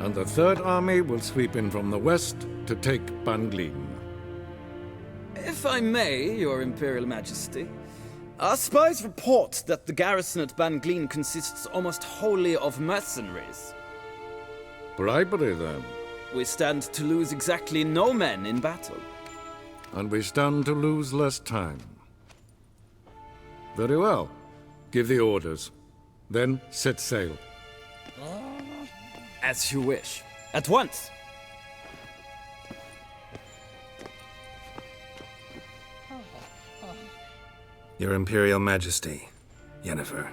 and the Third Army will sweep in from the west to take Banglin. If I may, Your Imperial Majesty, our spies report that the garrison at Banglin consists almost wholly of mercenaries. Bribery, then. We stand to lose exactly no men in battle. And we stand to lose less time. Very well. Give the orders. Then set sail. As you wish. At once! Your Imperial Majesty, Yennefer.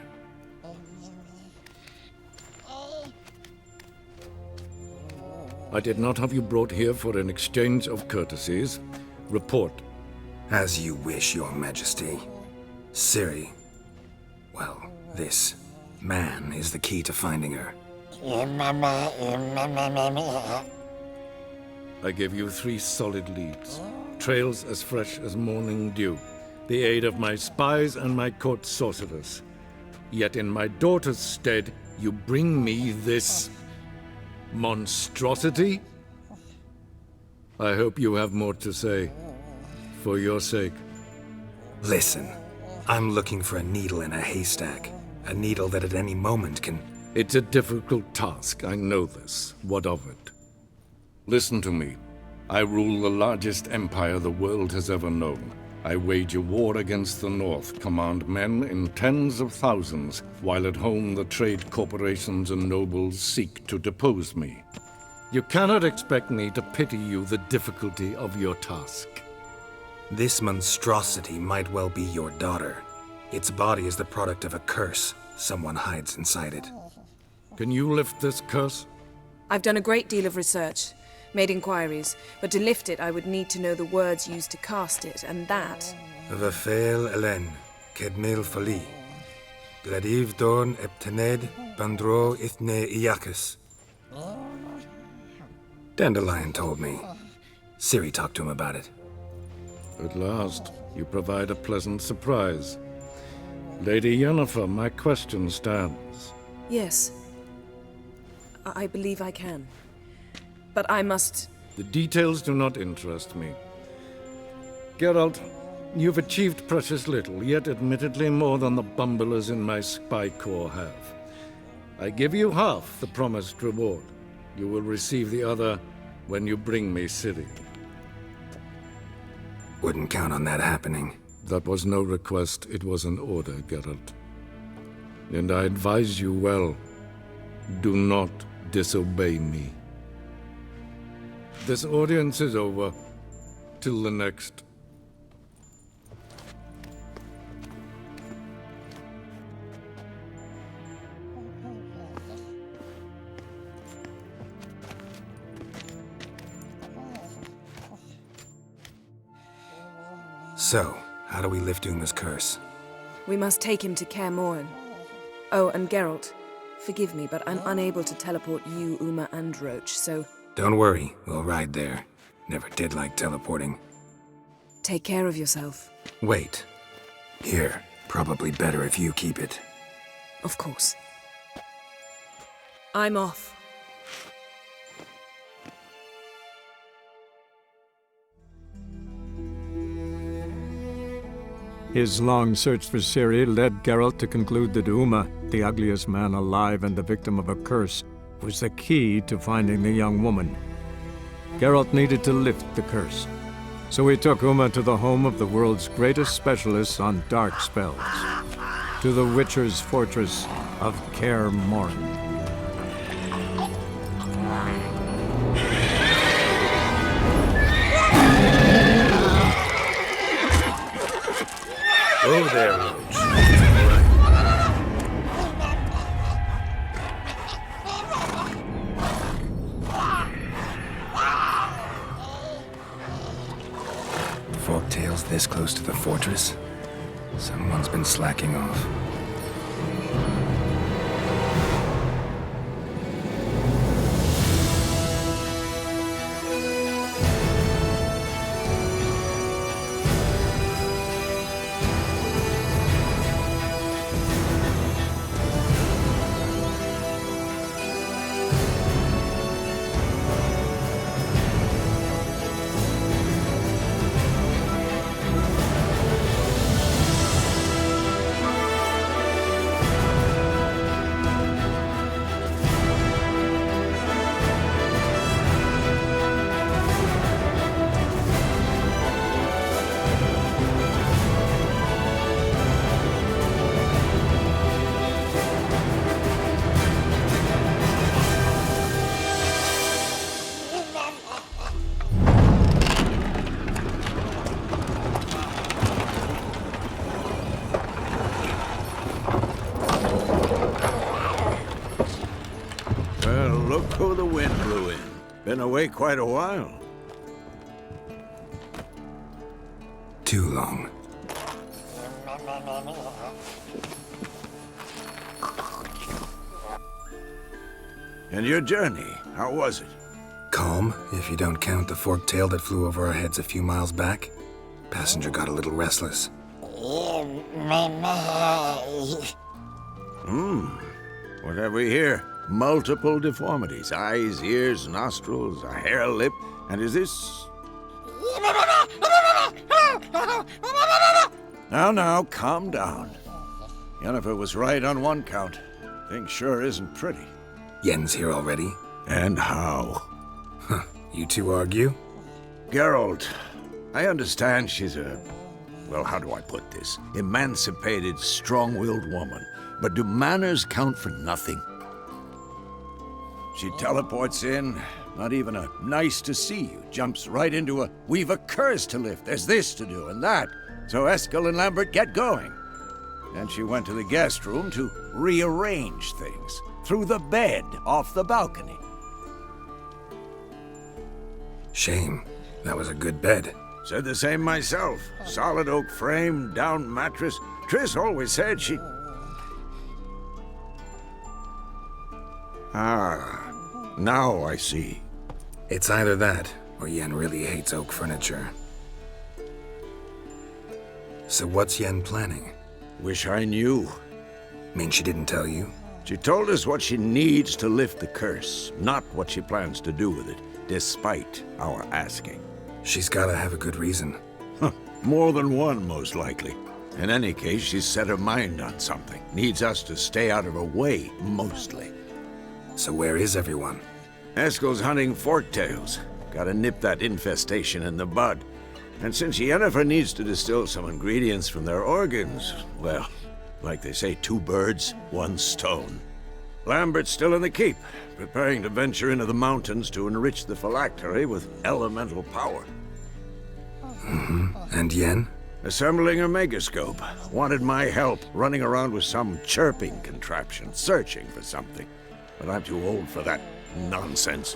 I did not have you brought here for an exchange of courtesies. Report. As you wish, Your Majesty. Siri. Well, this man is the key to finding her. I gave you 3 solid leads. Trails as fresh as morning dew. The aid of my spies and my court sorcerers. Yet in my daughter's stead, you bring me this monstrosity? I hope you have more to say. For your sake. Listen, I'm looking for a needle in a haystack. A needle that at any moment can... It's a difficult task, I know this. What of it? Listen to me. I rule the largest empire the world has ever known. I wage a war against the North, command men in tens of thousands, while at home the trade corporations and nobles seek to depose me. You cannot expect me to pity you the difficulty of your task. This monstrosity might well be your daughter. Its body is the product of a curse. Someone hides inside it. Can you lift this curse? I've done a great deal of research, made inquiries, but to lift it I would need to know the words used to cast it, and that... Vafael Elen, Kedmil Fali. Gladiv Dorn Eptened Bandro Ithne Iacus. Dandelion told me. Siri talked to him about it. At last, you provide a pleasant surprise. Lady Yennefer, my question stands. Yes. I believe I can. But I must... The details do not interest me. Geralt, you've achieved precious little, yet admittedly more than the bumblers in my spy corps have. I give you half the promised reward. You will receive the other when you bring me Siri. Wouldn't count on that happening. That was no request, it was an order, Geralt. And I advise you well, do not disobey me. This audience is over. Till the next. So, how do we lift Uma's curse? We must take him to Kaer Morhen. Oh, and Geralt, forgive me, but I'm unable to teleport you, Uma, and Roach, so... Don't worry, we'll ride there. Never did like teleporting. Take care of yourself. Wait. Here, probably better if you keep it. Of course. I'm off. His long search for Siri led Geralt to conclude that Uma, the ugliest man alive and the victim of a curse, was the key to finding the young woman. Geralt needed to lift the curse, so he took Uma to the home of the world's greatest specialists on dark spells, to the Witcher's fortress of Kaer Morhen. Oh, there, Roach. Forktail's this close to the fortress? Someone's been slacking off. Well, look who the wind blew in. Been away quite a while. Too long. And your journey, how was it? Calm, if you don't count the forktail that flew over our heads a few miles back. Passenger got a little restless. What have we here? Multiple deformities. Eyes, ears, nostrils, a hair lip. And is this... Now, calm down. Yennefer was right on one count. Thing sure isn't pretty. Yen's here already? And how? Huh. You two argue? Geralt, I understand she's a... well, how do I put this? Emancipated, strong-willed woman. But do manners count for nothing? She teleports in, not even a nice to see you, jumps right into a we've a curse to lift, there's this to do and that. So Eskel and Lambert get going. And she went to the guest room to rearrange things. Threw the bed off the balcony. Shame. That was a good bed. Said the same myself. Solid oak frame, down mattress. Triss always said she... Ah, now I see. It's either that, or Yen really hates oak furniture. So what's Yen planning? Wish I knew. Mean she didn't tell you? She told us what she needs to lift the curse, not what she plans to do with it, despite our asking. She's gotta have a good reason. More than one, most likely. In any case, she's set her mind on something. Needs us to stay out of her way, mostly. So where is everyone? Eskel's hunting forktails. Gotta nip that infestation in the bud. And since Yennefer needs to distill some ingredients from their organs, well, like they say, 2 birds, 1 stone. Lambert's still in the keep, preparing to venture into the mountains to enrich the phylactery with elemental power. And Yen? Assembling a megascope. Wanted my help running around with some chirping contraption, searching for something. But I'm too old for that nonsense.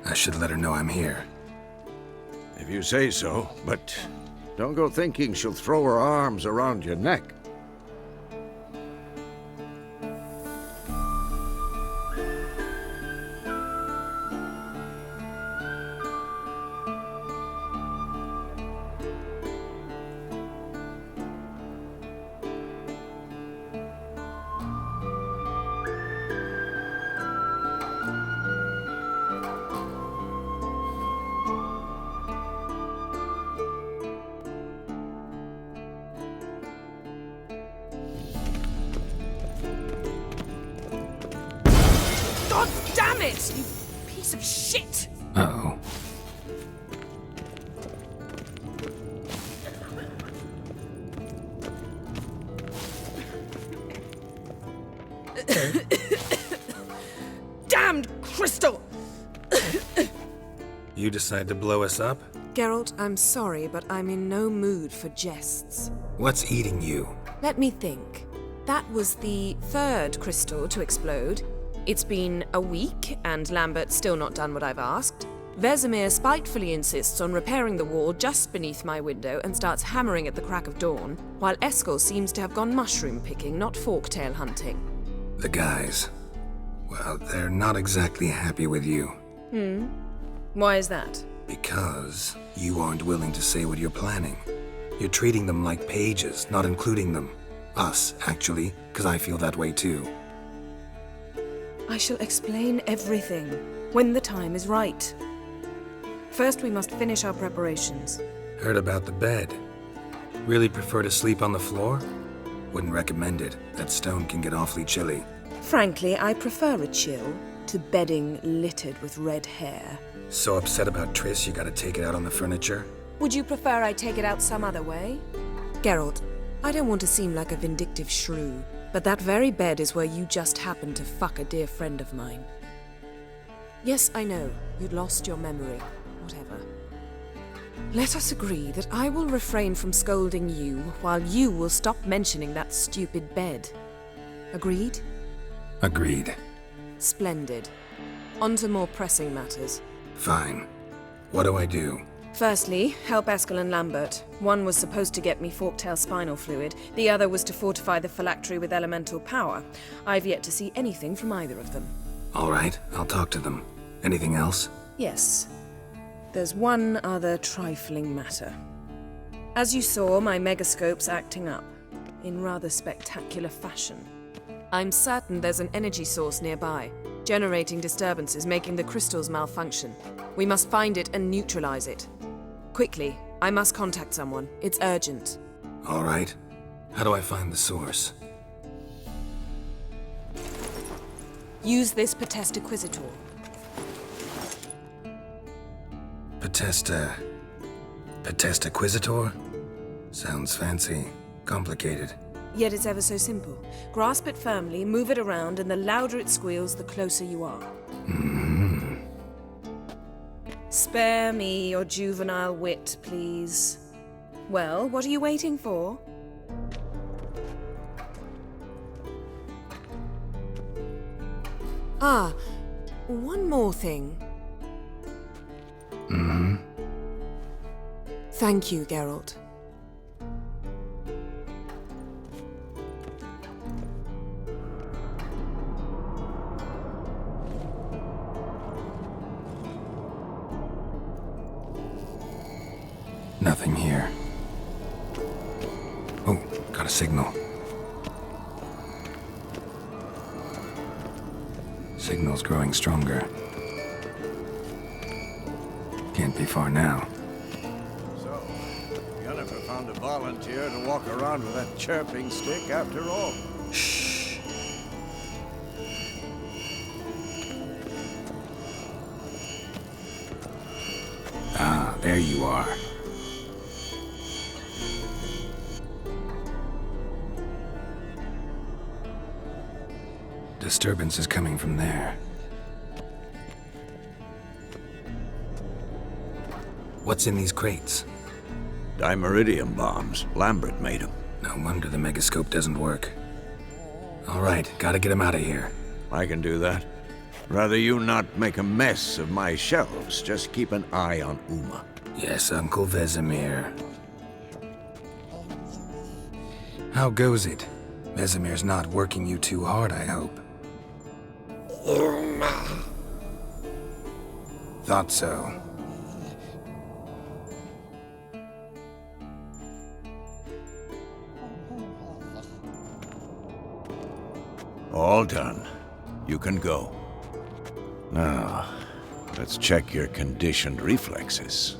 I should let her know I'm here. If you say so, but don't go thinking she'll throw her arms around your neck. God damn it! You piece of shit! Uh-oh. Damned crystal! You decide to blow us up? Geralt, I'm sorry, but I'm in no mood for jests. What's eating you? Let me think. That was the 3rd crystal to explode. It's been a week, and Lambert's still not done what I've asked. Vesemir spitefully insists on repairing the wall just beneath my window and starts hammering at the crack of dawn, while Eskel seems to have gone mushroom picking, not forktail hunting. The guys. Well, they're not exactly happy with you. Why is that? Because you aren't willing to say what you're planning. You're treating them like pages, not including them. Us, actually, because I feel that way too. I shall explain everything when the time is right. First, we must finish our preparations. Heard about the bed. Really prefer to sleep on the floor? Wouldn't recommend it. That stone can get awfully chilly. Frankly, I prefer a chill to bedding littered with red hair. So upset about Triss, you gotta take it out on the furniture? Would you prefer I take it out some other way? Geralt, I don't want to seem like a vindictive shrew, but that very bed is where you just happened to fuck a dear friend of mine. Yes, I know, you'd lost your memory. Whatever. Let us agree that I will refrain from scolding you while you will stop mentioning that stupid bed. Agreed? Agreed. Splendid. On to more pressing matters. Fine. What do I do? Firstly, help Eskel and Lambert. One was supposed to get me Forktail spinal fluid, the other was to fortify the phylactery with elemental power. I've yet to see anything from either of them. All right, I'll talk to them. Anything else? Yes. There's one other trifling matter. As you saw, my megascope's acting up, in rather spectacular fashion. I'm certain there's an energy source nearby, generating disturbances, making the crystals malfunction. We must find it and neutralize it. Quickly, I must contact someone. It's urgent. All right. How do I find the source? Use this Potestaquizitor. Potestaquizitor? Sounds fancy. Complicated. Yet it's ever so simple. Grasp it firmly, move it around, and the louder it squeals, the closer you are. Spare me your juvenile wit, please. Well, what are you waiting for? Ah, one more thing. Thank you, Geralt. Nothing here. Oh, got a signal. Signal's growing stronger. Can't be far now. So, Yennefer found a volunteer to walk around with that chirping stick after all. Shh. Ah, there you are. Disturbance is coming from there. What's in these crates? Dimeridium bombs. Lambert made them. No wonder the megascope doesn't work. All right, gotta get him out of here. I can do that. Rather you not make a mess of my shelves. Just keep an eye on Uma. Yes, Uncle Vesemir. How goes it? Vesemir's not working you too hard, I hope. Thought so. All done. You can go. Now, let's check your conditioned reflexes.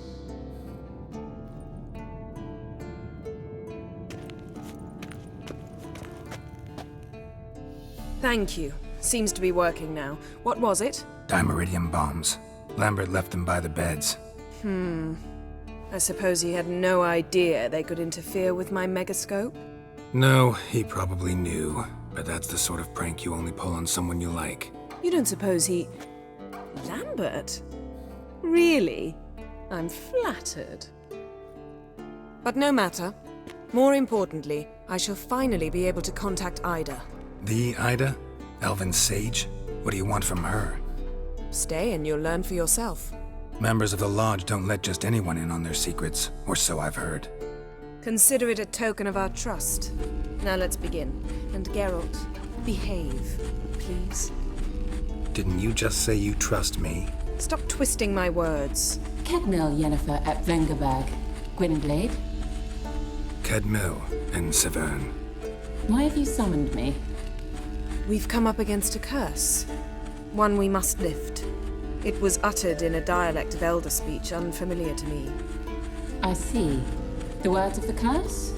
Thank you. Seems to be working now. What was it? Dimeridium bombs. Lambert left them by the beds. I suppose he had no idea they could interfere with my megascope? No, he probably knew. But that's the sort of prank you only pull on someone you like. You don't suppose he... Lambert? Really? I'm flattered. But no matter. More importantly, I shall finally be able to contact Ida. The Ida? Elven sage? What do you want from her? Stay and you'll learn for yourself. Members of the Lodge don't let just anyone in on their secrets, or so I've heard. Consider it a token of our trust. Now let's begin. And Geralt, behave, please. Didn't you just say you trust me? Stop twisting my words. Kedmil Yennefer at Vengerberg. Gwynblade, Kedmil and Severn. why have you summoned me? We've come up against a curse. One we must lift. It was uttered in a dialect of Elder speech unfamiliar to me. I see. The words of the curse?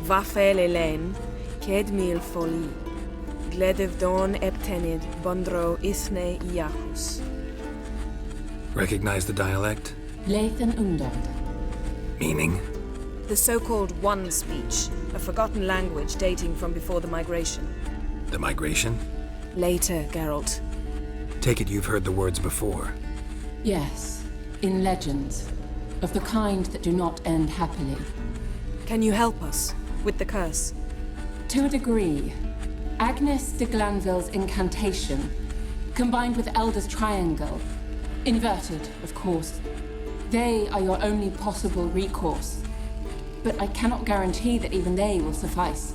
Vafel Elaine, Kedmil Foli, Gledevdon Eptenid, Bondro Ithne Iahus. Recognize the dialect? Lathan Undod. Meaning? The so-called One speech, a forgotten language dating from before the migration. The migration? Later, Geralt. Take it you've heard the words before. Yes, in legends. Of the kind that do not end happily. Can you help us with the curse? To a degree, Agnes de Glanville's incantation combined with Elder's Triangle. Inverted, of course. They are your only possible recourse. But I cannot guarantee that even they will suffice.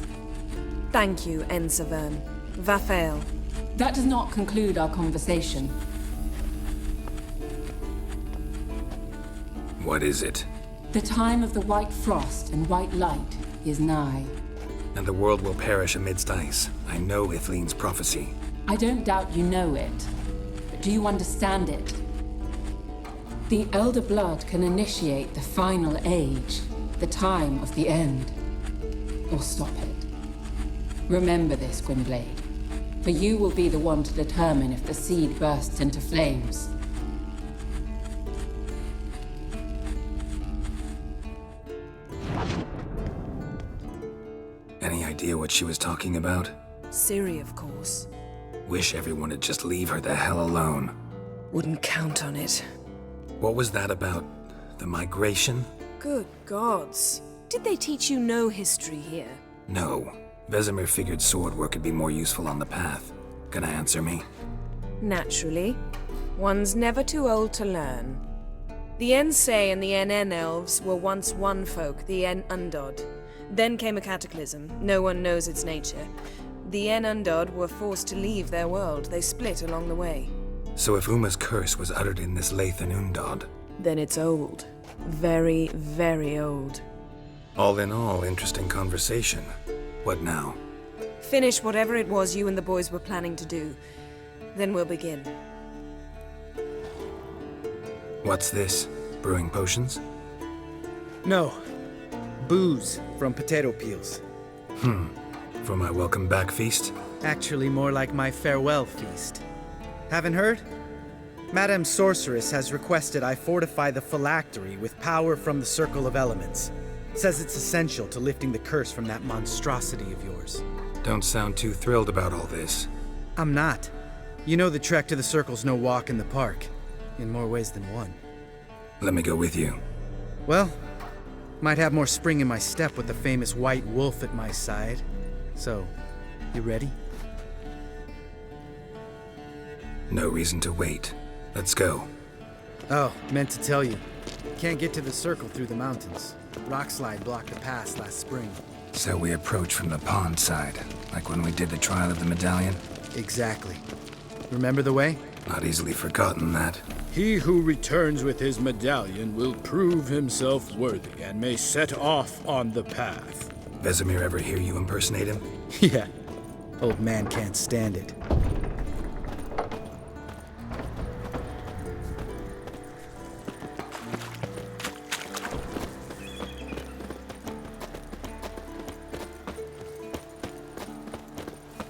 Thank you, Ensavern. Vafael. That does not conclude our conversation. What is it? The time of the white frost and white light is nigh. And the world will perish amidst ice. I know Ithleen's prophecy. I don't doubt you know it, but do you understand it? The Elder Blood can initiate the final age, the time of the end, or stop it. Remember this, Gwynblade, for you will be the one to determine if the seed bursts into flames. Any idea what she was talking about? Siri, of course. Wish everyone would just leave her the hell alone. Wouldn't count on it. What was that about? The migration? Good gods. Did they teach you no history here? No. Vesemir figured sword work would be more useful on the path. Gonna answer me? Naturally. One's never too old to learn. The Ensei and the NN elves were once one folk, the En Undod. Then came a cataclysm. No one knows its nature. The En Undod were forced to leave their world. They split along the way. So if Uma's curse was uttered in this Lathan Undod, Then it's old. Very, very old. all in all, interesting conversation. What now? Finish whatever it was you and the boys were planning to do. Then we'll begin. What's this? Brewing potions? No. Booze from potato peels. For my welcome back feast? Actually, more like my farewell feast. Haven't heard? Madame Sorceress has requested I fortify the phylactery with power from the Circle of Elements. Says it's essential to lifting the curse from that monstrosity of yours. Don't sound too thrilled about all this. I'm not. You know the trek to the Circle's no walk in the park. In more ways than one. Let me go with you. Well, might have more spring in my step with the famous White Wolf at my side. So, you ready? No reason to wait. Let's go. Oh, meant to tell you. Can't get to the Circle through the mountains. Rockslide blocked the pass last spring. So we approach from the pond side, like when we did the trial of the medallion? Exactly. Remember the way? Not easily forgotten, that. He who returns with his medallion will prove himself worthy and may set off on the path. Vesemir ever hear you impersonate him? Yeah. Old man can't stand it.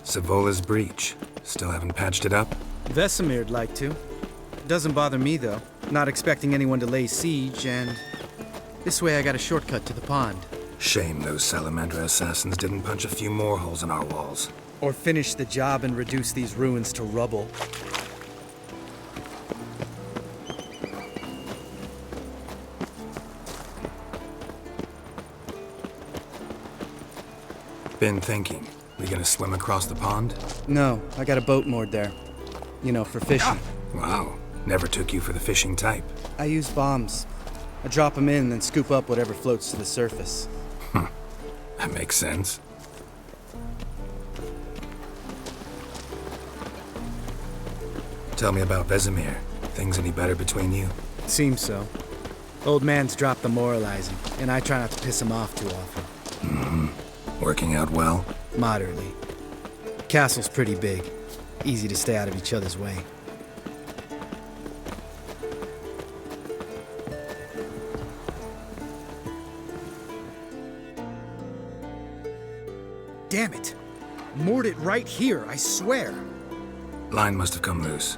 Savola's breach. Still haven't patched it up? Vesemir'd like to. Doesn't bother me, though. Not expecting anyone to lay siege, and this way I got a shortcut to the pond. Shame those Salamander assassins didn't punch a few more holes in our walls. Or finish the job and reduce these ruins to rubble. Been thinking. We gonna swim across the pond? No, I got a boat moored there. You know, for fishing. Wow. Never took you for the fishing type. I use bombs. I drop them in, then scoop up whatever floats to the surface. That makes sense. Tell me about Vesemir. Things any better between you? Seems so. Old man's dropped the moralizing, and I try not to piss him off too often. Working out well? Moderately. Castle's pretty big. Easy to stay out of each other's way. Damn it! Moored it right here, I swear! Line must have come loose.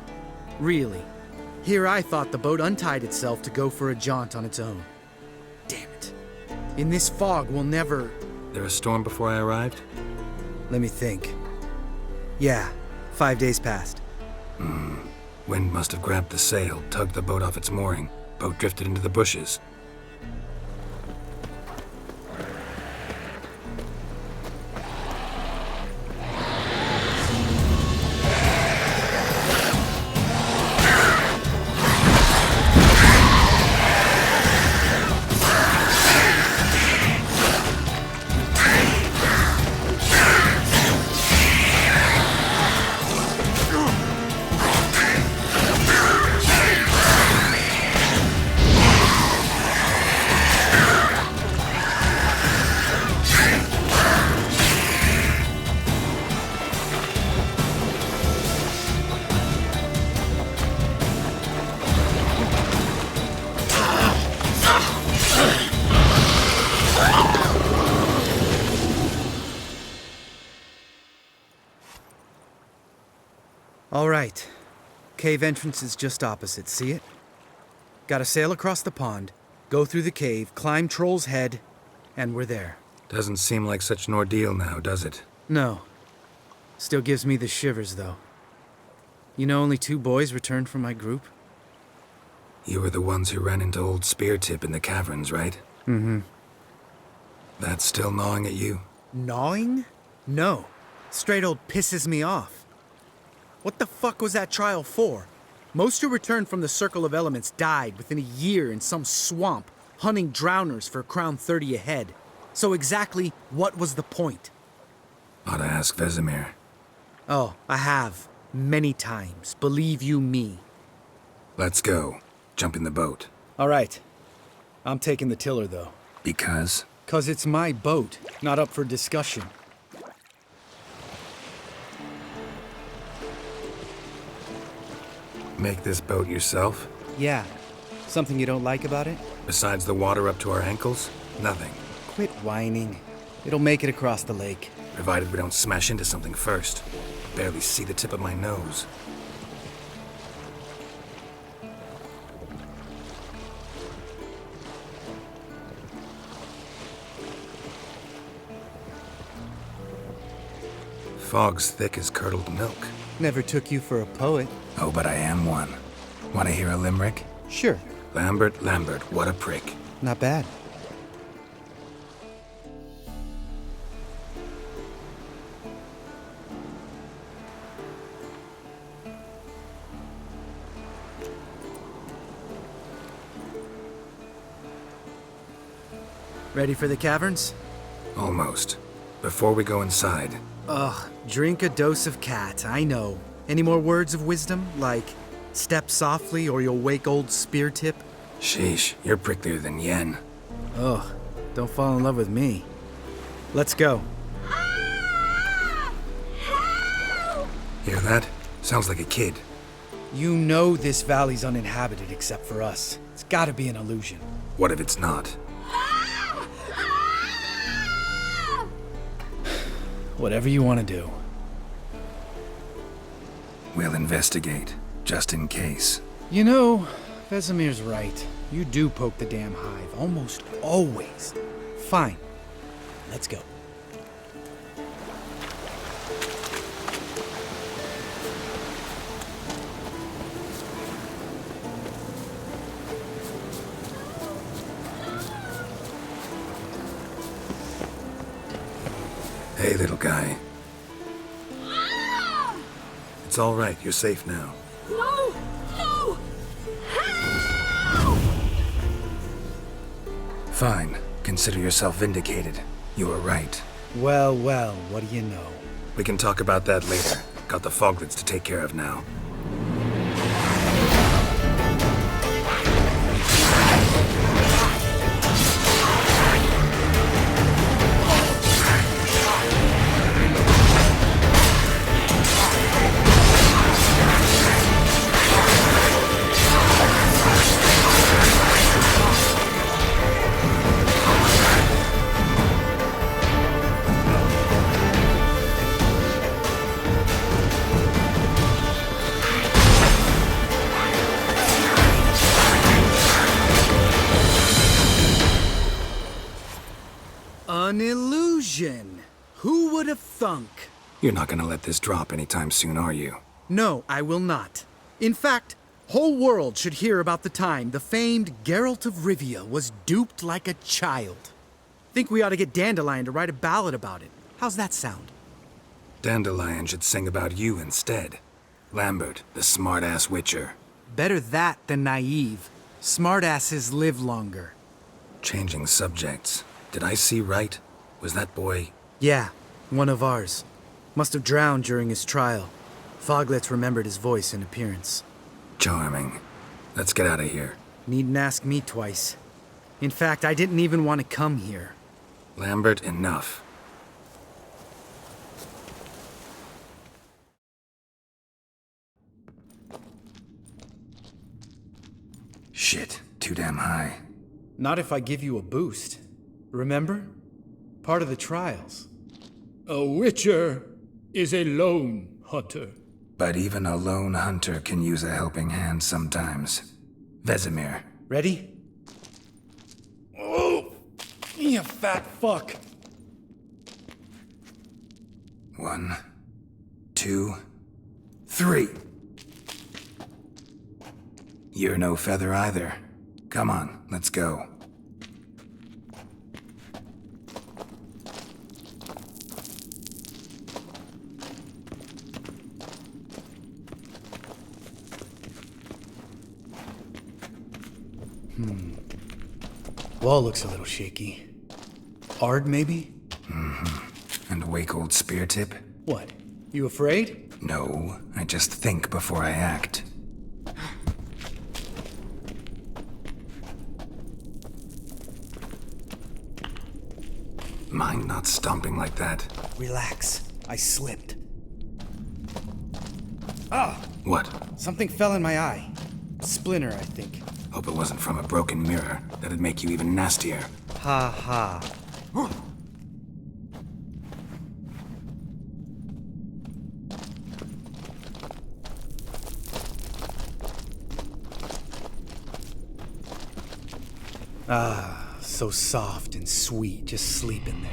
Really? Here I thought the boat untied itself to go for a jaunt on its own. Damn it. In this fog, we'll never... There a storm before I arrived? Let me think. Yeah, 5 days passed. Wind must have grabbed the sail, tugged the boat off its mooring. Boat drifted into the bushes. All right. Cave entrance is just opposite, see it? Gotta sail across the pond, go through the cave, climb Troll's Head, and we're there. Doesn't seem like such an ordeal now, does it? No. Still gives me the shivers, though. You know only 2 boys returned from my group? You were the ones who ran into old Speartip in the caverns, right? Mm-hmm. That's still gnawing at you? Gnawing? No. Straight old pisses me off. What the fuck was that trial for? Most who returned from the Circle of Elements died within a year in some swamp, hunting drowners for a crown 30 a head. So exactly what was the point? Ought to ask Vesemir. Oh, I have. Many times. Believe you me. Let's go. Jump in the boat. All right. I'm taking the tiller, though. Because? 'Cause it's my boat, not up for discussion. Make this boat yourself? Yeah. Something you don't like about it? Besides the water up to our ankles? Nothing. Quit whining. It'll make it across the lake. Provided we don't smash into something first. Barely see the tip of my nose. Fog's thick as curdled milk. Never took you for a poet. Oh, but I am one. Want to hear a limerick? Sure. Lambert, what a prick. Not bad. Ready for the caverns? Almost. Before we go inside, Ugh, drink a dose of cat, I know. Any more words of wisdom, like step softly or you'll wake old Speartip? sheesh, you're pricklier than Yen. Ugh, don't fall in love with me. Let's go. Hear that? Sounds like a kid. You know this valley's uninhabited except for us. It's gotta be an illusion. What if it's not? Whatever you want to do. We'll investigate, just in case. You know, Vesemir's right. You do poke the damn hive, almost always. Fine. Let's go. Hey, little guy. It's all right, you're safe now. No! No! Fine. Consider yourself vindicated. You were right. Well, well, what do you know? We can talk about that later. Got the foglets to take care of now. An illusion! Who would have thunk? You're not gonna let this drop anytime soon, are you? No, I will not. In fact, whole world should hear about the time the famed Geralt of Rivia was duped like a child. Think we ought to get Dandelion to write a ballad about it. How's that sound? Dandelion should sing about you instead. Lambert, the smart-ass witcher. Better that than naive. Smartasses live longer. Changing subjects. Did I see right? Was that boy... Yeah, one of ours. Must have drowned during his trial. Foglets remembered his voice and appearance. Charming. Let's get out of here. Needn't ask me twice. In fact, I didn't even want to come here. Lambert, enough. Shit, too damn high. Not if I give you a boost. Remember? Part of the trials. A witcher is a lone hunter. But even a lone hunter can use a helping hand sometimes. Vesemir. Ready? Oh! You fat fuck! 1, 2, 3. You're no feather either. Come on, let's go. Wall looks a little shaky. Ard, maybe? And a wake-old spear tip? What? You afraid? No, I just think before I act. Mind not stomping like that. Relax. I slipped. Ah! What? Something fell in my eye. Splinter, I think. Hope it wasn't from a broken mirror. That'd make you even nastier. Ha ha. Ah, so soft and sweet, just sleeping there.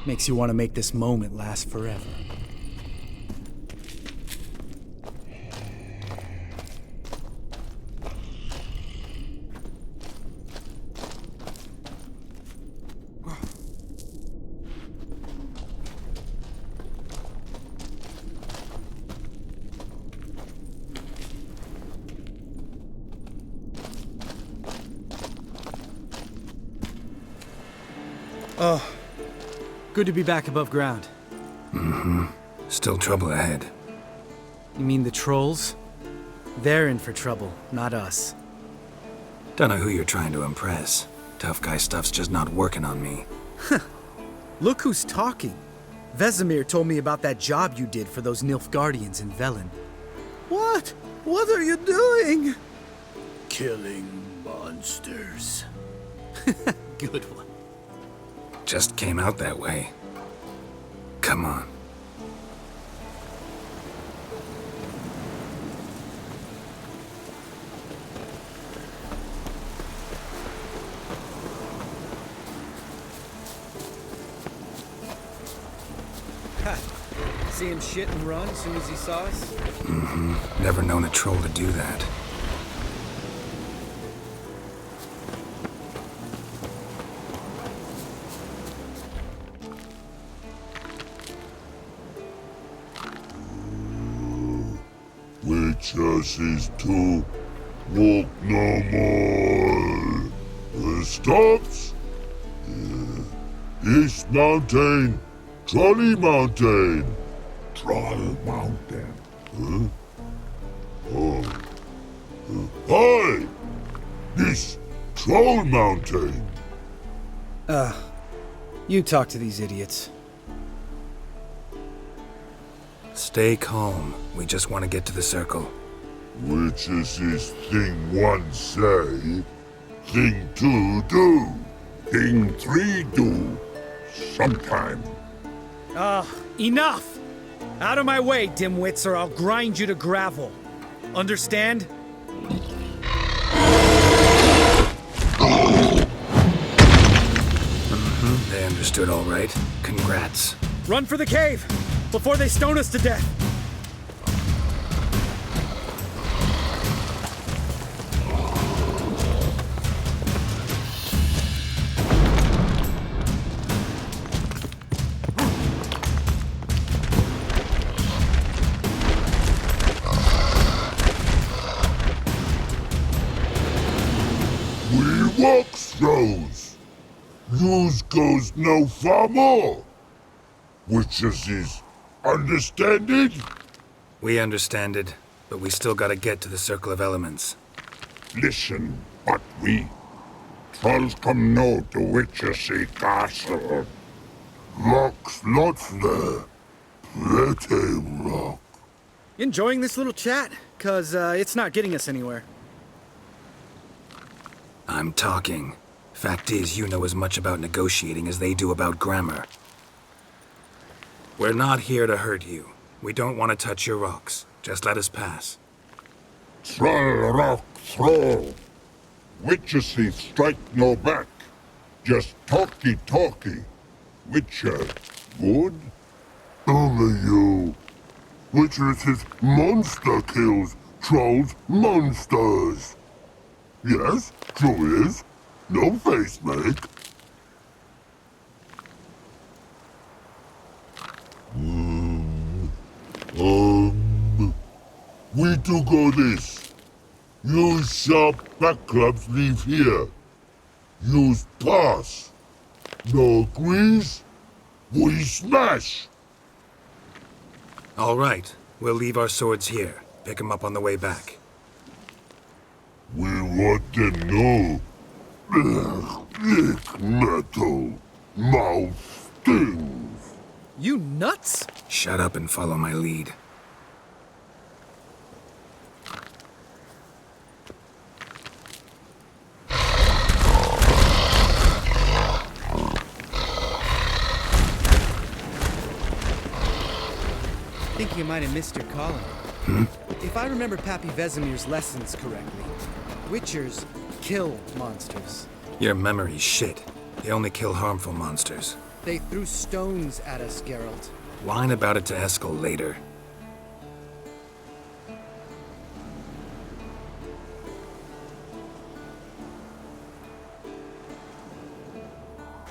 Makes you want to make this moment last forever. Oh, good to be back above ground. Still trouble ahead. You mean the trolls? They're in for trouble, not us. Don't know who you're trying to impress. Tough guy stuff's just not working on me. Look who's talking. Vesemir told me about that job you did for those Nilfgaardians in Velen. What? What are you doing? Killing monsters. Good one. Just came out that way. Come on. See him shit and run as soon as he saw us? Never known a troll to do that. Witches is to walk no more. Stops? East Mountain, Trolley Mountain. Troll Mountain. Hi! This Troll Mountain. You talk to these idiots. Stay calm. We just want to get to the circle. Witches is thing 1 say, thing 2 do, thing 3 do, sometime. Enough! Out of my way, dimwits, or I'll grind you to gravel. Understand? They understood all right. Congrats. Run for the cave! Before they stone us to death! We walk throws. News goes no far more. Witches is understand it? We understand it, but we still gotta get to the Circle of Elements. Listen, but we trolls come no to Witchessy Castle. Rocks lots there. Pretty rock. Enjoying this little chat? 'Cause it's not getting us anywhere. I'm talking. Fact is, you know as much about negotiating as they do about grammar. We're not here to hurt you. We don't want to touch your rocks. Just let us pass. Troll rock throw. Witches he strike no back. Just talky. Witcher, good? Only you. Witcher is monster kills. Trolls monsters. Yes, true is. No face make. We do go this. Use sharp back clubs leave here. Use pass. No agrees? We smash! All right. We'll leave our swords here. Pick them up on the way back. We want to know. Thick metal. Mouth stings. You nuts? Shut up and follow my lead. I think you might have missed your calling. If I remember Pappy Vesemir's lessons correctly, Witchers kill monsters. Your memory's shit. They only kill harmful monsters. They threw stones at us, Geralt. Whine about it to Eskel later.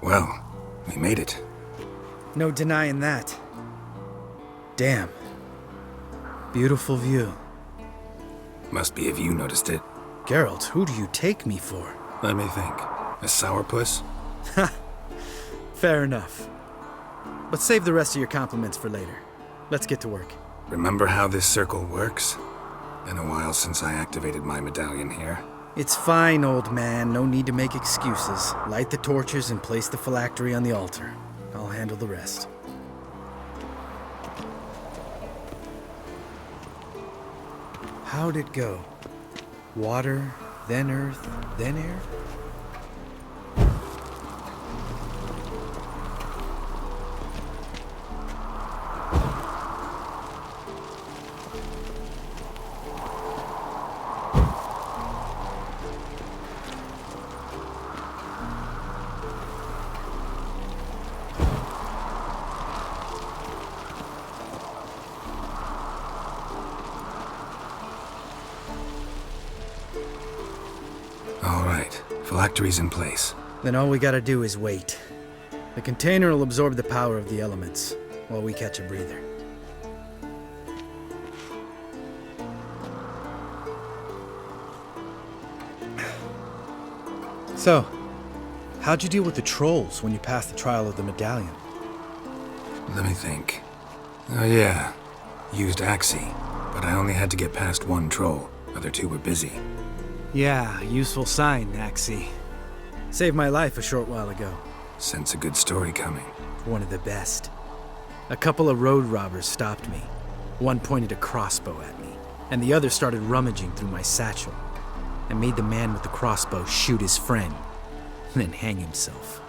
Well, we made it. No denying that. Damn. Beautiful view. Must be if you noticed it. Geralt, who do you take me for? Let me think. A sourpuss? Fair enough. But save the rest of your compliments for later. Let's get to work. Remember how this circle works? Been a while since I activated my medallion here. It's fine, old man. No need to make excuses. Light the torches and place the phylactery on the altar. I'll handle the rest. How'd it go? Water, then earth, then air? Phylactery's in place. Then all we gotta do is wait. The container will absorb the power of the elements, while we catch a breather. So, how'd you deal with the trolls when you passed the trial of the medallion? Let me think. Oh yeah, used Axie, but I only had to get past one troll. Other two were busy. Yeah, useful sign, Axie. Saved my life a short while ago. Sense a good story coming. One of the best. A couple of road robbers stopped me. One pointed a crossbow at me, and the other started rummaging through my satchel. I made the man with the crossbow shoot his friend, then hang himself.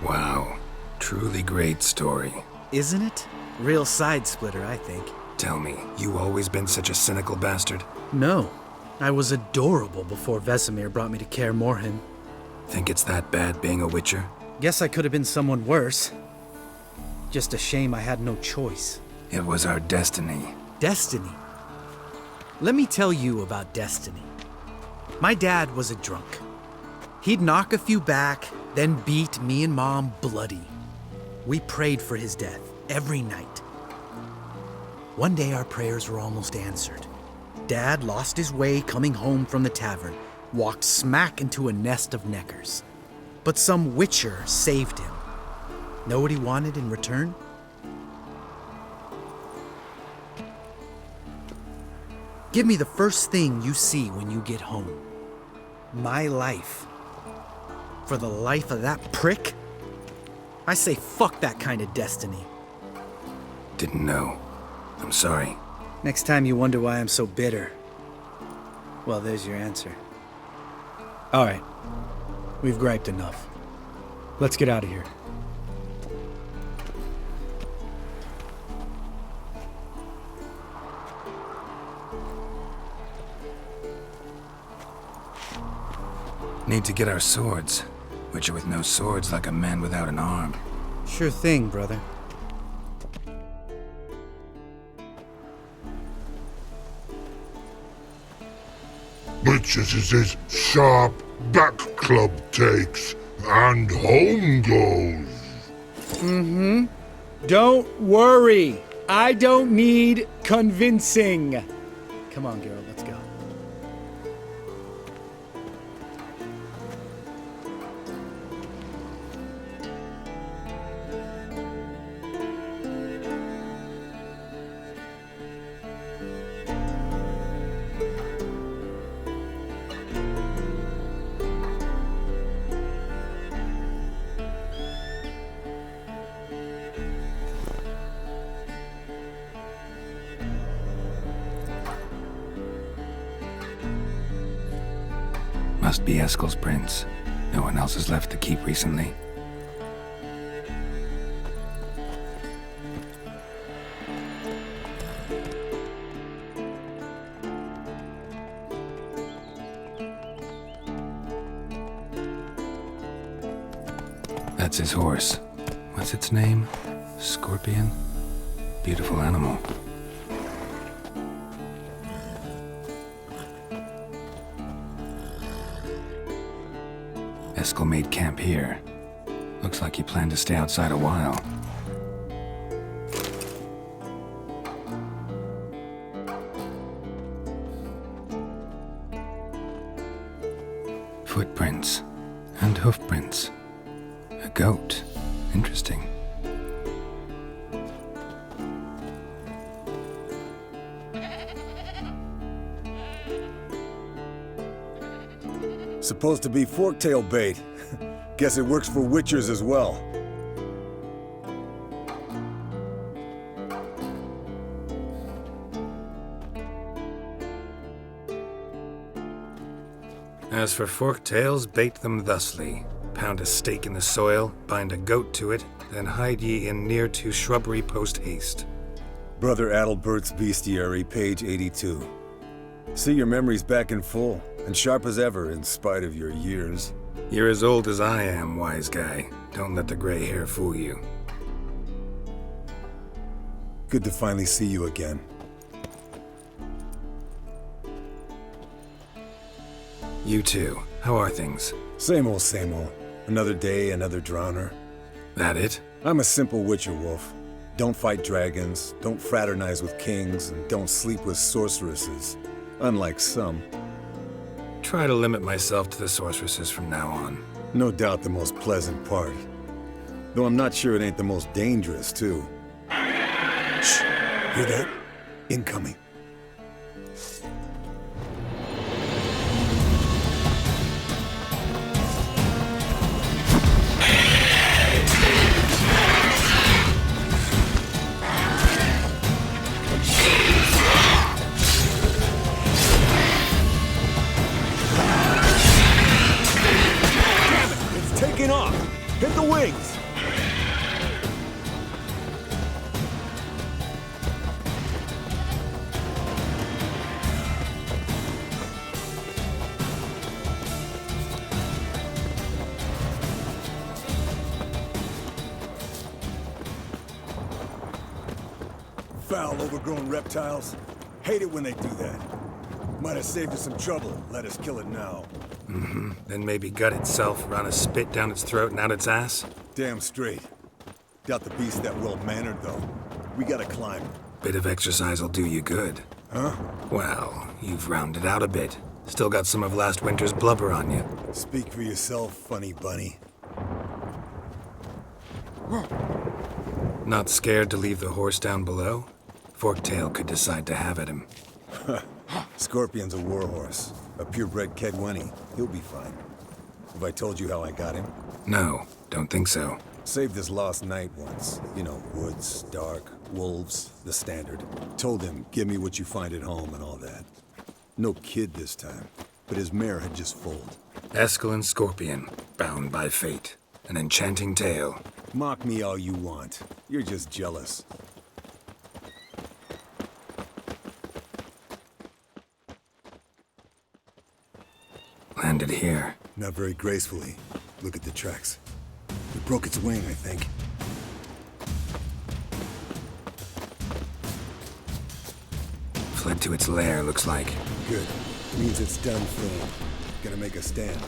Wow, truly great story. Isn't it? Real side splitter, I think. Tell me, you always been such a cynical bastard? No. I was adorable before Vesemir brought me to Kaer Morhen. Think it's that bad being a Witcher? Guess I could have been someone worse. Just a shame I had no choice. It was our destiny. Destiny? Let me tell you about destiny. My dad was a drunk. He'd knock a few back, then beat me and Mom bloody. We prayed for his death every night. One day our prayers were almost answered. Dad lost his way coming home from the tavern, walked smack into a nest of neckers. But some Witcher saved him. Know what he wanted in return? Give me the first thing you see when you get home. My life. For the life of that prick? I say fuck that kind of destiny. Didn't know. I'm sorry. Next time you wonder why I'm so bitter, well, there's your answer. All right. We've griped enough. Let's get out of here. Need to get our swords. Witcher with no swords like a man without an arm. Sure thing, brother. Bitches is his sharp back club takes, and home goes. Don't worry. I don't need convincing. Come on, Geralt, let's go. Must be Eskel's prince. No one else has left the keep recently. That's his horse. What's its name? Scorpion? Beautiful animal. Eskel made camp here. Looks like he planned to stay outside a while. Footprints and hoofprints. A goat. Interesting. Supposed to be forktail bait. Guess it works for witchers as well. As for forktails, bait them thusly. Pound a stake in the soil, bind a goat to it, then hide ye in near to shrubbery post haste. Brother Adalbert's Bestiary, page 82. See, your memory's back in full, and sharp as ever in spite of your years. You're as old as I am, wise guy. Don't let the gray hair fool you. Good to finally see you again. You too. How are things? Same old, same old. Another day, another drowner. That it? I'm a simple witcher wolf. Don't fight dragons, don't fraternize with kings, and don't sleep with sorceresses. Unlike some. Try to limit myself to the sorceresses from now on. No doubt the most pleasant part. Though I'm not sure it ain't the most dangerous, too. Shh! Hear that? Incoming. Hit the wings! Foul, overgrown reptiles. Hate it when they do that. Might have saved us some trouble. Let us kill it now. Then maybe gut itself, run a spit down its throat and out its ass? Damn straight. Doubt the beast that well-mannered, though. We gotta climb. Bit of exercise'll do you good. Huh? Well, you've rounded out a bit. Still got some of last winter's blubber on you. Speak for yourself, funny bunny. Not scared to leave the horse down below? Forktail could decide to have at him. Scorpion's a warhorse. A purebred Kedwenny. He'll be fine. Have I told you how I got him? No, don't think so. Saved his lost knight once. You know, woods, dark, wolves, the standard. Told him, give me what you find at home and all that. No kid this time, but his mare had just foaled. Eskel and Scorpion, bound by fate. An enchanting tale. Mock me all you want. You're just jealous. Landed here. Not very gracefully. Look at the tracks. It broke its wing, I think. Fled to its lair, looks like. Good. Means it's done fleeing. Gonna make a stand.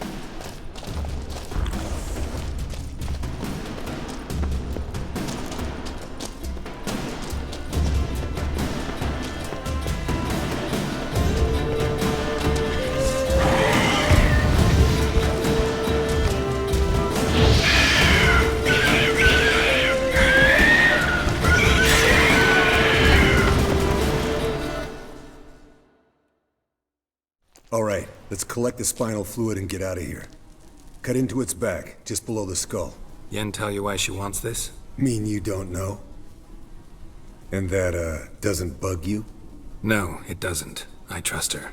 All right, let's collect the spinal fluid and get out of here. Cut into its back, just below the skull. Yen tell you why she wants this? Mean you don't know? And that, doesn't bug you? No, it doesn't. I trust her.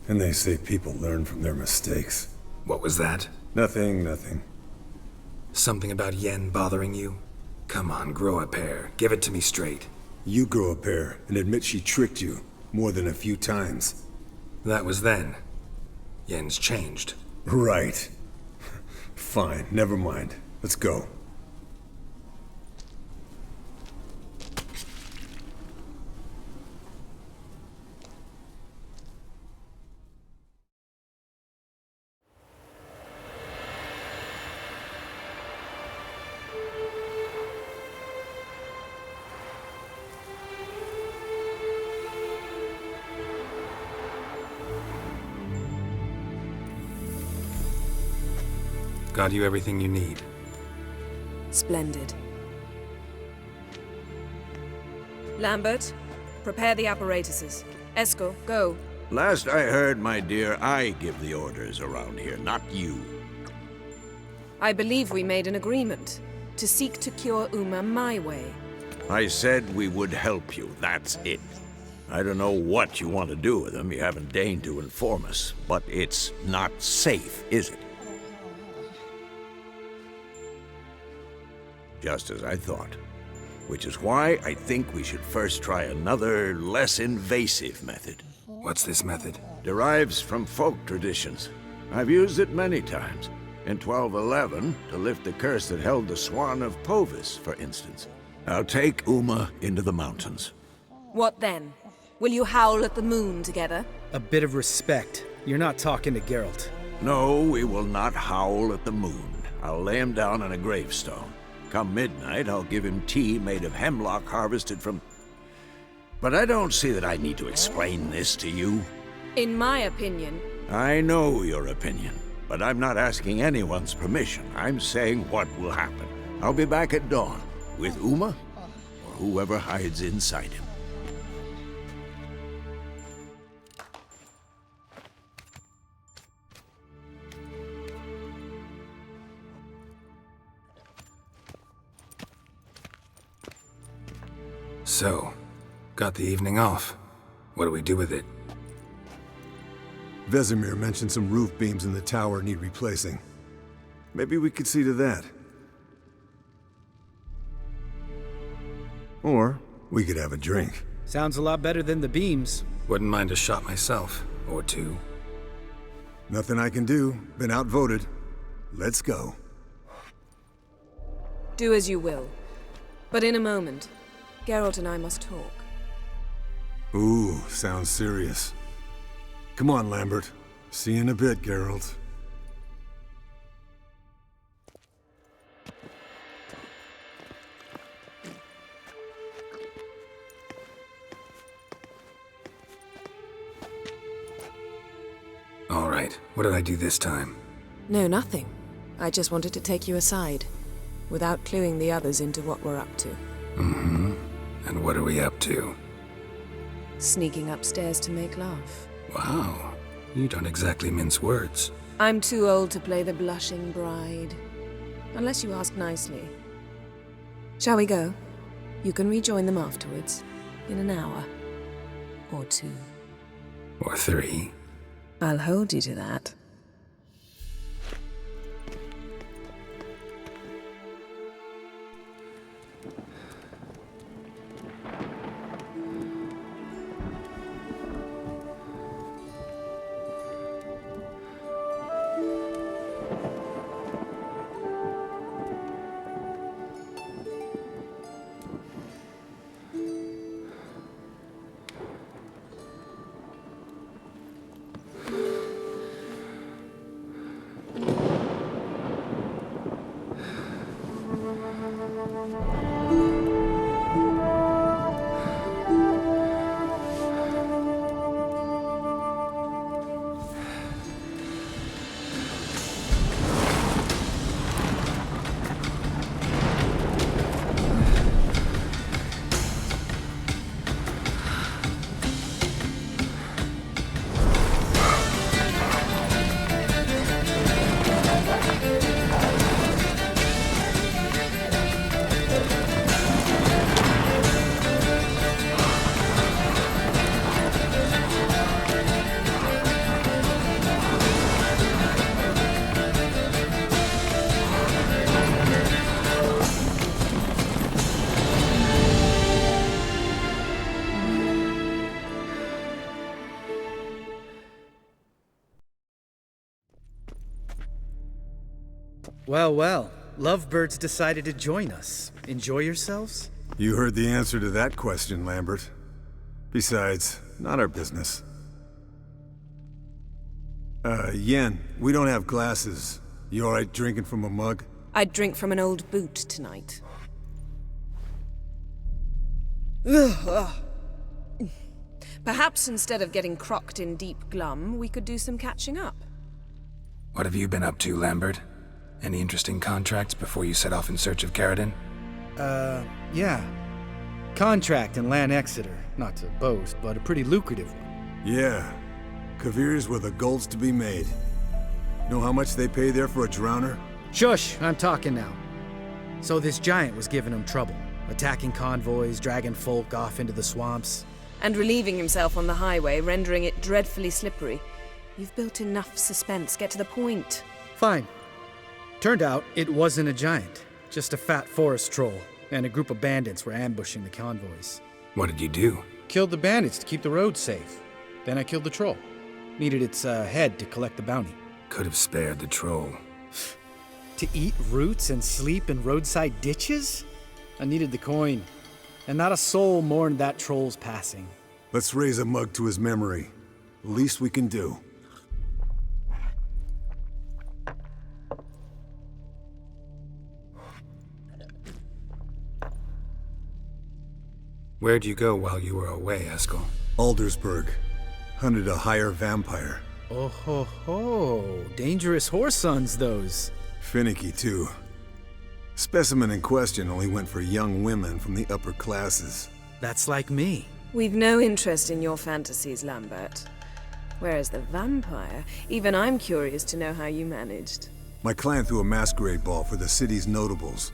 And they say people learn from their mistakes. What was that? Nothing. Something about Yen bothering you? Come on, grow a pair. Give it to me straight. You grow a pair and admit she tricked you more than a few times. That was then. Yen's changed. Right. Fine, never mind. Let's go. Got you everything you need. Splendid. Lambert, prepare the apparatuses. Esco, go. Last I heard, my dear, I give the orders around here, not you. I believe we made an agreement to seek to cure Uma my way. I said we would help you, that's it. I don't know what you want to do with them, you haven't deigned to inform us, but it's not safe, is it? Just as I thought. Which is why I think we should first try another, less invasive method. What's this method? Derives from folk traditions. I've used it many times. In 1211, to lift the curse that held the Swan of Povis, for instance. I'll take Uma into the mountains. What then? Will you howl at the moon together? A bit of respect. You're not talking to Geralt. No, we will not howl at the moon. I'll lay him down on a gravestone. Come midnight, I'll give him tea made of hemlock harvested from... But I don't see that I need to explain this to you. In my opinion... I know your opinion, but I'm not asking anyone's permission. I'm saying what will happen. I'll be back at dawn, with Uma, or whoever hides inside him. So, got the evening off. What do we do with it? Vesemir mentioned some roof beams in the tower need replacing. Maybe we could see to that. Or we could have a drink. Sounds a lot better than the beams. Wouldn't mind a shot myself, or two. Nothing I can do. Been outvoted. Let's go. Do as you will. But in a moment, Geralt and I must talk. Ooh, sounds serious. Come on, Lambert. See you in a bit, Geralt. All right, what did I do this time? No, nothing. I just wanted to take you aside, without cluing the others into what we're up to. Mm-hmm. And what are we up to? Sneaking upstairs to make love. Wow, you don't exactly mince words. I'm too old to play the blushing bride. Unless you ask nicely. Shall we go? You can rejoin them afterwards. In an hour. Or 2. Or 3. I'll hold you to that. Well, well. Lovebirds decided to join us. Enjoy yourselves? You heard the answer to that question, Lambert. Besides, not our business. Yen, we don't have glasses. You alright drinking from a mug? I'd drink from an old boot tonight. Perhaps instead of getting crocked in deep glum, we could do some catching up. What have you been up to, Lambert? Any interesting contracts before you set off in search of Caradon? Yeah. Contract in Lan Exeter. Not to boast, but a pretty lucrative one. Yeah. Kavir's where the gold's to be made. Know how much they pay there for a drowner? Shush, I'm talking now. So this giant was giving him trouble. Attacking convoys, dragging folk off into the swamps. And relieving himself on the highway, rendering it dreadfully slippery. You've built enough suspense. Get to the point. Fine. Turned out, it wasn't a giant. Just a fat forest troll. And a group of bandits were ambushing the convoys. What did you do? Killed the bandits to keep the roads safe. Then I killed the troll. Needed its head to collect the bounty. Could have spared the troll. To eat roots and sleep in roadside ditches? I needed the coin. And not a soul mourned that troll's passing. Let's raise a mug to his memory. Least we can do. Where'd you go while you were away, Eskel? Aldersburg. Hunted a higher vampire. Oh ho ho. Dangerous whoresons, those. Finicky, too. Specimen in question only went for young women from the upper classes. That's like me. We've no interest in your fantasies, Lambert. Whereas the vampire, even I'm curious to know how you managed. My client threw a masquerade ball for the city's notables,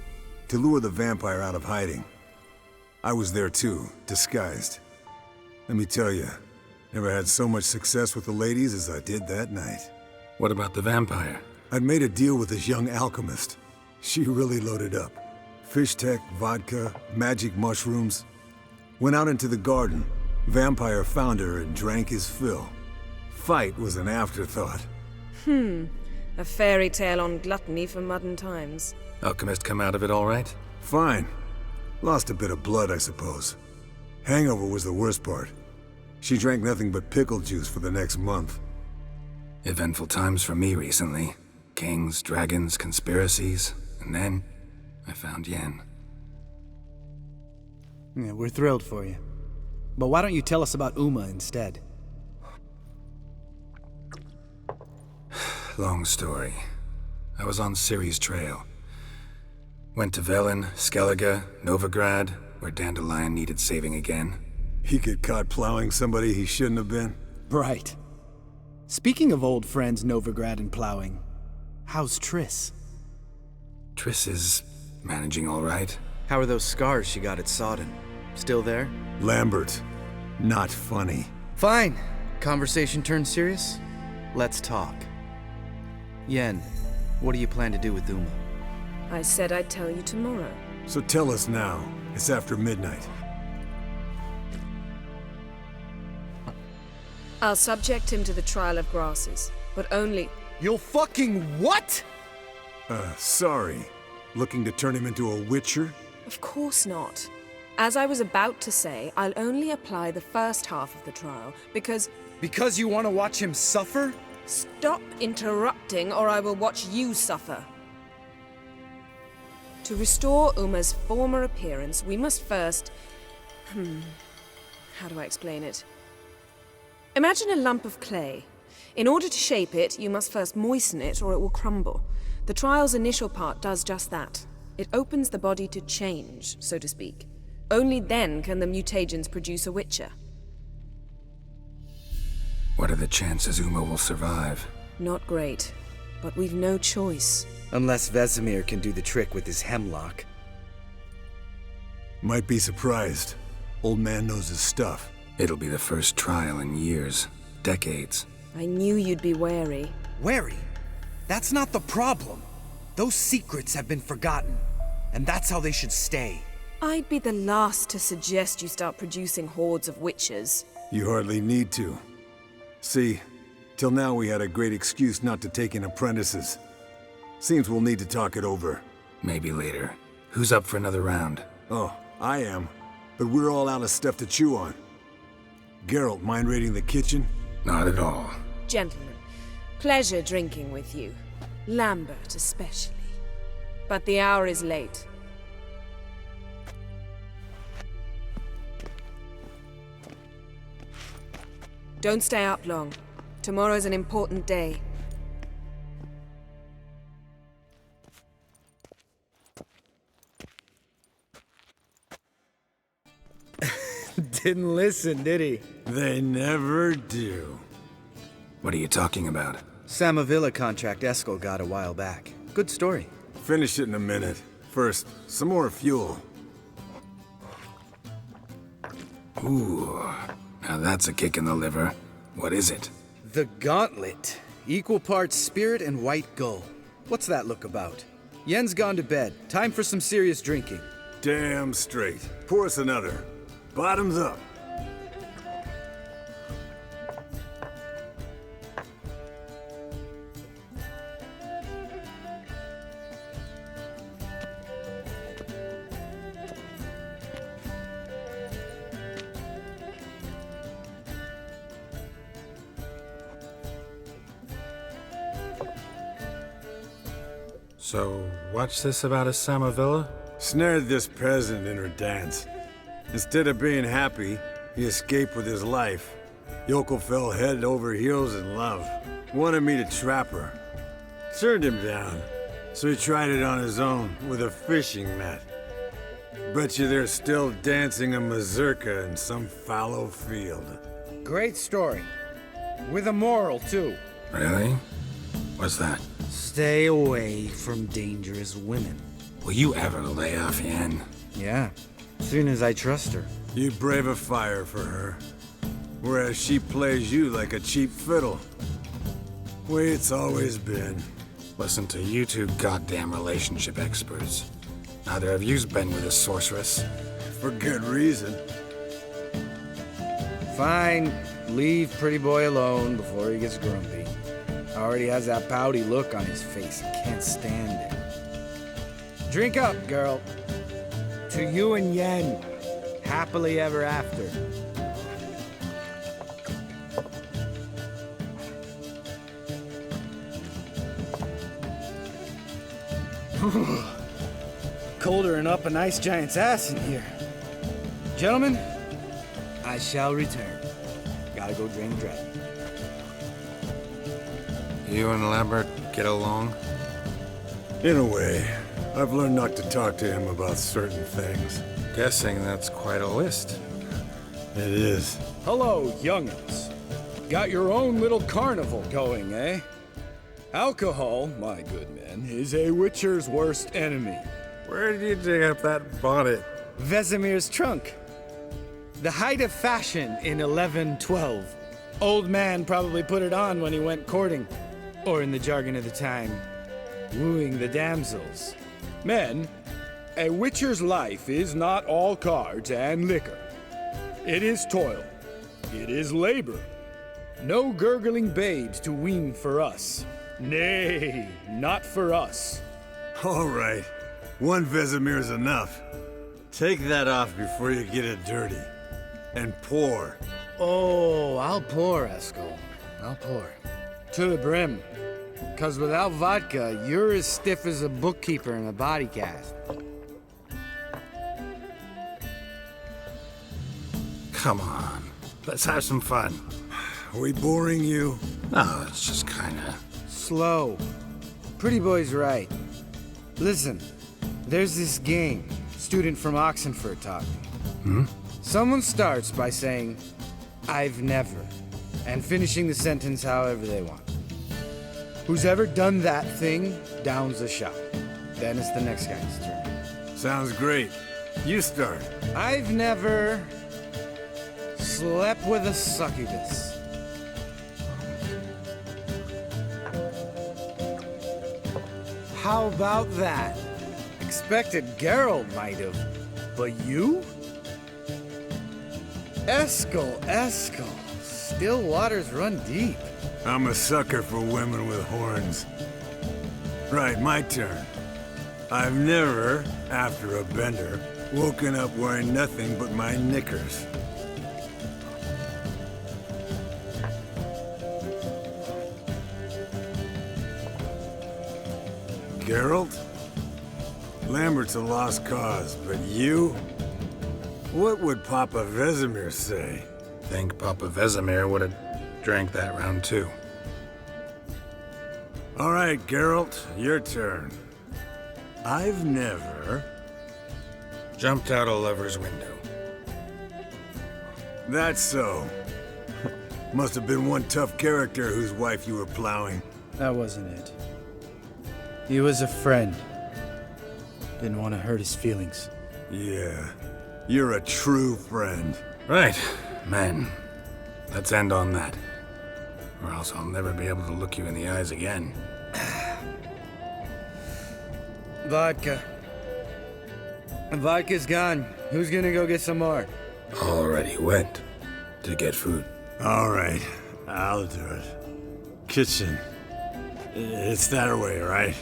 to lure the vampire out of hiding. I was there too, disguised. Let me tell you, never had so much success with the ladies as I did that night. What about the vampire? I'd made a deal with this young alchemist. She really loaded up. Fish tech, vodka, magic mushrooms. Went out into the garden. Vampire found her and drank his fill. Fight was an afterthought. A fairy tale on gluttony for modern times. Alchemist come out of it all right? Fine. Lost a bit of blood, I suppose. Hangover was the worst part. She drank nothing but pickle juice for the next month. Eventful times for me recently. Kings, dragons, conspiracies. And then, I found Yen. Yeah, we're thrilled for you. But why don't you tell us about Uma instead? Long story. I was on Siri's trail. Went to Velen, Skellige, Novigrad, where Dandelion needed saving again. He get caught plowing somebody he shouldn't have been? Right. Speaking of old friends Novigrad and plowing, how's Triss? Triss is managing all right. How are those scars she got at Sodden? Still there? Lambert, not funny. Fine. Conversation turned serious? Let's talk. Yen, what do you plan to do with Uma? I said I'd tell you tomorrow. So tell us now. It's after midnight. I'll subject him to the trial of grasses, but only... You'll fucking what? Sorry. Looking to turn him into a witcher? Of course not. As I was about to say, I'll only apply the first half of the trial, because... Because you want to watch him suffer? Stop interrupting, or I will watch you suffer. To restore Uma's former appearance, we must first... how do I explain it? Imagine a lump of clay. In order to shape it, you must first moisten it or it will crumble. The trial's initial part does just that. It opens the body to change, so to speak. Only then can the mutagens produce a Witcher. What are the chances Uma will survive? Not great, but we've no choice. Unless Vesemir can do the trick with his hemlock. Might be surprised. Old man knows his stuff. It'll be the first trial in years. Decades. I knew you'd be wary. Wary? That's not the problem. Those secrets have been forgotten, and that's how they should stay. I'd be the last to suggest you start producing hordes of witches. You hardly need to. See, till now we had a great excuse not to take in apprentices. Seems we'll need to talk it over. Maybe later. Who's up for another round? Oh, I am. But we're all out of stuff to chew on. Geralt, mind raiding the kitchen? Not at all. Gentlemen, pleasure drinking with you. Lambert especially. But the hour is late. Don't stay up long. Tomorrow's an important day. Didn't listen, did he? They never do. What are you talking about? Samavilla contract Eskel got a while back. Good story. Finish it in a minute. First, some more fuel. Ooh, now that's a kick in the liver. What is it? The Gauntlet. Equal parts spirit and white gull. What's that look about? Yen's gone to bed. Time for some serious drinking. Damn straight. Pour us another. Bottoms up. So, what's this about a Samavilla? Snared this peasant in her dance. Instead of being happy, he escaped with his life. Yokel fell head over heels in love. Wanted me to trap her. Turned him down. So he tried it on his own with a fishing net. Bet you they're still dancing a mazurka in some fallow field. Great story. With a moral, too. Really? What's that? Stay away from dangerous women. Will you ever lay off, Yen? Yeah. Soon as I trust her. You brave a fire for her. Whereas she plays you like a cheap fiddle. Way it's always been. Listen to you two goddamn relationship experts. Neither of you's been with a sorceress. For good reason. Fine. Leave pretty boy alone before he gets grumpy. Already has that pouty look on his face. I can't stand it. Drink up, girl. To you and Yen. Happily ever after. Colder than up a nice giant's ass in here. Gentlemen, I shall return. Gotta go drain the dragon. You and Lambert get along? In a way. I've learned not to talk to him about certain things. Guessing that's quite a list. It is. Hello, young'uns. Got your own little carnival going, eh? Alcohol, my good men, is a witcher's worst enemy. Where did you dig up that bonnet? Vesemir's trunk. The height of fashion in 1112. Old man probably put it on when he went courting. Or in the jargon of the time, wooing the damsels. Men, a witcher's life is not all cards and liquor. It is toil. It is labor. No gurgling babes to wean for us. Nay, not for us. All right. One Vesemir's enough. Take that off before you get it dirty. And pour. Oh, I'll pour, Eskel. I'll pour. To the brim. 'Cause without vodka, you're as stiff as a bookkeeper in a body cast. Come on, let's have some fun. Are we boring you? No, it's just kinda... Slow. Pretty boy's right. Listen, there's this game. Student from Oxenford taught me. Someone starts by saying, "I've never," and finishing the sentence however they want. Who's ever done that thing downs a shot. Then it's the next guy's turn. Sounds great. You start. I've never slept with a succubus. How about that? Expected Geralt might have, but you? Eskel. Still waters run deep. I'm a sucker for women with horns. Right, my turn. I've never, after a bender, woken up wearing nothing but my knickers. Geralt? Lambert's a lost cause, but you? What would Papa Vesemir say? Think Papa Vesemir would have drank that round too. All right, Geralt, your turn. I've never... Jumped out a lover's window. That's so. Must have been one tough character whose wife you were plowing. That wasn't it. He was a friend. Didn't want to hurt his feelings. Yeah, you're a true friend. Right, men. Let's end on that. Or else I'll never be able to look you in the eyes again. Vodka. Vodka's gone. Who's gonna go get some more? Already went to get food. All right, I'll do it. Kitchen. It's that way, right?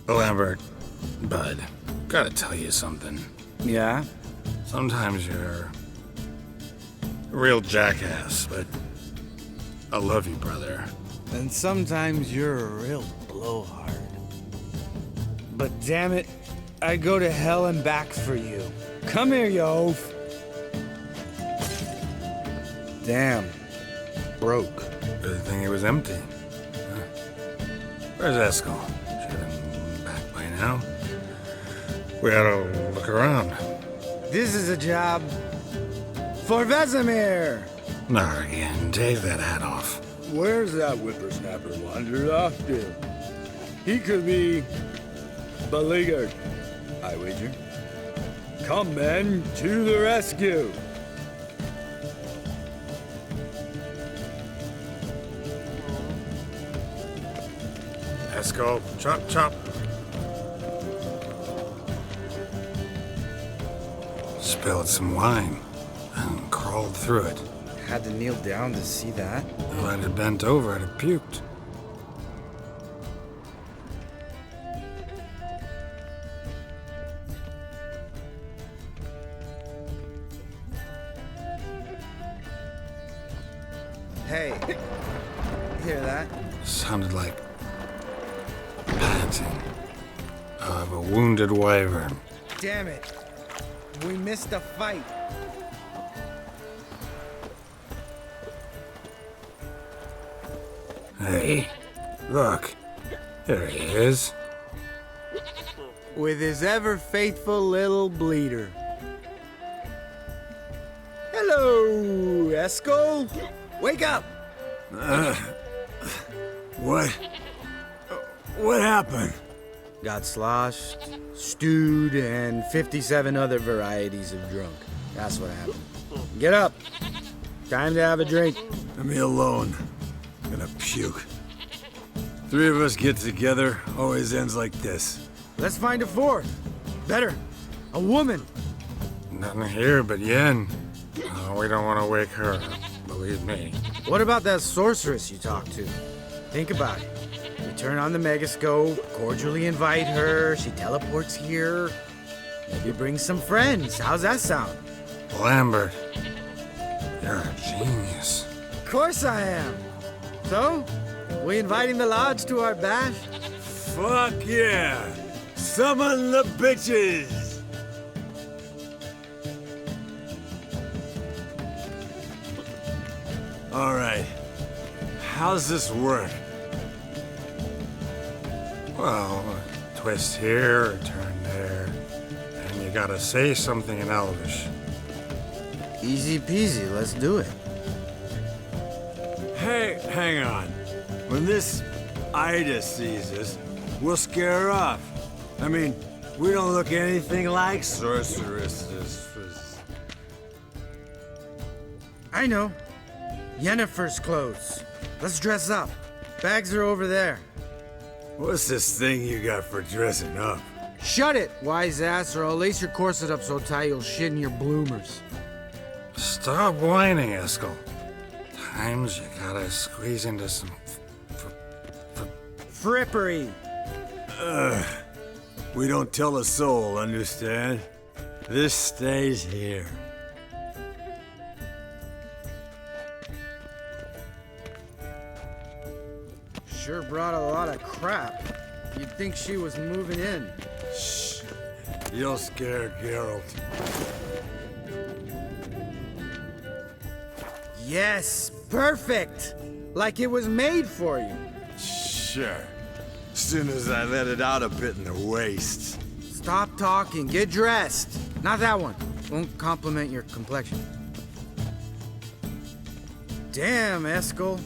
Lambert, bud, gotta tell you something. Yeah? Sometimes you're a real jackass, but I love you, brother. And sometimes you're a real blowhard. But damn it, I'd go to hell and back for you. Come here, you oaf. Damn. Broke. Good thing it was empty. Huh. Where's Eskel? Should have been back by now. We ought to look around. This is a job for Vesemir. Not again. Take that hat off. Where's that whippersnapper wandered off to? He could be beleaguered, I wager. Come, men, to the rescue. Eskel, chop, chop. Spilled some wine and crawled through it. Had to kneel down to see that. If I'd have bent over, I'd have puked. Hey, hear that? Sounded like panting of a wounded wyvern. Damn it. We missed a fight. Hey, look. There he is. With his ever-faithful little bleeder. Hello, Eskel. Wake up! What? What happened? Got sloshed, stewed, and 57 other varieties of drunk. That's what happened. Get up. Time to have a drink. Leave me alone. I'm gonna puke. Three of us get together, always ends like this. Let's find a fourth. Better. A woman. Nothing here but Yen. We don't want to wake her up, believe me. What about that sorceress you talked to? Think about it. We turn on the megascope, cordially invite her, she teleports here. Maybe bring some friends. How's that sound? Lambert, you're a genius. course I am. So, we inviting the lodge to our bash? Fuck yeah! Summon the bitches! Alright. How's this work? Well, a twist here, a turn there, and you gotta say something in Elvish. Easy peasy, let's do it. Hey, hang on. When this Ida sees us, we'll scare her off. I mean, we don't look anything like sorceresses. I know. Yennefer's clothes. Let's dress up. Bags are over there. What's this thing you got for dressing up? Shut it, wise ass, or I'll lace your corset up so tight you'll shit in your bloomers. Stop whining, Eskel. Times you gotta squeeze into some frippery. We don't tell a soul, understand? This stays here. Sure brought a lot of crap. You'd think she was moving in. Shh. You'll scare Geralt. Yes, perfect! Like it was made for you. Sure. As soon as I let it out a bit in the waist. Stop talking, get dressed. Not that one. Won't compliment your complexion. Damn, Eskel.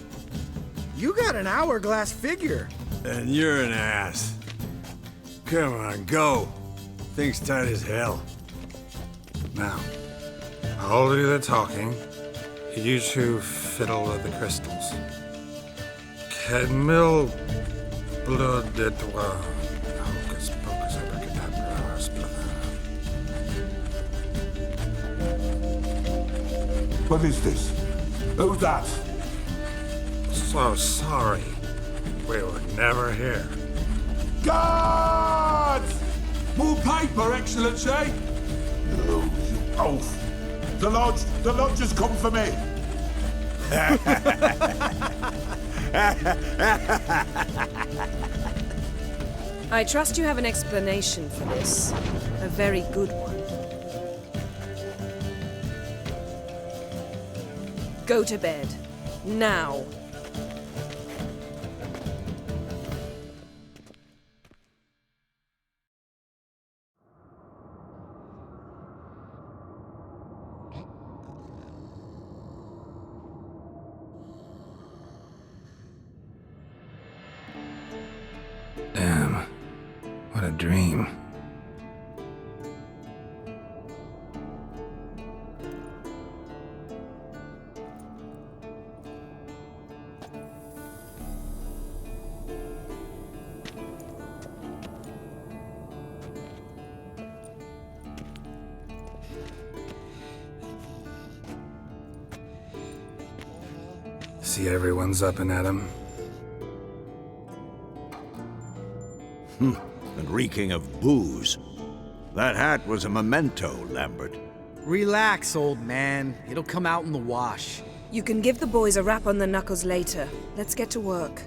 You got an hourglass figure. And you're an ass. Come on, go. Thing's tight as hell. Now, I'll do the talking. You two fiddle with the crystals. Kedmil blood de toi. Hocus pocus abracadabra splither. What is this? Who's that? So sorry. We were never here. Guards! More paper, Excellency! No, you oaf! The lodge has come for me! I trust you have an explanation for this. A very good one. Go to bed. Now. Damn. What a dream. See everyone's up and at 'em. And reeking of booze. That hat was a memento, Lambert. Relax, old man. It'll come out in the wash. You can give the boys a rap on the knuckles later. Let's get to work.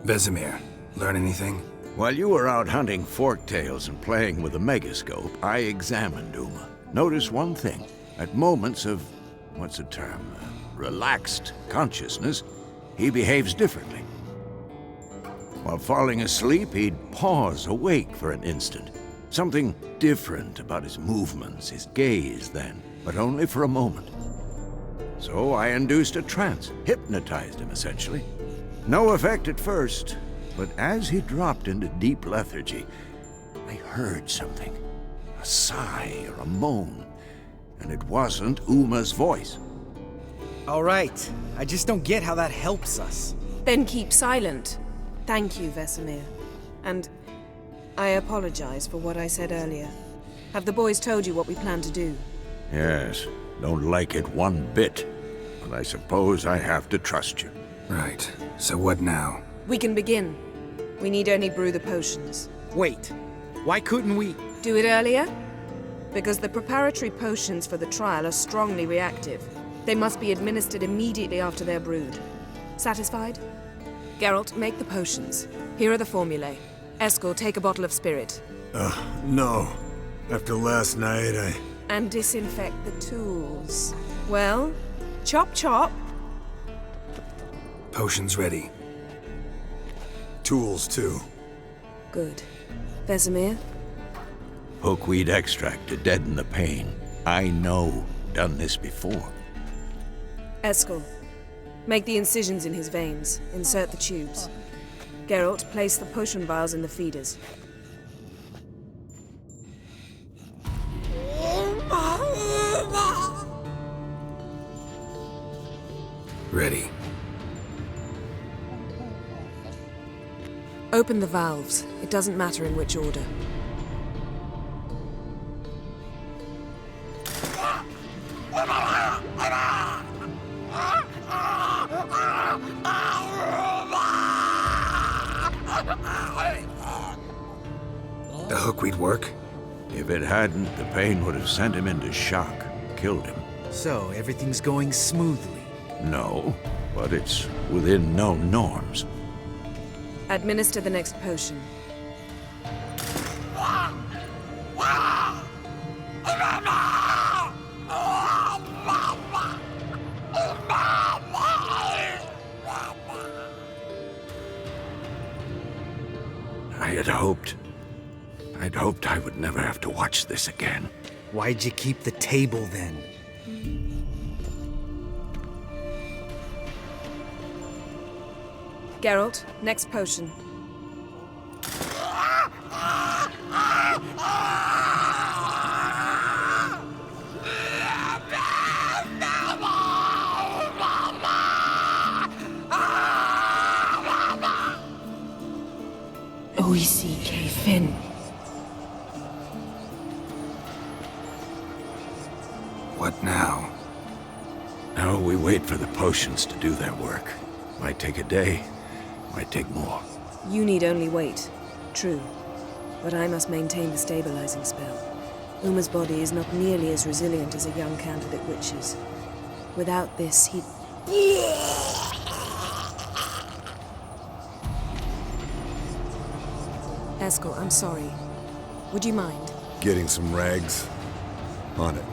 Vesemir, learn anything? While you were out hunting forktails and playing with the megascope, I examined Uma. Notice one thing. At moments of, what's the term, relaxed consciousness, he behaves differently. While falling asleep, he'd pause awake for an instant. Something different about his movements, his gaze then, but only for a moment. So I induced a trance, hypnotized him essentially. No effect at first, but as he dropped into deep lethargy, I heard something. A sigh or a moan, and it wasn't Uma's voice. All right. I just don't get how that helps us. Then keep silent. Thank you, Vesemir. And I apologize for what I said earlier. Have the boys told you what we plan to do? Yes, don't like it one bit, but I suppose I have to trust you. Right. So what now? We can begin. We need only brew the potions. Wait. Why couldn't we? Do it earlier? Because the preparatory potions for the trial are strongly reactive. They must be administered immediately after they're brewed. Satisfied? Geralt, make the potions. Here are the formulae. Eskel, take a bottle of spirit. No. After last night, And disinfect the tools. Well, chop chop. Potions ready. Tools, too. Good. Vesemir? Hookweed extract to deaden the pain. I know. Done this before. Eskel, make the incisions in his veins. Insert the tubes. Geralt, place the potion vials in the feeders. Ready. Open the valves. It doesn't matter in which order. The hookweed work? If it hadn't, the pain would have sent him into shock, killed him. So, everything's going smoothly. No, but it's within known norms. Administer the next potion. I'd hoped I would never have to watch this again. Why'd you keep the table then? Geralt, next potion. Oici Fin. What now? Now we wait for the potions to do their work. Might take a day, might take more. You need only wait. True. But I must maintain the stabilizing spell. Uma's body is not nearly as resilient as a young candidate witch's. Without this, he'd... Eskel, I'm sorry. Would you mind? Getting some rags. On it.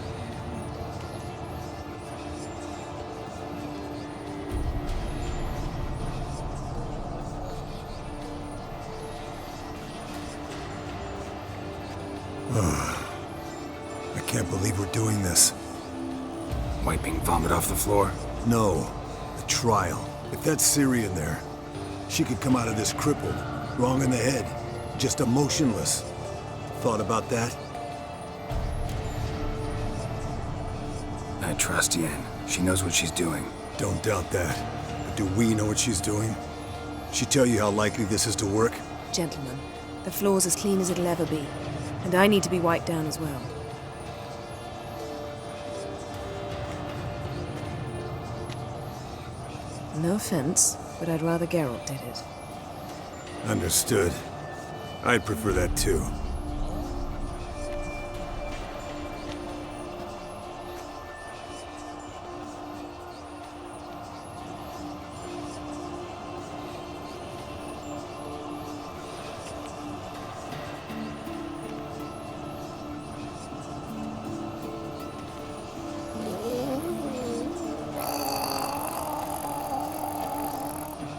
I can't believe we're doing this. Wiping vomit off the floor? No. The trial. If that's Siri in there, she could come out of this crippled, wrong in the head, just emotionless. Thought about that? I trust Yen. She knows what she's doing. Don't doubt that. But do we know what she's doing? She tell you how likely this is to work? Gentlemen, the floor's as clean as it'll ever be. And I need to be wiped down as well. No offense, but I'd rather Geralt did it. Understood. I'd prefer that too.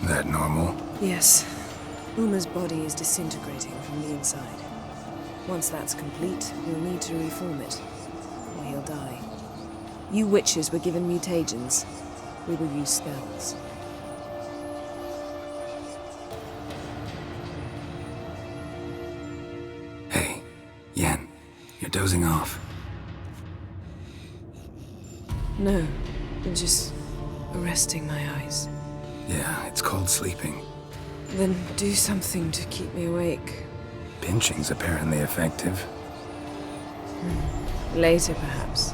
That normal? Yes. Uma's body is disintegrating from the inside. Once that's complete, we'll need to reform it, or he'll die. You witches were given mutagens. We will use spells. Hey, Yen, you're dozing off. No, I'm just arresting my eyes. Yeah, it's called sleeping. Then do something to keep me awake. Pinching's apparently effective. Later, perhaps.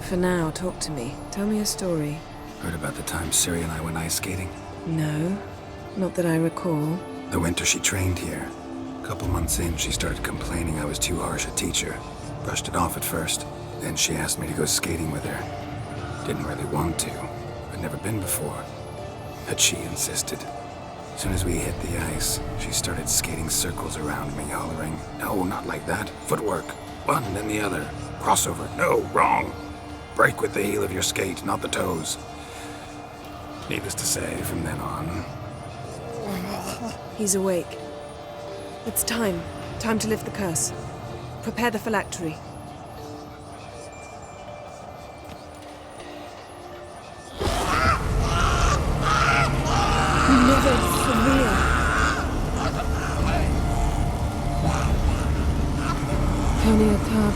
For now, talk to me. Tell me a story. Heard about the time Siri and I went ice skating? No, not that I recall. The winter she trained here. A couple months in, she started complaining I was too harsh a teacher. Brushed it off at first. Then she asked me to go skating with her. Didn't really want to. I'd never been before. But she insisted. As soon as we hit the ice, she started skating circles around me, hollering, "No, not like that. Footwork. One, then the other. Crossover. No, wrong. Break with the heel of your skate, not the toes." Needless to say, from then on... He's awake. It's time. Time to lift the curse. Prepare the phylactery. Never Vesemir. Counterattack.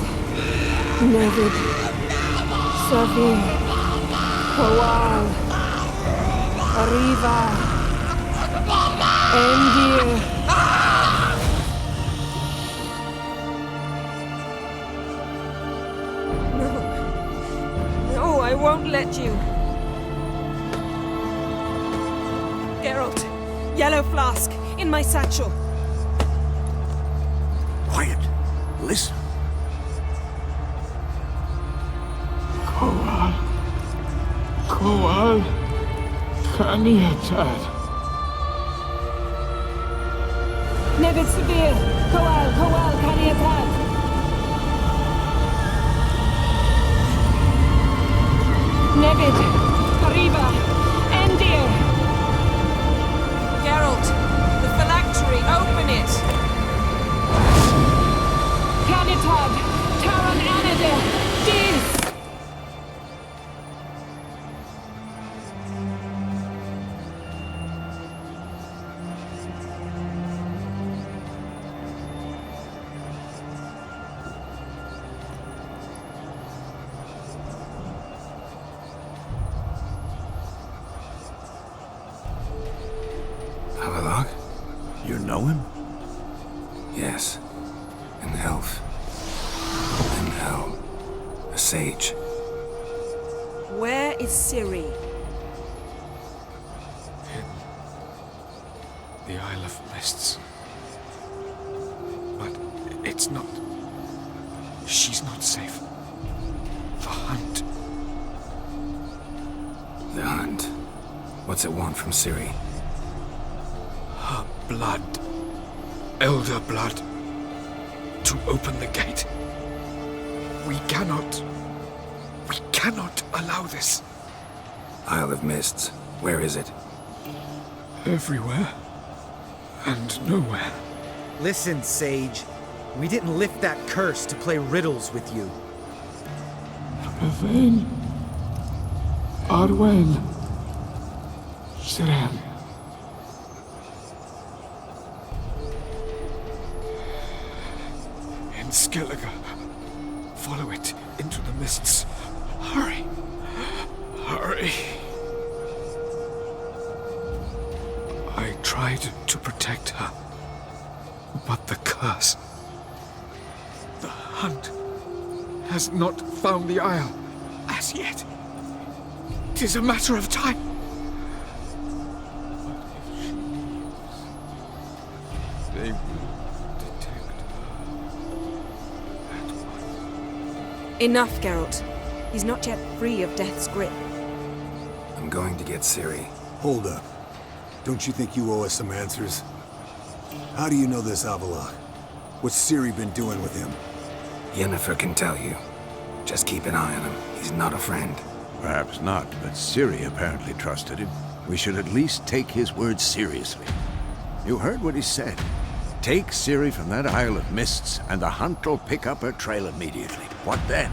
Never Vesemir. Kaer. Arriva. Endir. No, I won't let you. Geralt, yellow flask, in my satchel. Quiet. Listen. Koal. Counterattack. Nevid Severe. Koal, Counterattack. Nevid. Arriba. Endir. Geralt, the phylactery, open it. Counterattack. Taron Anadir. Diz. You know him? Yes. An elf. An hell. A sage. Where is Siri? In the Isle of Mists. But it's not... She's not safe. The hunt. The hunt. What's it want from Siri? Her blood. Elder blood. To open the gate. We cannot allow this. Isle of Mists. Where is it? Everywhere. And nowhere. Listen, Sage. We didn't lift that curse to play riddles with you. Evain. Arwen. Siren. In Skellige. Follow it into the mists. Hurry. Hurry. I tried to protect her. But the curse... The hunt has not found the Isle as yet. It is a matter of time. But if she lives, they will detect her at once. Enough, Geralt. He's not yet free of death's grip. I'm going to get Siri. Hold up. Don't you think you owe us some answers? How do you know this Avalok? What's Siri been doing with him? Yennefer can tell you. Just keep an eye on him. He's not a friend. Perhaps not, but Siri apparently trusted him. We should at least take his words seriously. You heard what he said. Take Siri from that Isle of Mists, and the hunt will pick up her trail immediately. What then?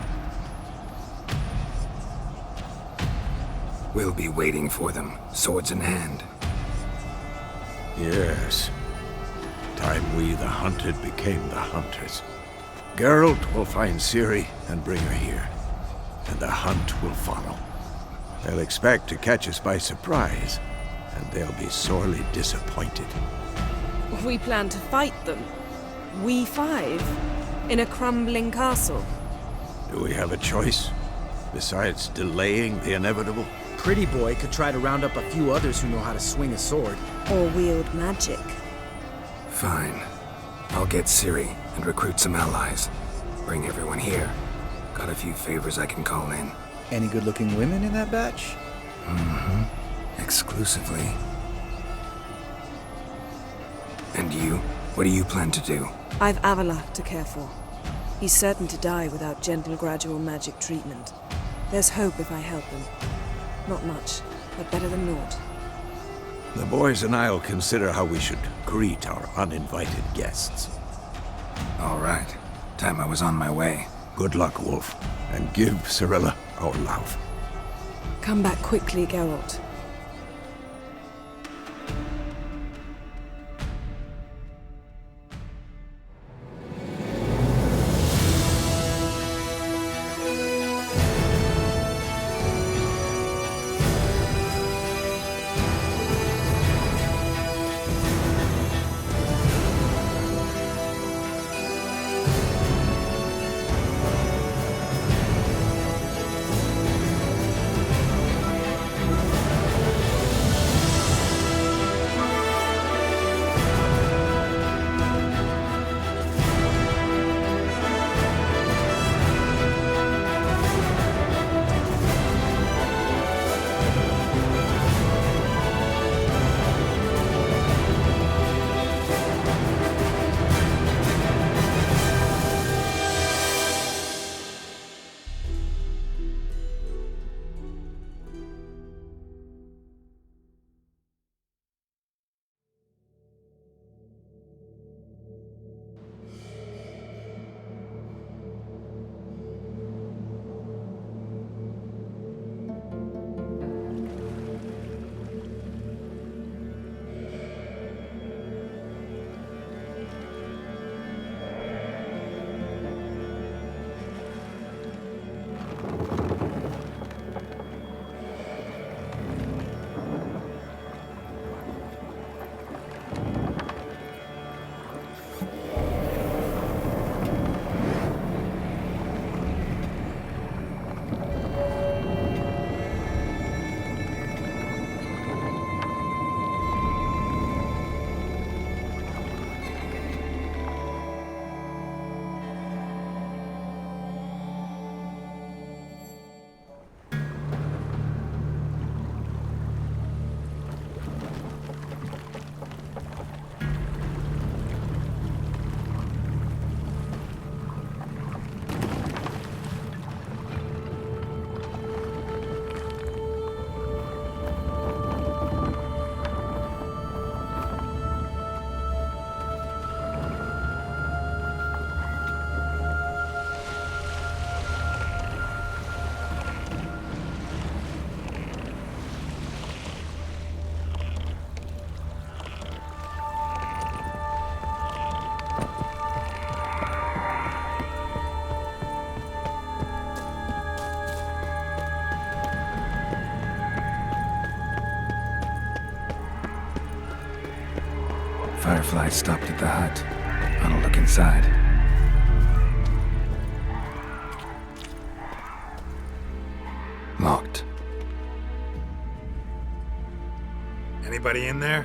We'll be waiting for them, swords in hand. Yes. Time we, the hunted, became the hunters. Geralt will find Siri and bring her here. And the hunt will follow. They'll expect to catch us by surprise, and they'll be sorely disappointed. We plan to fight them. We five? In a crumbling castle? Do we have a choice? Besides delaying the inevitable? Pretty Boy could try to round up a few others who know how to swing a sword. Or wield magic. Fine. I'll get Siri and recruit some allies. Bring everyone here. Got a few favors I can call in. Any good-looking women in that batch? Mm-hmm. Exclusively. And you? What do you plan to do? I've Avila to care for. He's certain to die without gentle, gradual magic treatment. There's hope if I help him. Not much, but better than naught. The boys and I'll consider how we should greet our uninvited guests. All right. Time I was on my way. Good luck, Wolf, and give Cirilla our love. Come back quickly, Geralt. Firefly stopped at the hut. I'll look inside. Locked. Anybody in there?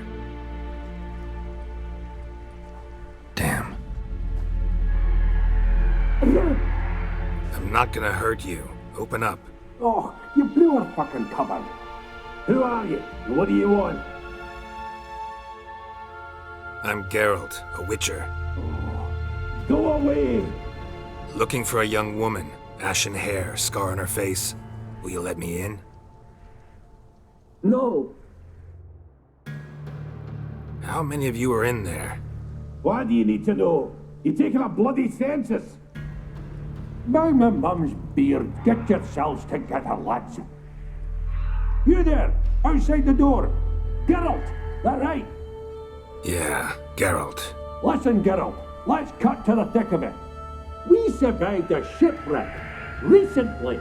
Damn. I'm not gonna hurt you. Open up. Oh, you blew our fucking cupboard. Who are you? And what do you want? I'm Geralt, a witcher. Go away! Looking for a young woman. Ashen hair, scar on her face. Will you let me in? No. How many of you are in there? Why do you need to know? You taking a bloody census? By my mum's beard, get yourselves together, lads. You there, outside the door. Geralt, that right? Yeah, Geralt. Listen, Geralt, let's cut to the thick of it. We survived a shipwreck recently.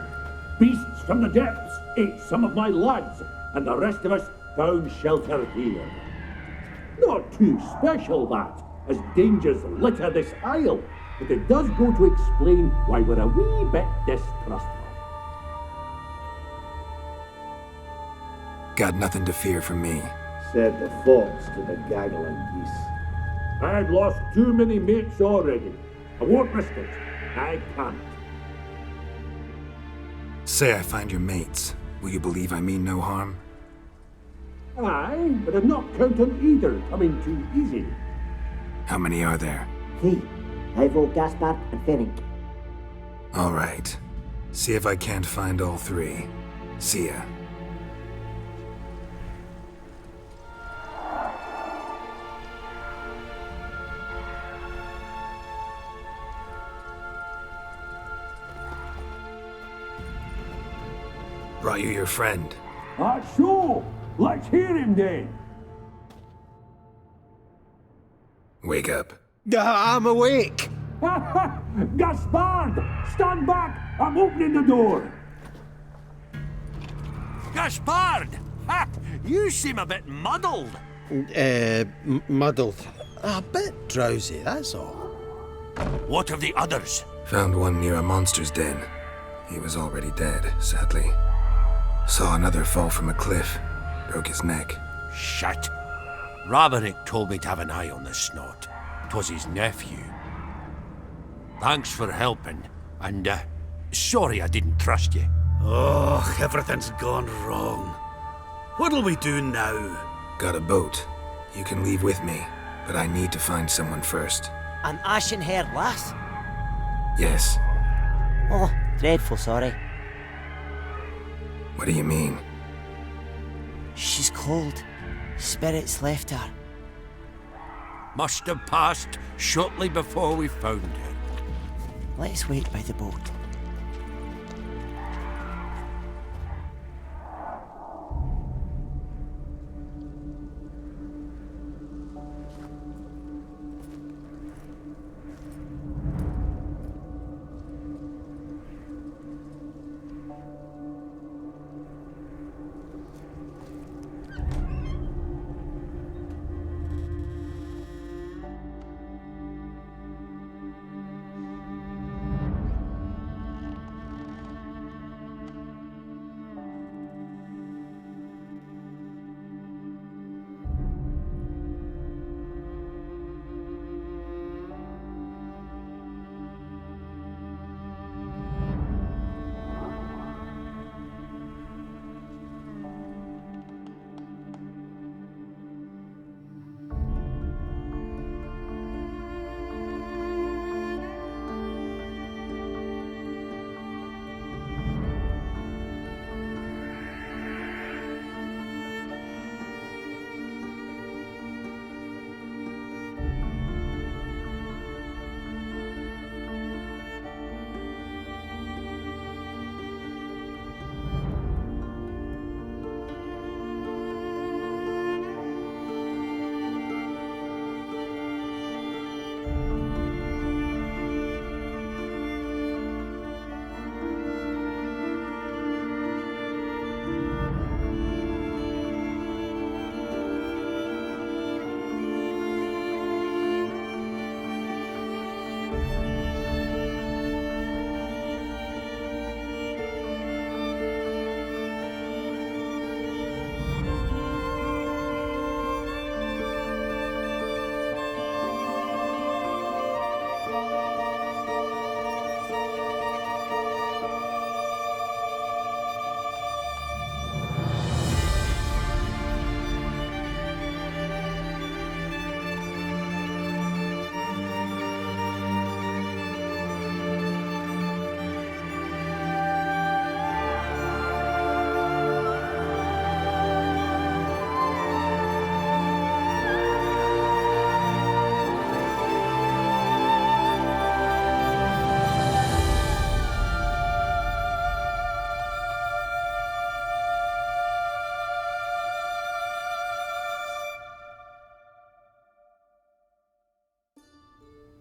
Beasts from the depths ate some of my lads, and the rest of us found shelter here. Not too special, that, as dangers litter this isle, but it does go to explain why we're a wee bit distrustful. Got nothing to fear from me. Said the fox to the gaggling geese. I've lost too many mates already. I won't risk it. I can't. Say I find your mates. Will you believe I mean no harm? Aye, but I'm not counting either coming too easy. How many are there? 3. Ivo, Gaspard, and Ferenc. All right. See if I can't find all 3. See ya. Brought you your friend. Sure. Let's hear him then. Wake up. I'm awake. Gaspard! Stand back! I'm opening the door. Gaspard! Ha! You seem a bit muddled. Muddled. A bit drowsy, that's all. What of the others? Found one near a monster's den. He was already dead, sadly. Saw another fall from a cliff. Broke his neck. Shit. Raverick told me to have an eye on the snot. 'Twas his nephew. Thanks for helping, and sorry I didn't trust you. Oh, everything's gone wrong. What'll we do now? Got a boat. You can leave with me, but I need to find someone first. An ashen-haired lass? Yes. Oh, dreadful sorry. What do you mean? She's cold. Spirits left her. Must have passed shortly before we found her. Let's wait by the boat.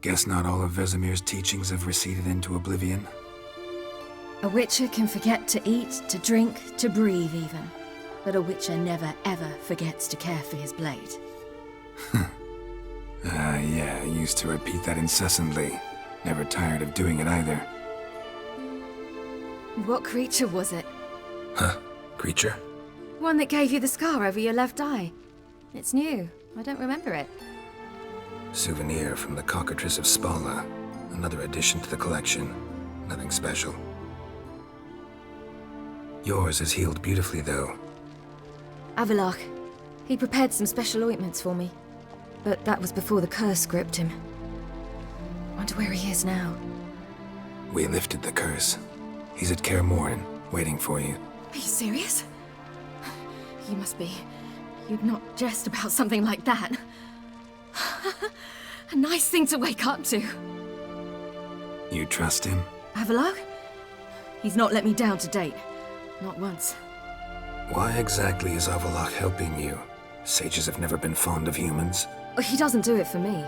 Guess not all of Vesemir's teachings have receded into oblivion. A witcher can forget to eat, to drink, to breathe even. But a witcher never ever forgets to care for his blade. Yeah, I used to repeat that incessantly. Never tired of doing it either. What creature was it? Huh? Creature? One that gave you the scar over your left eye. It's new. I don't remember it. Souvenir from the cockatrice of Spala. Another addition to the collection. Nothing special. Yours has healed beautifully, though. Avalok. He prepared some special ointments for me. But that was before the curse gripped him. Wonder where he is now. We lifted the curse. He's at Kaer Morhen, waiting for you. Are you serious? You must be. You'd not jest about something like that. A nice thing to wake up to. You trust him? Avalok? He's not let me down to date. Not once. Why exactly is Avalok helping you? Sages have never been fond of humans. He doesn't do it for me.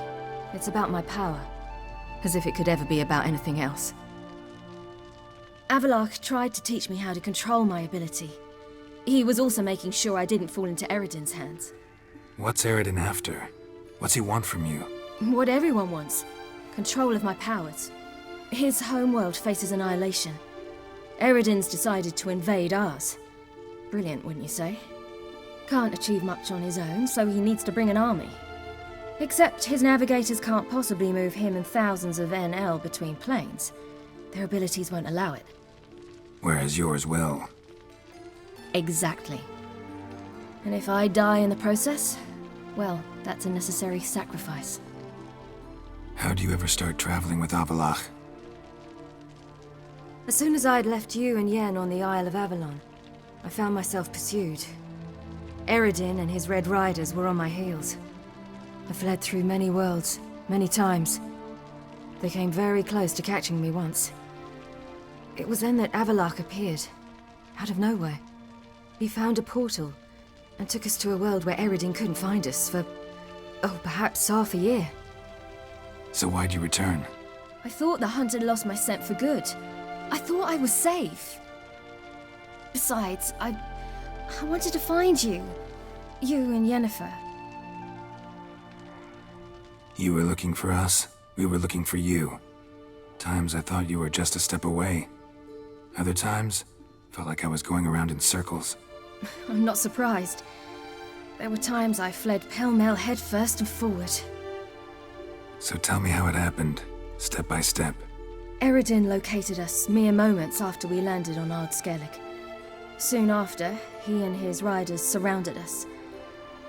It's about my power. As if it could ever be about anything else. Avalok tried to teach me how to control my ability. He was also making sure I didn't fall into Eredin's hands. What's Eredin after? What's he want from you? What everyone wants. Control of my powers. His homeworld faces annihilation. Eredin's decided to invade ours. Brilliant, wouldn't you say? Can't achieve much on his own, so he needs to bring an army. Except his navigators can't possibly move him and thousands of NL between planes. Their abilities won't allow it. Whereas yours will. Exactly. And if I die in the process, well, that's a necessary sacrifice. How do you ever start traveling with Avalok? As soon as I'd left you and Yen on the Isle of Avalon, I found myself pursued. Eredin and his Red Riders were on my heels. I fled through many worlds, many times. They came very close to catching me once. It was then that Avalok appeared, out of nowhere. He found a portal, and took us to a world where Eredin couldn't find us for, perhaps half a year. So why'd you return? I thought the hunt had lost my scent for good. I thought I was safe. Besides, I wanted to find you. You and Yennefer. You were looking for us, we were looking for you. Times I thought you were just a step away. Other times, felt like I was going around in circles. I'm not surprised. There were times I fled pell-mell headfirst and forward. So tell me how it happened, step by step. Eredin located us mere moments after we landed on Ard Skellig. Soon after, he and his riders surrounded us.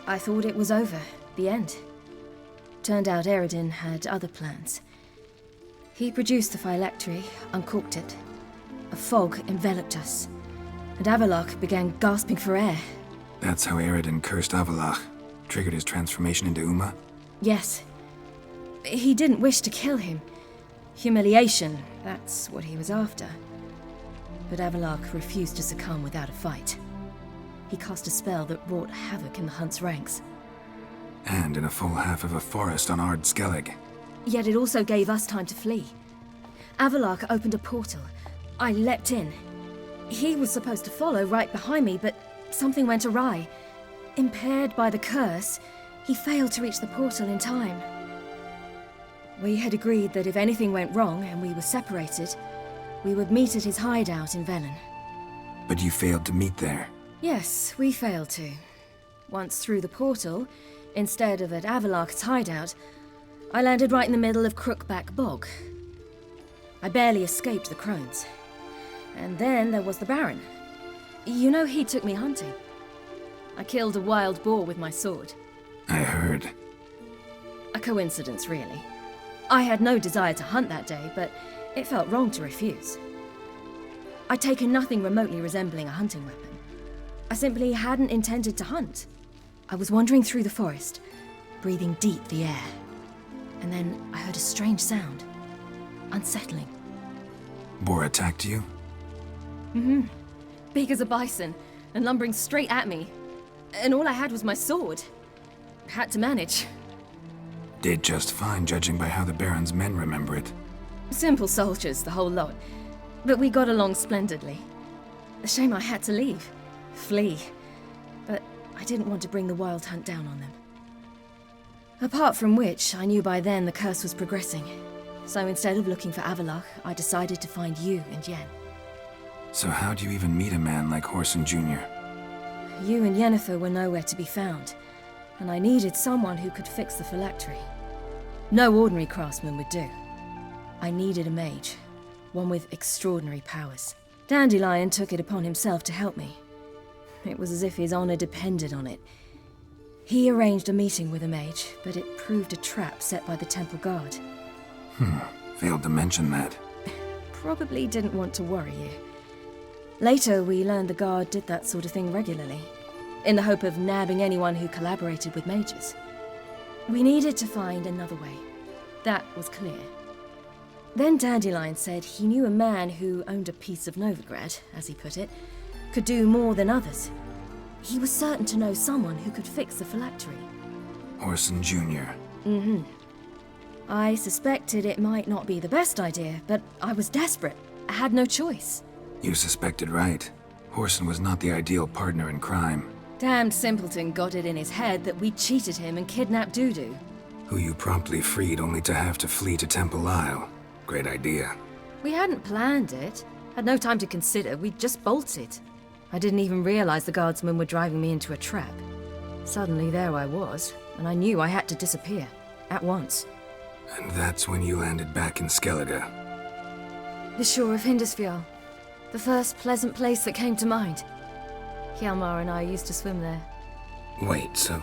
I thought it was over, the end. Turned out Eredin had other plans. He produced the phylactery, uncorked it. A fog enveloped us, and Avalok began gasping for air. That's how Eredin cursed Avalok, triggered his transformation into Uma? Yes. He didn't wish to kill him. Humiliation, that's what he was after. But Avalok refused to succumb without a fight. He cast a spell that wrought havoc in the Hunt's ranks. And in a full half of a forest on Ard Skellig. Yet it also gave us time to flee. Avalok opened a portal. I leapt in. He was supposed to follow right behind me, but something went awry. Impaired by the curse, he failed to reach the portal in time. We had agreed that if anything went wrong and we were separated, we would meet at his hideout in Velen. But you failed to meet there. Yes, we failed to. Once through the portal, instead of at Avalok's hideout, I landed right in the middle of Crookback Bog. I barely escaped the Crones. And then there was the Baron. You know, he took me hunting. I killed a wild boar with my sword. I heard. A coincidence, really. I had no desire to hunt that day, but it felt wrong to refuse. I'd taken nothing remotely resembling a hunting weapon. I simply hadn't intended to hunt. I was wandering through the forest, breathing deep the air. And then I heard a strange sound. Unsettling. Boar attacked you? Mm-hmm. Big as a bison, and lumbering straight at me. And all I had was my sword. Had to manage. Did just fine, judging by how the Baron's men remember it. Simple soldiers, the whole lot. But we got along splendidly. A shame I had to leave. Flee. But I didn't want to bring the Wild Hunt down on them. Apart from which, I knew by then the curse was progressing. So instead of looking for Avalok, I decided to find you and Yen. So how'd you even meet a man like Horson Jr.? You and Yennefer were nowhere to be found, and I needed someone who could fix the phylactery. No ordinary craftsman would do. I needed a mage, one with extraordinary powers. Dandelion took it upon himself to help me. It was as if his honor depended on it. He arranged a meeting with a mage, but it proved a trap set by the temple guard. Failed to mention that. Probably didn't want to worry you. Later, we learned the guard did that sort of thing regularly, in the hope of nabbing anyone who collaborated with mages. We needed to find another way. That was clear. Then Dandelion said he knew a man who owned a piece of Novigrad, as he put it, could do more than others. He was certain to know someone who could fix the phylactery. Orson Jr. Mm-hmm. I suspected it might not be the best idea, but I was desperate. I had no choice. You suspected right. Orson was not the ideal partner in crime. Damned simpleton got it in his head that we'd cheated him and kidnapped Dudu. Who you promptly freed only to have to flee to Temple Isle. Great idea. We hadn't planned it. Had no time to consider, we just bolted. I didn't even realize the guardsmen were driving me into a trap. Suddenly there I was, and I knew I had to disappear. At once. And that's when you landed back in Skellige. The shore of Hindisfjall. The first pleasant place that came to mind. Hjalmar and I used to swim there. Wait, so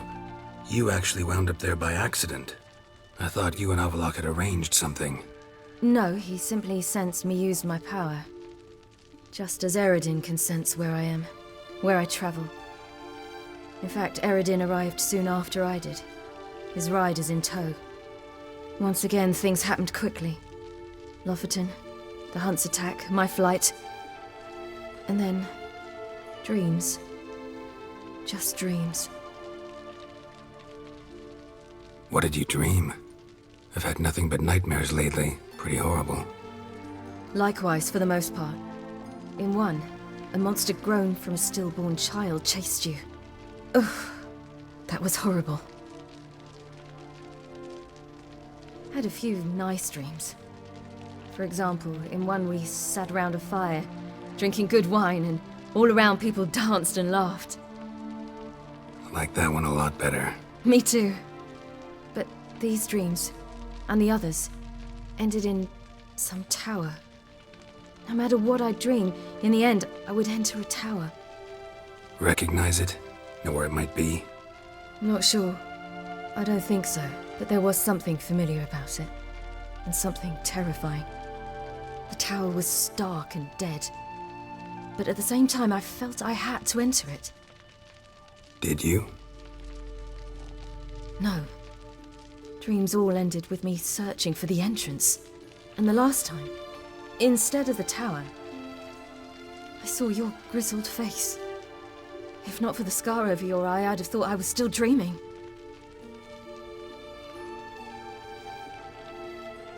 you actually wound up there by accident? I thought you and Avalok had arranged something. No, he simply sensed me use my power. Just as Eredin can sense where I am, where I travel. In fact, Eredin arrived soon after I did. His riders in tow. Once again, things happened quickly. Lofoten, the Hunt's attack, my flight. And then, dreams. Just dreams. What did you dream? I've had nothing but nightmares lately. Pretty horrible. Likewise, for the most part. In one, a monster grown from a stillborn child chased you. Ugh, that was horrible. Had a few nice dreams. For example, in one we sat around a fire, drinking good wine, and all around people danced and laughed. I like that one a lot better. Me too. But these dreams, and the others, ended in some tower. No matter what I dream, in the end, I would enter a tower. Recognize it? Know where it might be? Not sure. I don't think so, but there was something familiar about it. And something terrifying. The tower was stark and dead. But at the same time, I felt I had to enter it. Did you? No. Dreams all ended with me searching for the entrance. And the last time, instead of the tower, I saw your grizzled face. If not for the scar over your eye, I'd have thought I was still dreaming.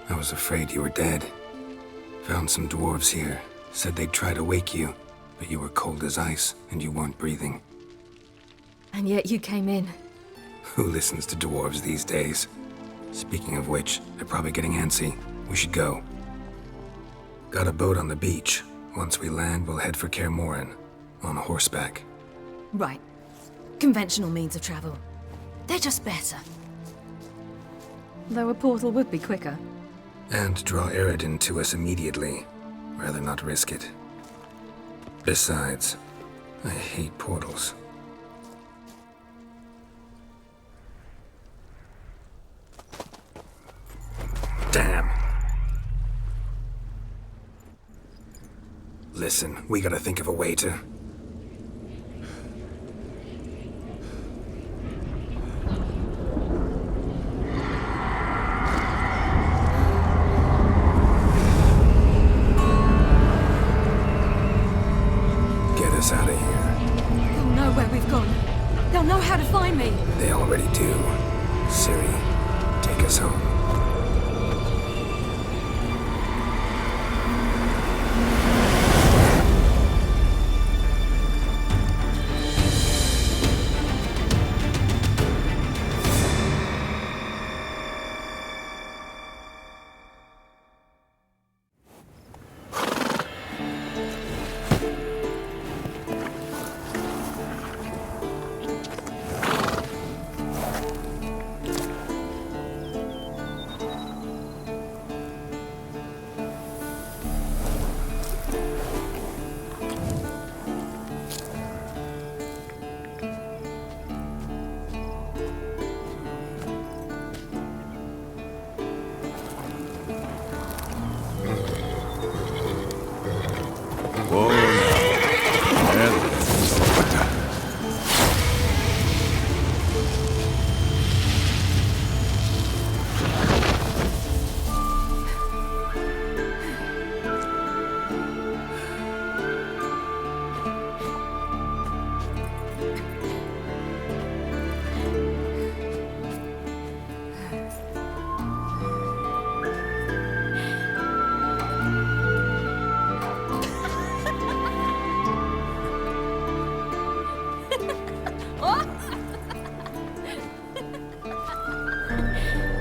I was afraid you were dead. Found some dwarves here. Said they'd try to wake you, but you were cold as ice and you weren't breathing. And yet you came in. Who listens to dwarves these days? Speaking of which, they're probably getting antsy. We should go. Got a boat on the beach. Once we land, we'll head for Kaer Morhen. On horseback. Right. Conventional means of travel. They're just better. Though a portal would be quicker. And draw Eredin to us immediately. Rather not risk it. Besides, I hate portals. Damn. Listen, we gotta think of a way to... Get us out of here. They'll know where we've gone. They'll know how to find me. They already do. Siri, take us home.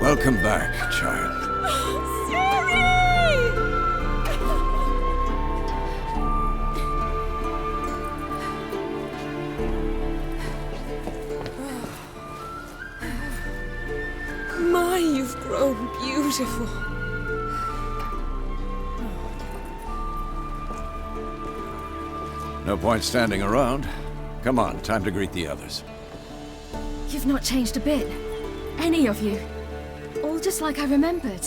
Welcome back, child. My, you've grown beautiful. No point standing around. Come on, time to greet the others. You've not changed a bit. Any of you. All just like I remembered.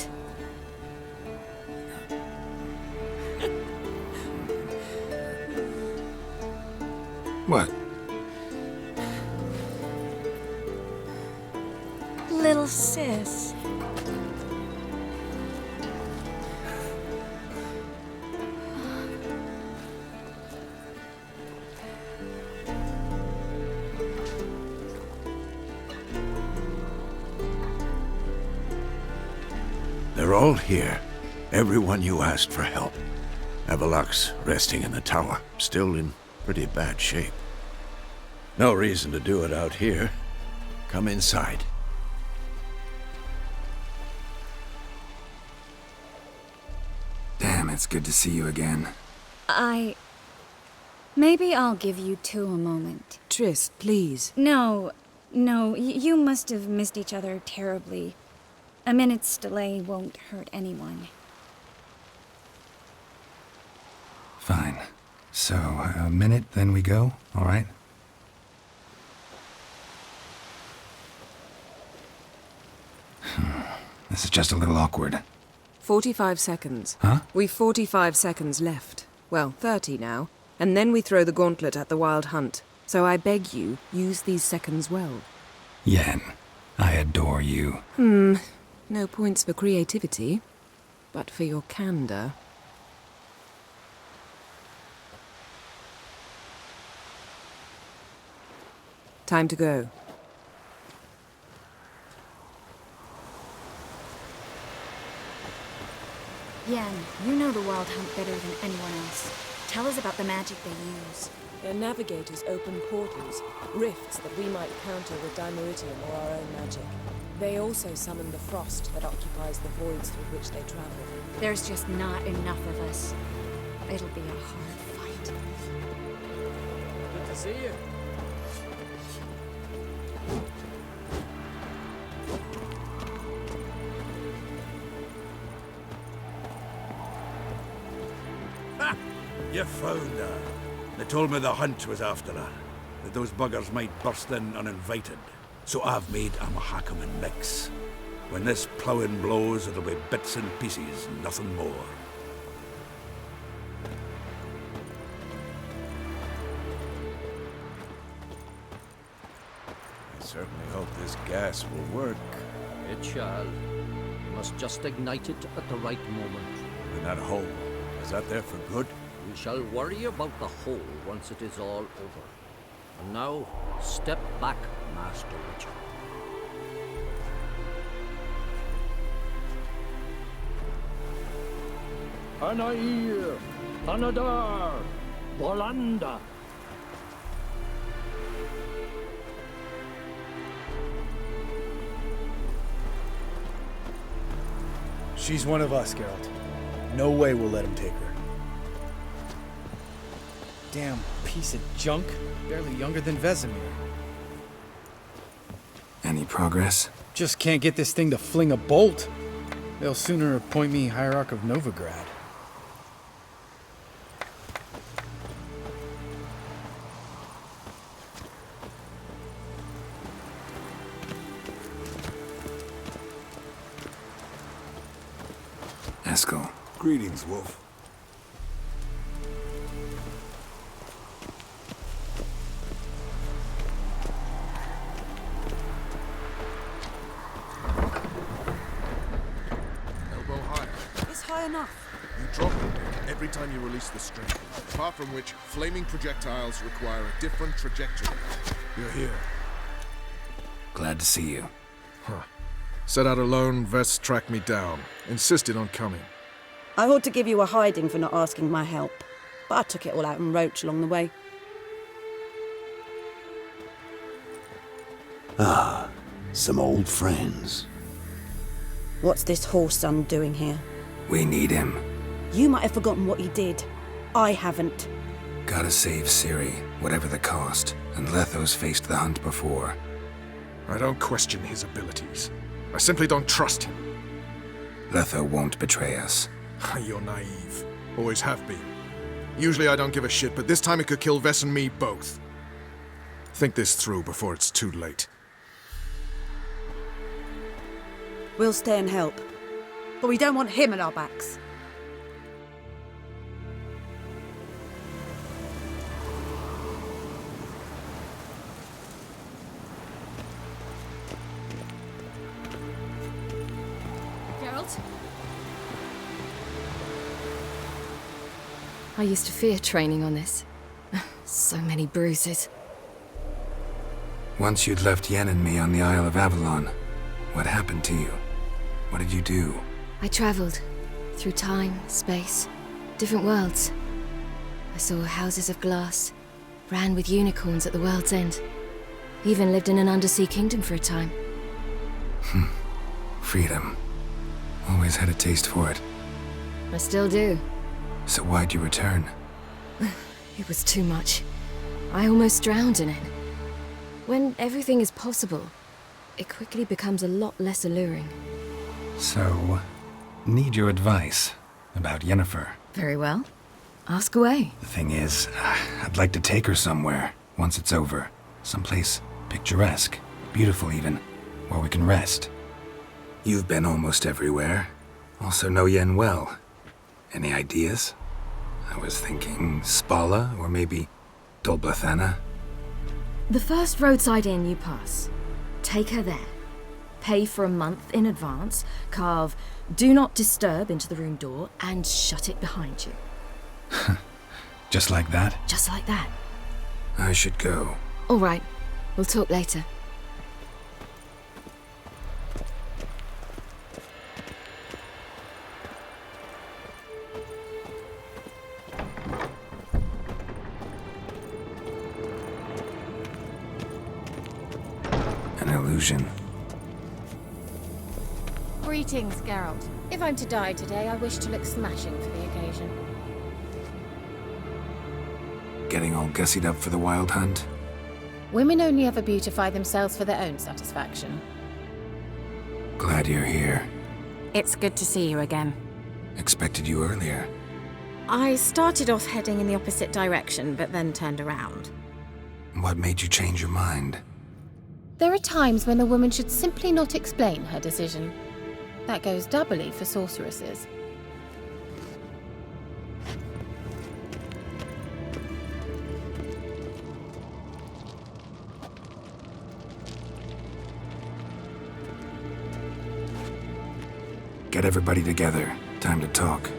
What? Little sis. They're all here. Everyone you asked for help. Avalok's resting in the tower, still in pretty bad shape. No reason to do it out here. Come inside. Damn, it's good to see you again. Maybe I'll give you two a moment. Triss, please. No, you must have missed each other terribly. A minute's delay won't hurt anyone. Fine. So, a minute, then we go, all right? This is just a little awkward. 45 seconds. Huh? We've 45 seconds left. Well, 30 now. And then we throw the gauntlet at the Wild Hunt. So I beg you, use these seconds well. Yen, I adore you. No points for creativity, but for your candor. Time to go. Yen, you know the Wild Hunt better than anyone else. Tell us about the magic they use. Their navigators open portals, rifts that we might counter with Dimeritium or our own magic. They also summon the frost that occupies the voids through which they travel. There's just not enough of us. It'll be a hard fight. Good to see you. Ha! You found her. They told me the hunt was after her, that those buggers might burst in uninvited. So I've made a Mahakaman mix. When this ploughing blows, it'll be bits and pieces, nothing more. I certainly hope this gas will work. It shall. You must just ignite it at the right moment. And that hole, is that there for good? We shall worry about the hole once it is all over. And now, step back, Master Witcher. Anair, Anadar, Bolanda. She's one of us, Geralt. No way we'll let him take her. Damn piece of junk. Barely younger than Vesemir. Any progress? Just can't get this thing to fling a bolt. They'll sooner appoint me Hierarch of Novigrad. Eskel. Greetings, Wolf. Elbow high. It's high enough. You drop it every time you release the string. Apart from which, flaming projectiles require a different trajectory. You're here. Glad to see you. Huh. Set out alone, Ves tracked me down. Insisted on coming. I ought to give you a hiding for not asking my help, but I took it all out in Roach along the way. Ah, some old friends. What's this horse son doing here? We need him. You might have forgotten what he did. I haven't. Gotta save Siri, whatever the cost. And Letho's faced the hunt before. I don't question his abilities. I simply don't trust him. Letho won't betray us. You're naive. Always have been. Usually I don't give a shit, but this time it could kill Vess and me both. Think this through before it's too late. We'll stay and help. But we don't want him at our backs. I used to fear training on this. So many bruises. Once you'd left Yen and me on the Isle of Avalon, what happened to you? What did you do? I traveled through time, space, different worlds. I saw houses of glass, ran with unicorns at the world's end. Even lived in an undersea kingdom for a time. Freedom. Always had a taste for it. I still do. So why'd you return? It was too much. I almost drowned in it. When everything is possible, it quickly becomes a lot less alluring. So, need your advice about Yennefer. Very well. Ask away. The thing is, I'd like to take her somewhere, once it's over. Someplace picturesque, beautiful even, where we can rest. You've been almost everywhere. Also know Yen well. Any ideas? I was thinking Spala, or maybe Dolblathana. The first roadside inn you pass. Take her there. Pay for a month in advance, carve "Do Not Disturb" into the room door, and shut it behind you. Just like that? Just like that. I should go. All right. We'll talk later. An illusion. Greetings, Geralt. If I'm to die today, I wish to look smashing for the occasion. Getting all gussied up for the wild hunt? Women only ever beautify themselves for their own satisfaction. Glad you're here. It's good to see you again. Expected you earlier. I started off heading in the opposite direction, but then turned around. What made you change your mind? There are times when a woman should simply not explain her decision. That goes doubly for sorceresses. Get everybody together. Time to talk.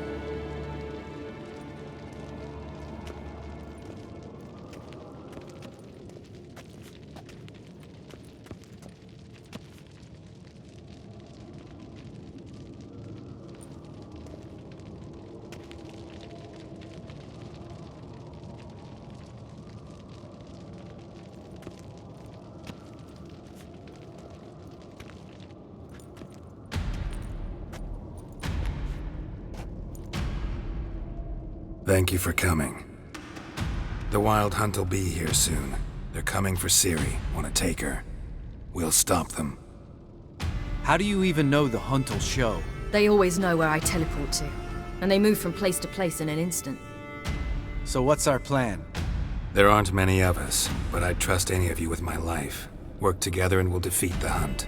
Thank you for coming. The Wild Hunt will be here soon. They're coming for Siri. Want to take her. We'll stop them. How do you even know the hunt will show? They always know where I teleport to, and they move from place to place in an instant. So what's our plan? There aren't many of us, but I'd trust any of you with my life. Work together and we'll defeat the Hunt.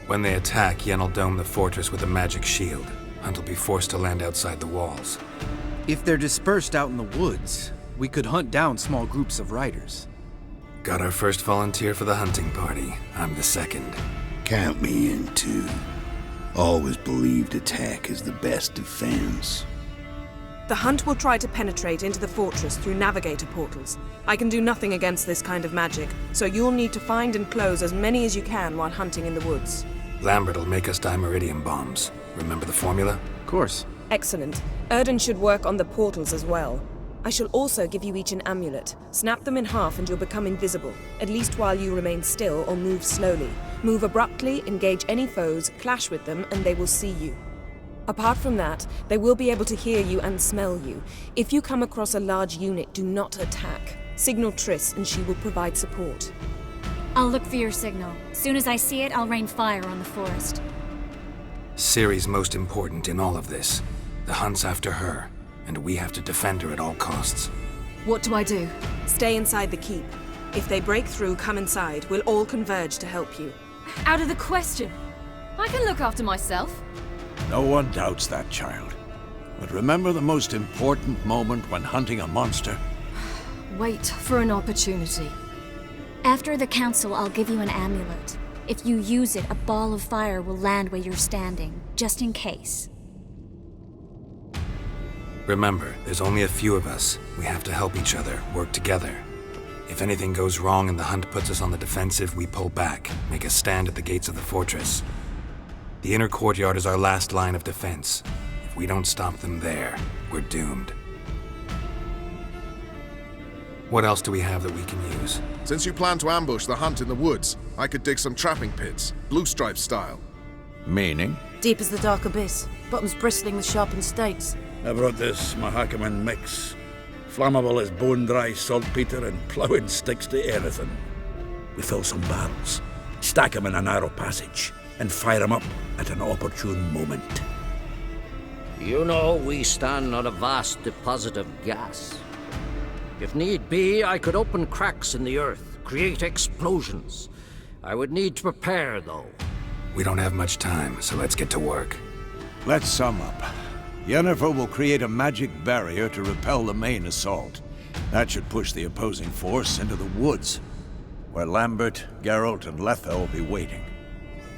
When they attack, Yen will dome the fortress with a magic shield. Hunt will be forced to land outside the walls. If they're dispersed out in the woods, we could hunt down small groups of riders. Got our first volunteer for the hunting party. I'm the second. Count me in too. Always believed attack is the best defense. The Hunt will try to penetrate into the fortress through navigator portals. I can do nothing against this kind of magic, so you'll need to find and close as many as you can while hunting in the woods. Lambert will make us dimeridium bombs. Remember the formula? Of course. Excellent. Erden should work on the portals as well. I shall also give you each an amulet. Snap them in half and you'll become invisible, at least while you remain still or move slowly. Move abruptly, engage any foes, clash with them, and they will see you. Apart from that, they will be able to hear you and smell you. If you come across a large unit, do not attack. Signal Triss and she will provide support. I'll look for your signal. Soon as I see it, I'll rain fire on the forest. Ciri's most important in all of this. The hunt's after her, and we have to defend her at all costs. What do I do? Stay inside the keep. If they break through, come inside. We'll all converge to help you. Out of the question. I can look after myself. No one doubts that, child. But remember the most important moment when hunting a monster? Wait for an opportunity. After the council, I'll give you an amulet. If you use it, a ball of fire will land where you're standing, just in case. Remember, there's only a few of us. We have to help each other, work together. If anything goes wrong and the hunt puts us on the defensive, we pull back, make a stand at the gates of the fortress. The inner courtyard is our last line of defense. If we don't stop them there, we're doomed. What else do we have that we can use? Since you plan to ambush the hunt in the woods, I could dig some trapping pits, blue stripe style. Meaning? Deep as the dark abyss, bottoms bristling with sharpened stakes. I brought this Mahakaman mix. Flammable as bone-dry saltpeter and ploughing sticks to anything. We fill some barrels, stack them in a narrow passage, and fire them up at an opportune moment. You know, we stand on a vast deposit of gas. If need be, I could open cracks in the earth, create explosions. I would need to prepare, though. We don't have much time, so let's get to work. Let's sum up. Yennefer will create a magic barrier to repel the main assault. That should push the opposing force into the woods, where Lambert, Geralt, and Letha will be waiting.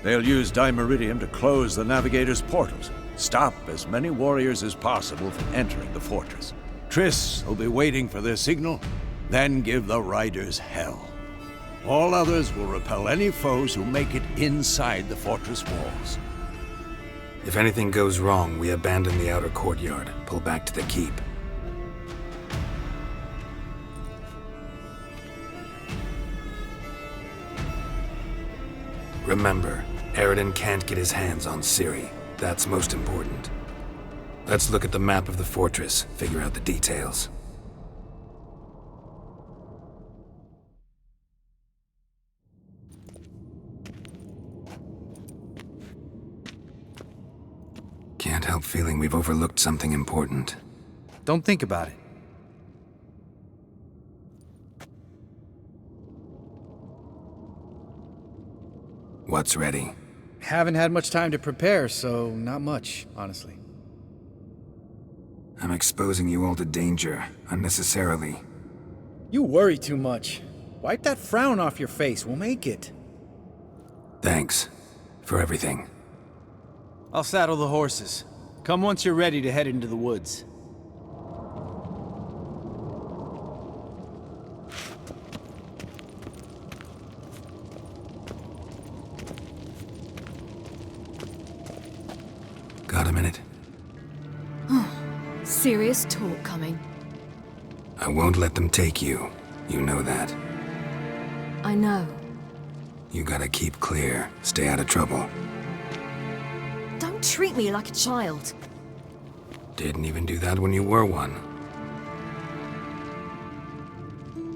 They'll use Dimeridium to close the Navigator's portals, stop as many warriors as possible from entering the fortress. Triss will be waiting for their signal, then give the riders hell. All others will repel any foes who make it inside the fortress walls. If anything goes wrong, we abandon the outer courtyard, pull back to the keep. Remember, Eredin can't get his hands on Siri. That's most important. Let's look at the map of the fortress, figure out the details. Can't help feeling we've overlooked something important. Don't think about it. What's ready? Haven't had much time to prepare, so not much, honestly. I'm exposing you all to danger, unnecessarily. You worry too much. Wipe that frown off your face, we'll make it. Thanks. For everything. I'll saddle the horses. Come once you're ready to head into the woods. Got a minute? Serious talk coming. I won't let them take you. You know that. I know. You gotta keep clear. Stay out of trouble. Don't treat me like a child. Didn't even do that when you were one.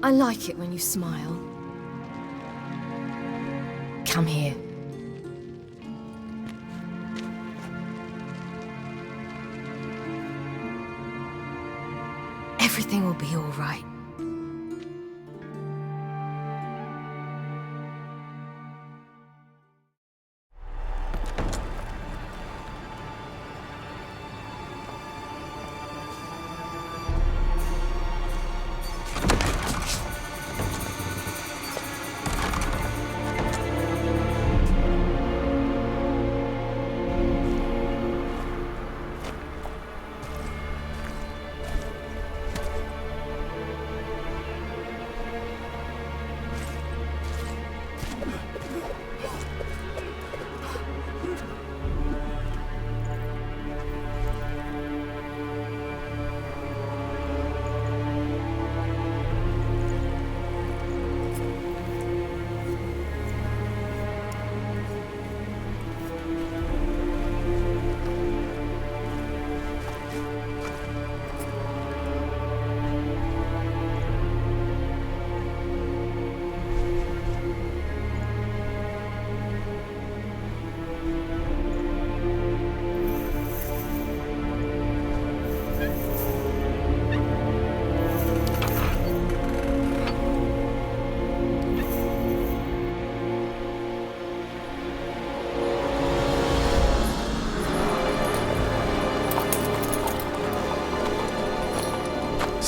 I like it when you smile. Come here. Everything will be all right.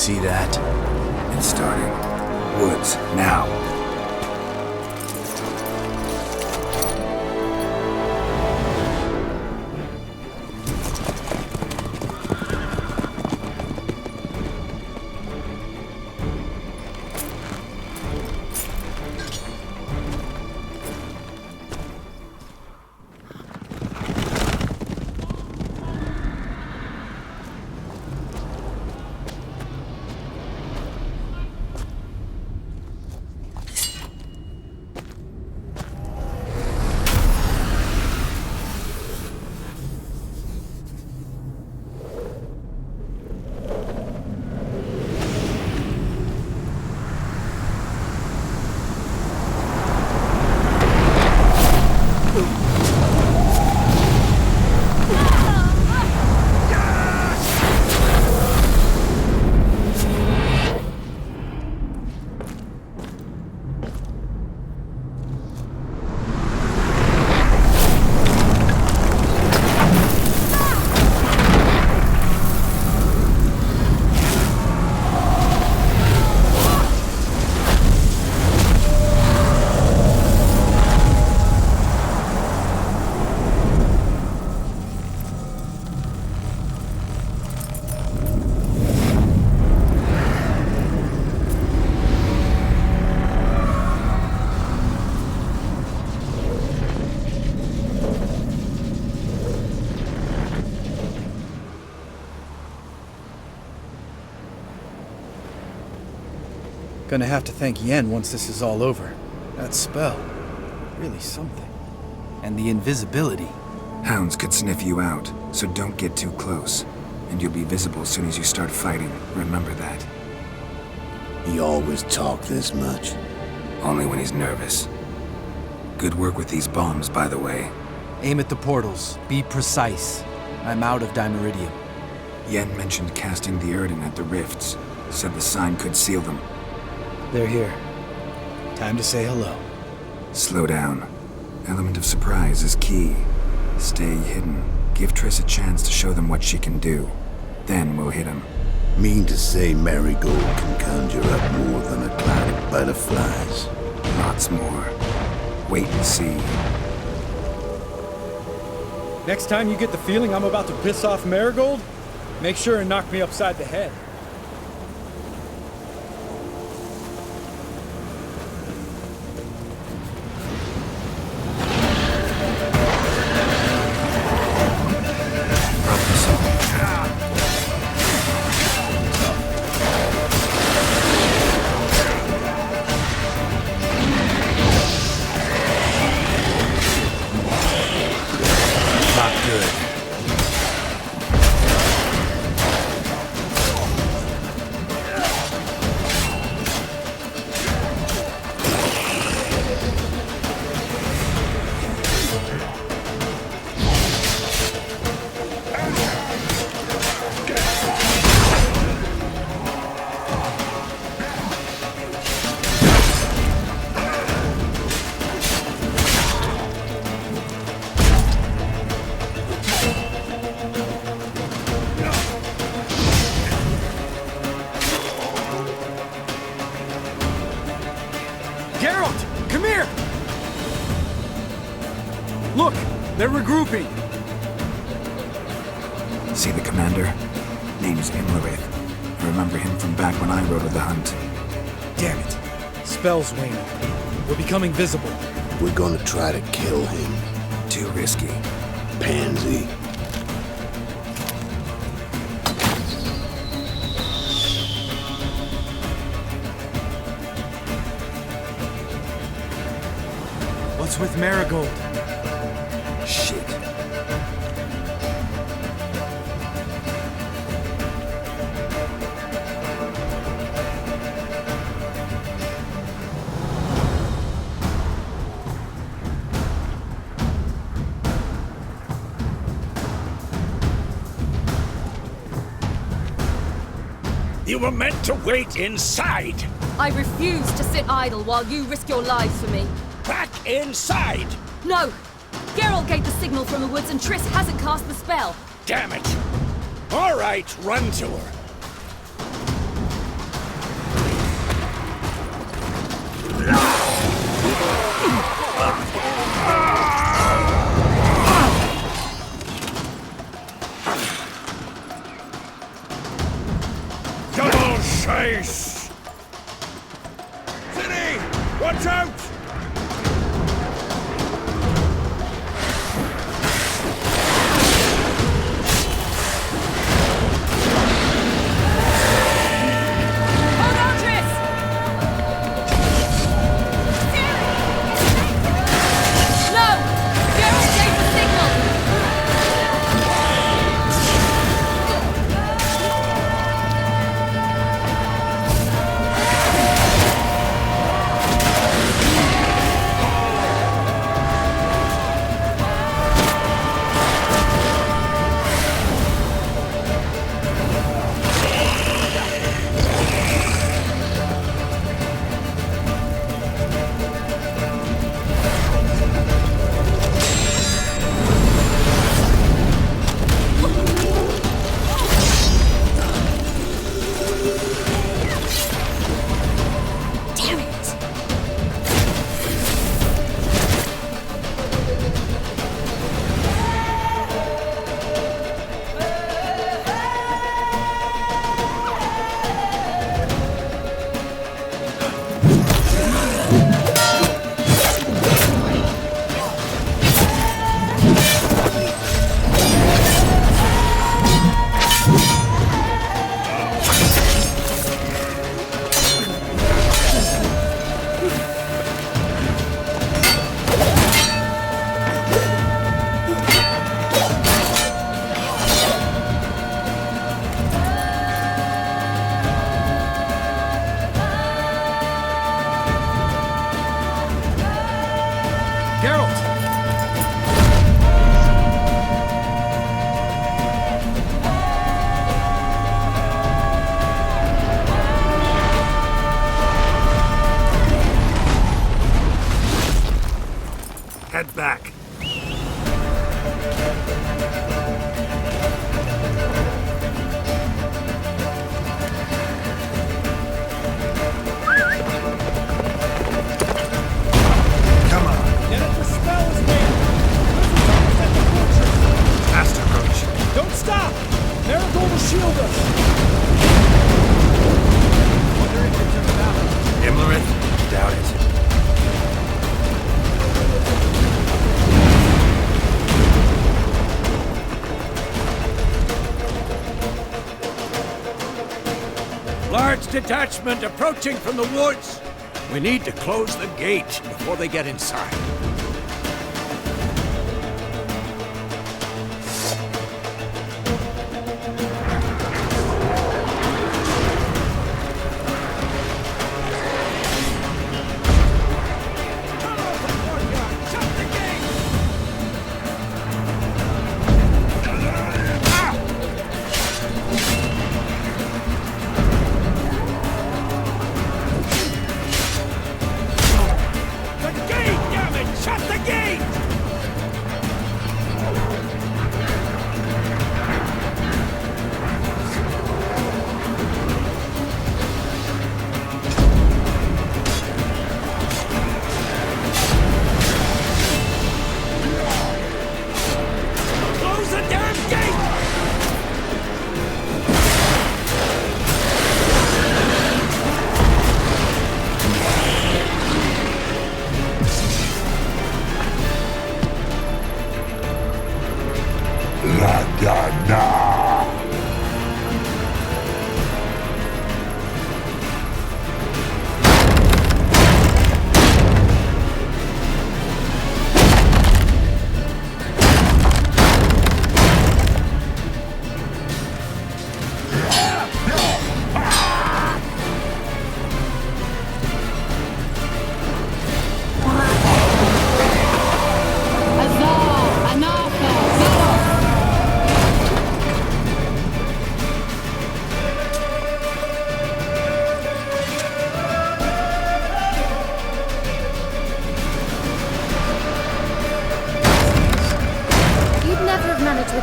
See that? It's starting. Woods, now. Gonna have to thank Yen once this is all over. That spell, really something. And the invisibility. Hounds could sniff you out, so don't get too close. And you'll be visible as soon as you start fighting. Remember that. He always talk this much? Only when he's nervous. Good work with these bombs, by the way. Aim at the portals. Be precise. I'm out of Dimeridium. Yen mentioned casting the Erdin at the rifts. Said the sign could seal them. They're here. Time to say hello. Slow down. Element of surprise is key. Stay hidden. Give Triss a chance to show them what she can do. Then we'll hit him. Mean to say Marigold can conjure up more than a cloud of butterflies? Lots more. Wait and see. Next time you get the feeling I'm about to piss off Marigold, make sure and knock me upside the head. They're regrouping! See the commander? Name's Imlerith. I remember him from back when I rode with the Hunt. Damn it. Spell's waning. We're becoming visible. We're gonna try to kill him. Too risky. Pansy. What's with Marigold? Shit. You were meant to wait inside! I refuse to sit idle while you risk your lives for me. Back inside! No! Geralt gave the signal from the woods and Triss hasn't cast the spell. Damn it! All right, run to her. Double chase! Siri! Watch out! Hold on, Triss! No! Geralt gave the signal! Damn it! Geralt! Head back. Come on. Yennefer spells me! Wizards almost at the fortress! Faster, Roach. Don't stop! Marigold will shield us! Wonder if it's a battle. Imlerith? Doubt it. Large detachment approaching from the woods. We need to close the gate before they get inside.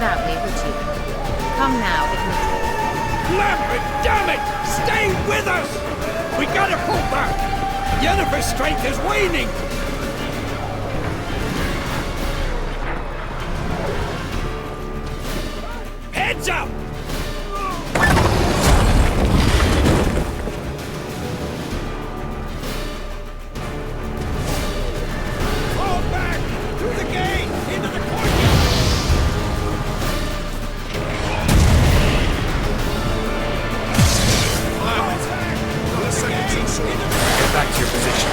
without me, would you? Come now, admit it. Lambert, damn it! Stay with us! We gotta pull back! Yennefer's strength is waning! Heads up! Fall back! Through the gate! Into the courtyard! Get back to your position.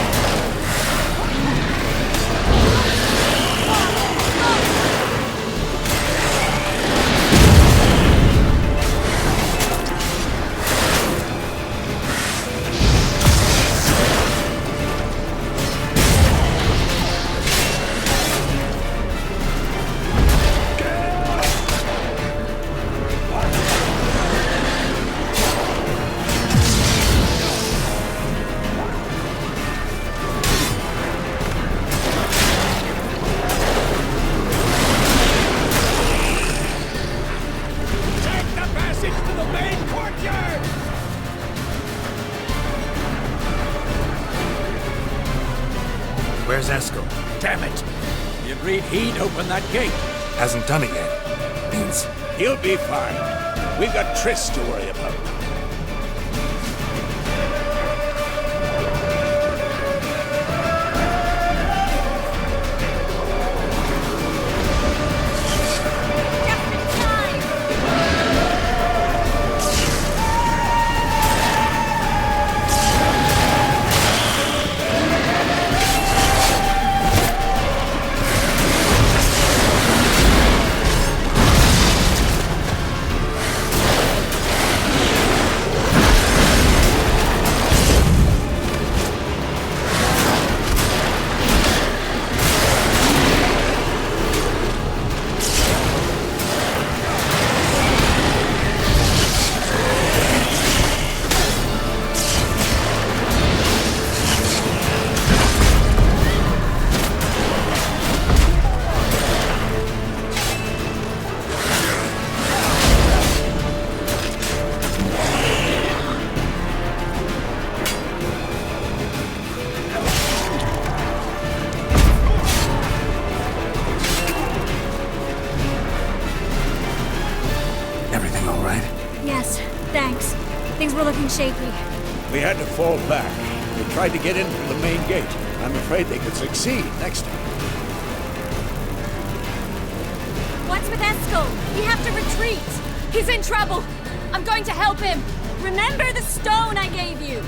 Where's Eskel? Damn it! He agreed he'd open that gate. Hasn't done it yet. Means He'll be fine. We've got Triss to worry about. Shaky. We had to fall back. They tried to get in through the main gate. I'm afraid they could succeed next time. What's with Eskel? We have to retreat. He's in trouble. I'm going to help him. Remember the stone I gave you.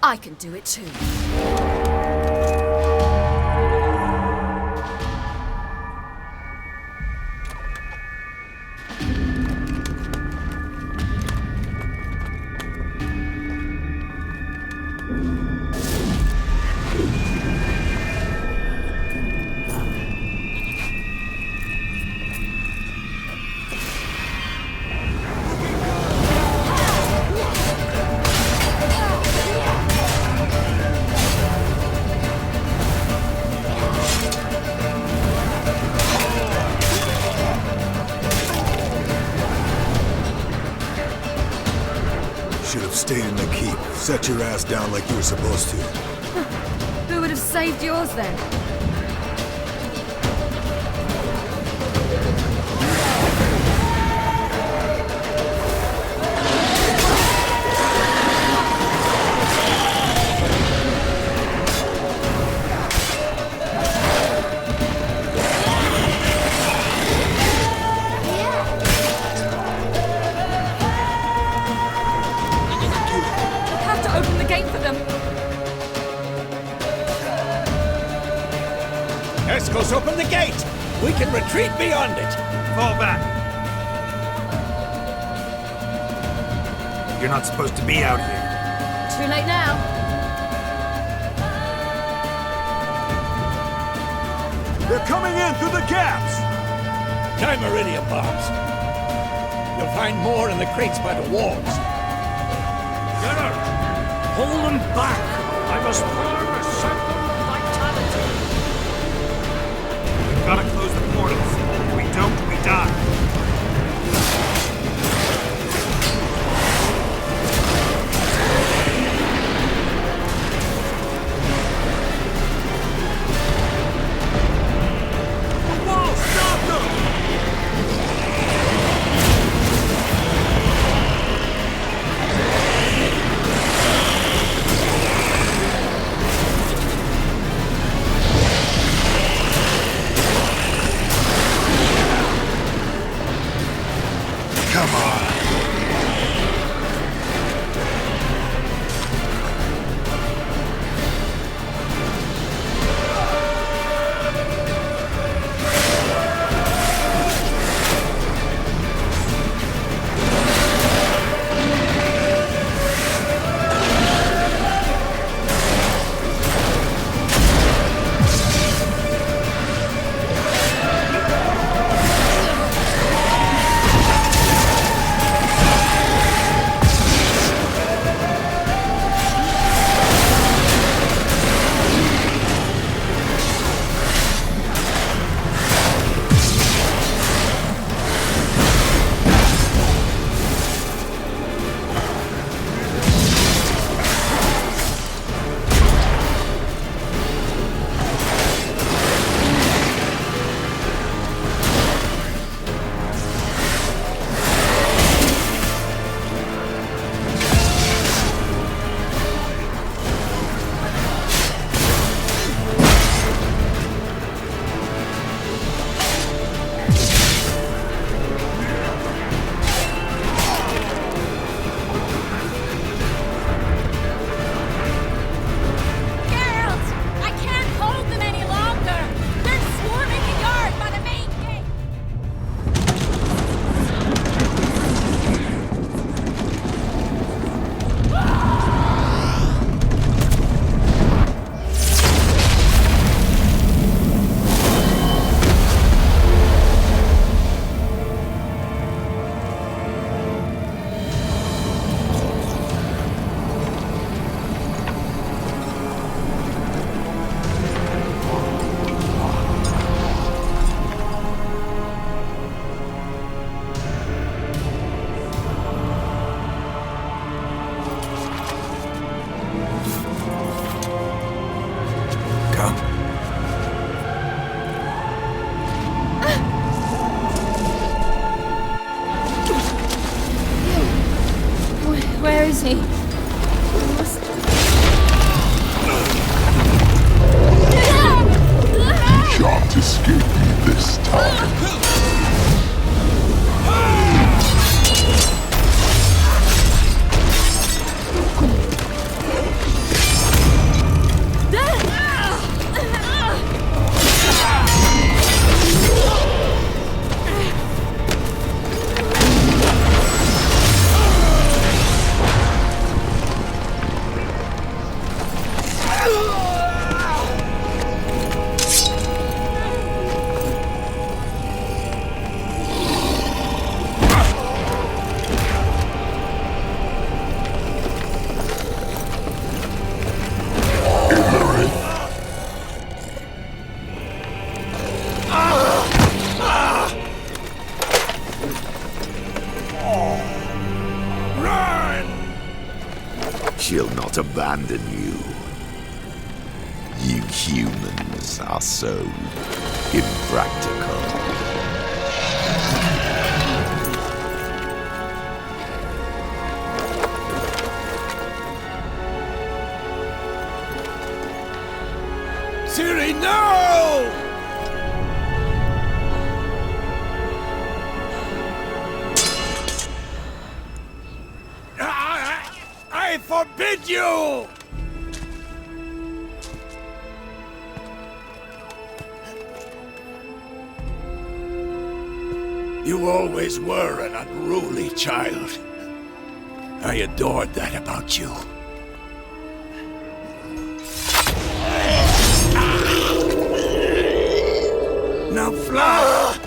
I can do it too. Set your ass down like you were supposed to. Who would have saved yours then? Open the gate! We can retreat beyond it! Fall back! You're not supposed to be out here. Too late now. They're coming in through the gaps! Time iridium bombs. You'll find more in the crates by the walls. Gunner! Hold them back! I must form a circle of vitality! Gotta close the portals. If we don't, we die. Whoa, stop them! Where is he? Shan't escape me this time. abandon you. You humans are so impractical. Siri, no! I forbid you! You always were an unruly child. I adored that about you. Now fly!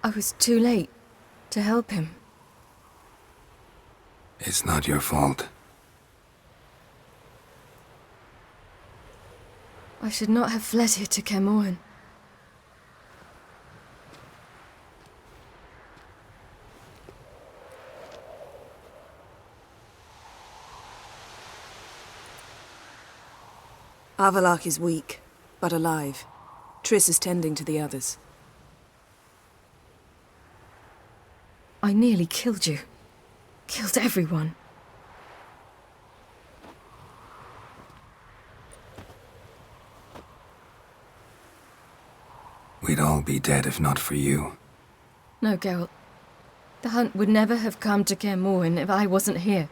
I was too late to help him. It's not your fault. I should not have fled here to Kaer Morhen. Avallac'h is weak, but alive. Triss is tending to the others. I nearly killed you. Killed everyone. We'd all be dead if not for you. No, Geralt. The hunt would never have come to Kaer Morhen if I wasn't here.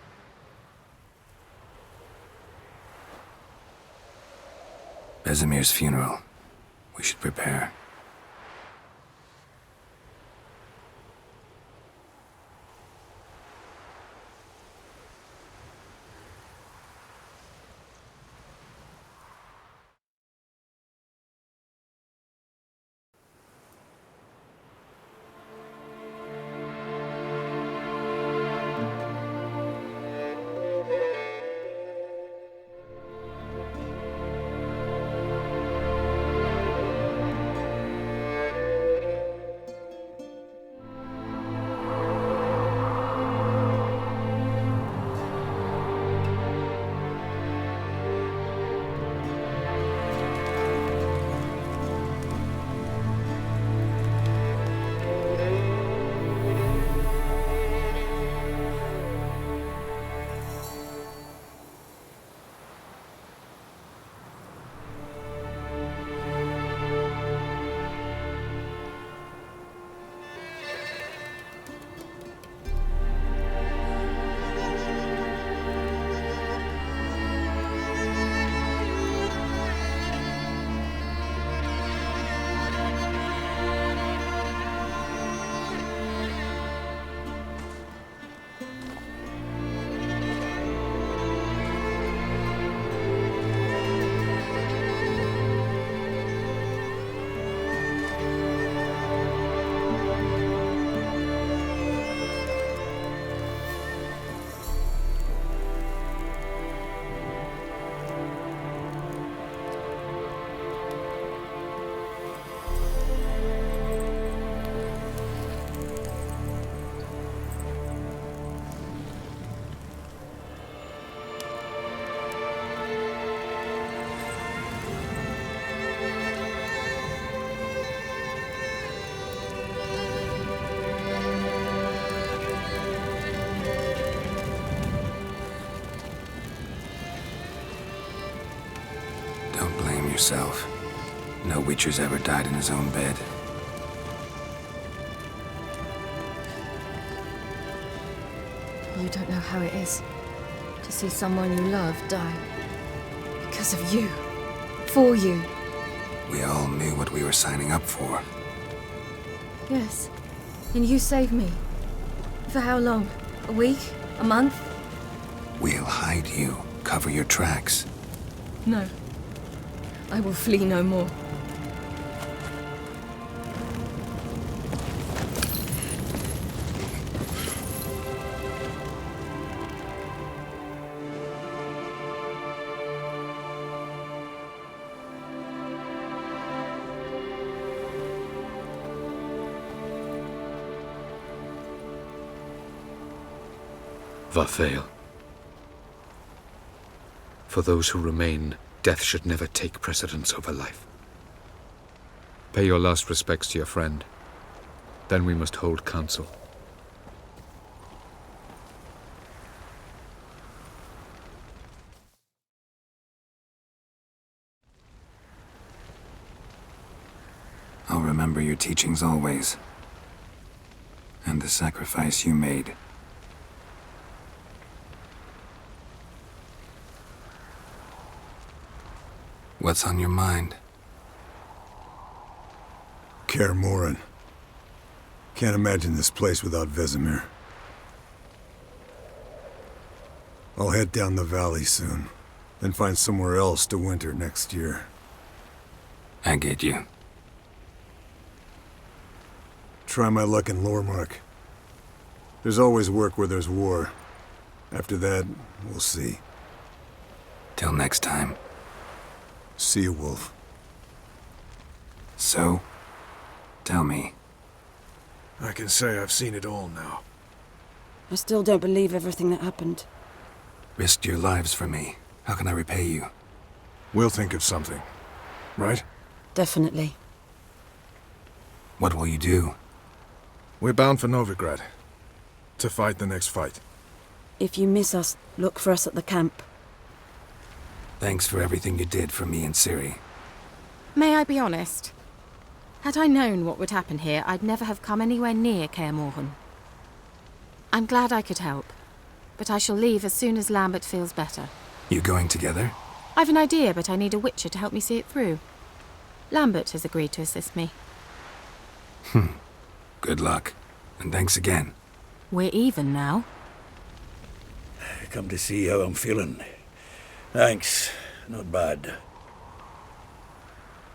Vesemir's funeral. We should prepare. Don't blame yourself. No Witcher's ever died in his own bed. You don't know how it is to see someone you love die. Because of you. For you. We all knew what we were signing up for. Yes. And you saved me. For how long? A week? A month? We'll hide you. Cover your tracks. No. I will flee no more. Forktail. For those who remain, death should never take precedence over life. Pay your last respects to your friend. Then we must hold council. I'll remember your teachings always. And the sacrifice you made. What's on your mind? Kaer Morhen. Can't imagine this place without Vesemir. I'll head down the valley soon, then find somewhere else to winter next year. I get you. Try my luck in Lormark. There's always work where there's war. After that, we'll see. Till next time. See you, Wolf. So, tell me. I can say I've seen it all now. I still don't believe everything that happened. Risked your lives for me. How can I repay you? We'll think of something. Right? Definitely. What will you do? We're bound for Novigrad. To fight the next fight. If you miss us, look for us at the camp. Thanks for everything you did for me and Siri. May I be honest? Had I known what would happen here, I'd never have come anywhere near Kaer Morhen. I'm glad I could help, but I shall leave as soon as Lambert feels better. You going together? I've an idea, but I need a witcher to help me see it through. Lambert has agreed to assist me. Good luck, and thanks again. We're even now. Come to see how I'm feeling. Thanks. Not bad.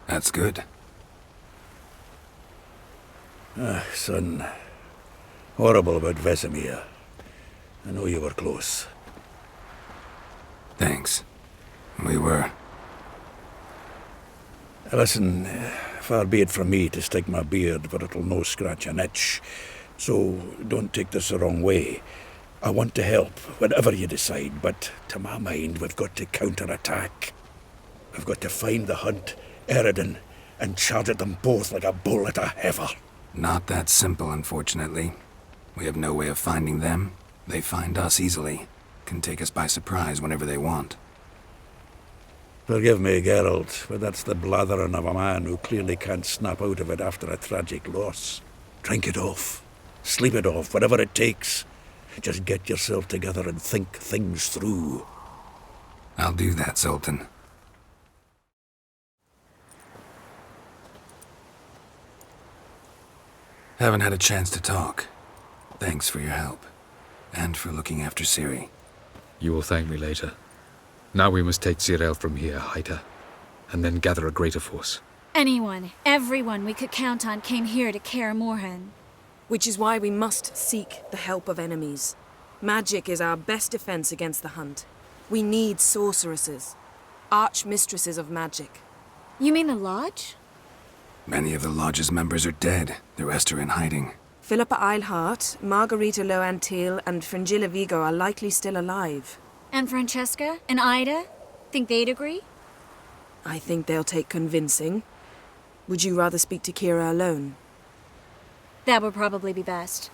That's good. Son. Horrible about Vesemir. I know you were close. Thanks. We were. Listen, far be it from me to stick my beard, but it'll no scratch an itch. So don't take this the wrong way. I want to help, whatever you decide, but to my mind, we've got to counterattack. We've got to find the Hunt, Eredin, and charge at them both like a bull at a heifer. Not that simple, unfortunately. We have no way of finding them. They find us easily. Can take us by surprise whenever they want. Forgive me, Geralt, but that's the blathering of a man who clearly can't snap out of it after a tragic loss. Drink it off. Sleep it off, whatever it takes. Just get yourself together and think things through. I'll do that, Sultan. Haven't had a chance to talk. Thanks for your help. And for looking after Siri. You will thank me later. Now we must take Zirael from here, hide her, and then gather a greater force. Anyone, everyone we could count on came here to Kaer Morhen. Which is why we must seek the help of enemies. Magic is our best defense against the Hunt. We need sorceresses. Archmistresses of magic. You mean the Lodge? Many of the Lodge's members are dead. The rest are in hiding. Philippa Eilhart, Margarita Loantil, and Fringilla Vigo are likely still alive. And Francesca? And Ida? Think they'd agree? I think they'll take convincing. Would you rather speak to Kira alone? That would probably be best.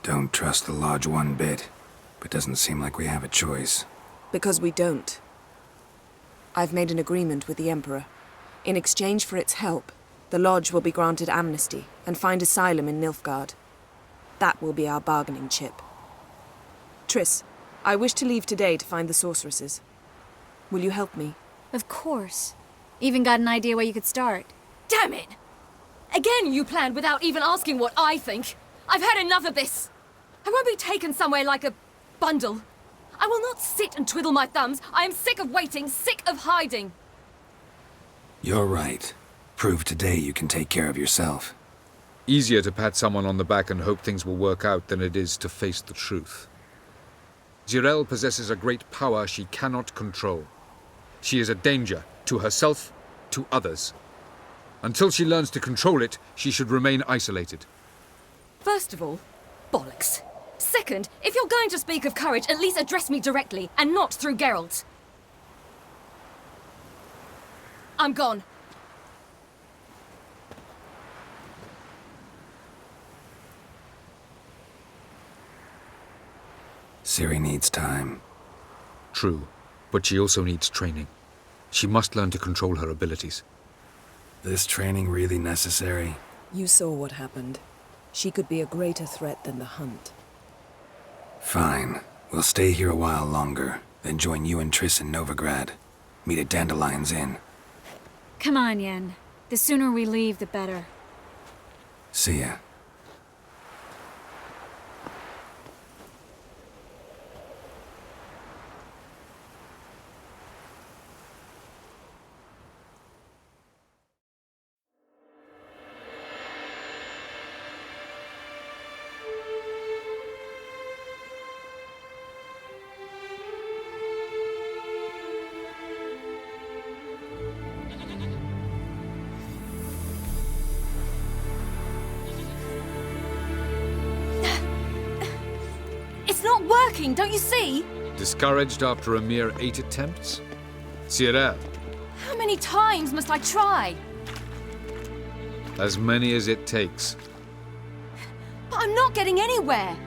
Don't trust the Lodge one bit, but doesn't seem like we have a choice. Because we don't. I've made an agreement with the Emperor. In exchange for its help, the Lodge will be granted amnesty and find asylum in Nilfgaard. That will be our bargaining chip. Triss, I wish to leave today to find the sorceresses. Will you help me? Of course. Even got an idea where you could start. Damn it! Again you planned without even asking what I think. I've had enough of this. I won't be taken somewhere like a bundle. I will not sit and twiddle my thumbs. I am sick of waiting, sick of hiding. You're right. Prove today you can take care of yourself. Easier to pat someone on the back and hope things will work out than it is to face the truth. Zirael possesses a great power she cannot control. She is a danger to herself, to others. Until she learns to control it, she should remain isolated. First of all, bollocks. Second, if you're going to speak of courage, at least address me directly, and not through Geralt. I'm gone. Siri needs time. True, but she also needs training. She must learn to control her abilities. This training really necessary? You saw what happened. She could be a greater threat than the Hunt. Fine. We'll stay here a while longer, then join you and Triss in Novigrad. Meet at Dandelion's Inn. Come on, Yen. The sooner we leave, the better. See ya. working, don't you see? Discouraged after a mere 8 attempts? Cyril, How many times must I try? as many as it takes. But I'm not getting anywhere.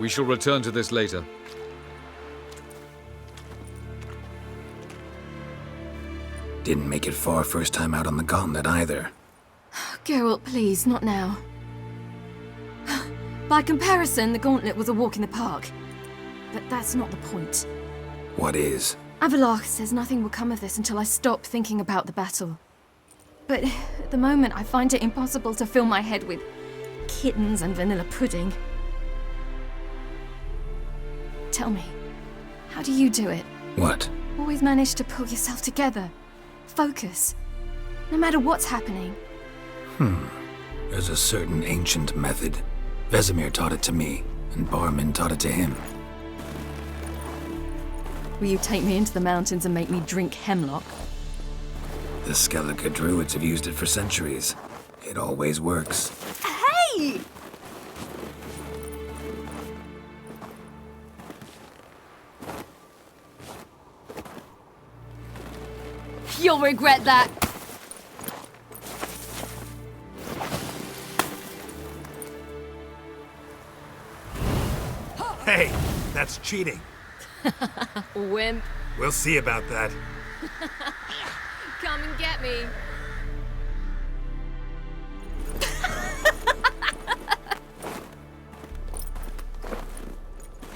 We shall return to this later. Didn't make it far first time out on the gauntlet either. Geralt, please, not now. By comparison, the gauntlet was a walk in the park. But that's not the point. What is? Avallac'h says nothing will come of this until I stop thinking about the battle. But at the moment, I find it impossible to fill my head with kittens and vanilla pudding. Tell me, how do you do it? What? Always manage to pull yourself together. Focus. No matter what's happening. There's a certain ancient method. Vesemir taught it to me, and Barman taught it to him. Will you take me into the mountains and make me drink hemlock? The Skellige druids have used it for centuries. It always works. Hey! You'll regret that. Hey, that's cheating. Wimp. We'll see about that. Come and get me.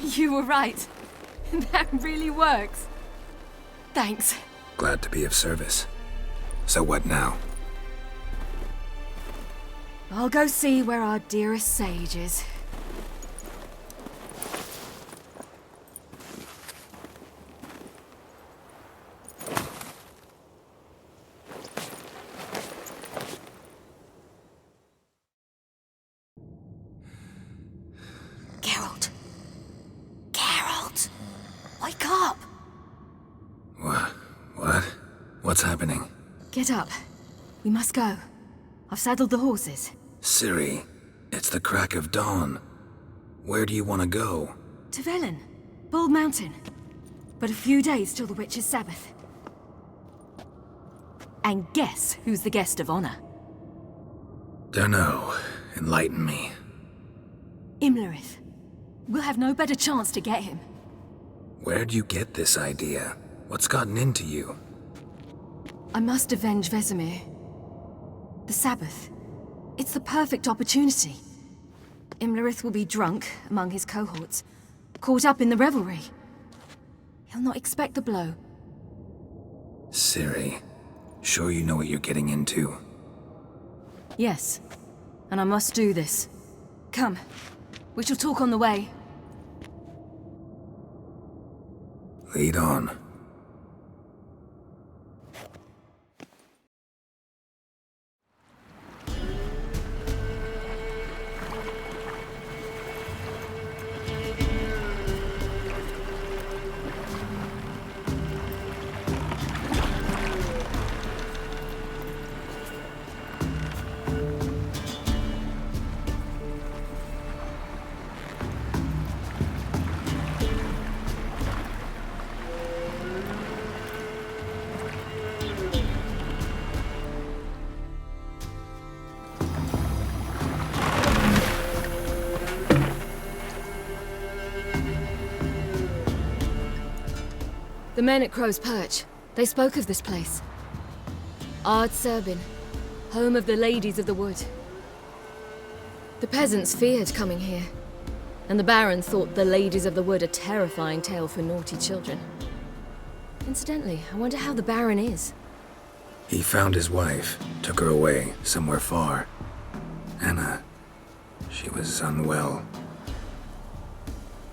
You were right. That really works. Thanks. Glad to be of service. So what now? I'll go see where our dearest sage is. Geralt. Geralt! Wake up! What? What's happening? Get up. We must go. I've saddled the horses. Siri, it's the crack of dawn. Where do you want to go? To Velen. Bald Mountain. But a few days till the Witch's Sabbath. And guess who's the guest of honor? Dunno. Enlighten me. Imlerith. We'll have no better chance to get him. Where'd you get this idea? What's gotten into you? I must avenge Vesemir. The Sabbath. It's the perfect opportunity. Imlerith will be drunk among his cohorts, caught up in the revelry. He'll not expect the blow. Siri, sure you know what you're getting into? Yes, and I must do this. Come, we shall talk on the way. Lead on. The men at Crow's Perch, they spoke of this place. Ard Serbin, home of the Ladies of the Wood. The peasants feared coming here, and the Baron thought the Ladies of the Wood a terrifying tale for naughty children. Incidentally, I wonder how the Baron is. He found his wife, took her away, somewhere far. Anna, she was unwell.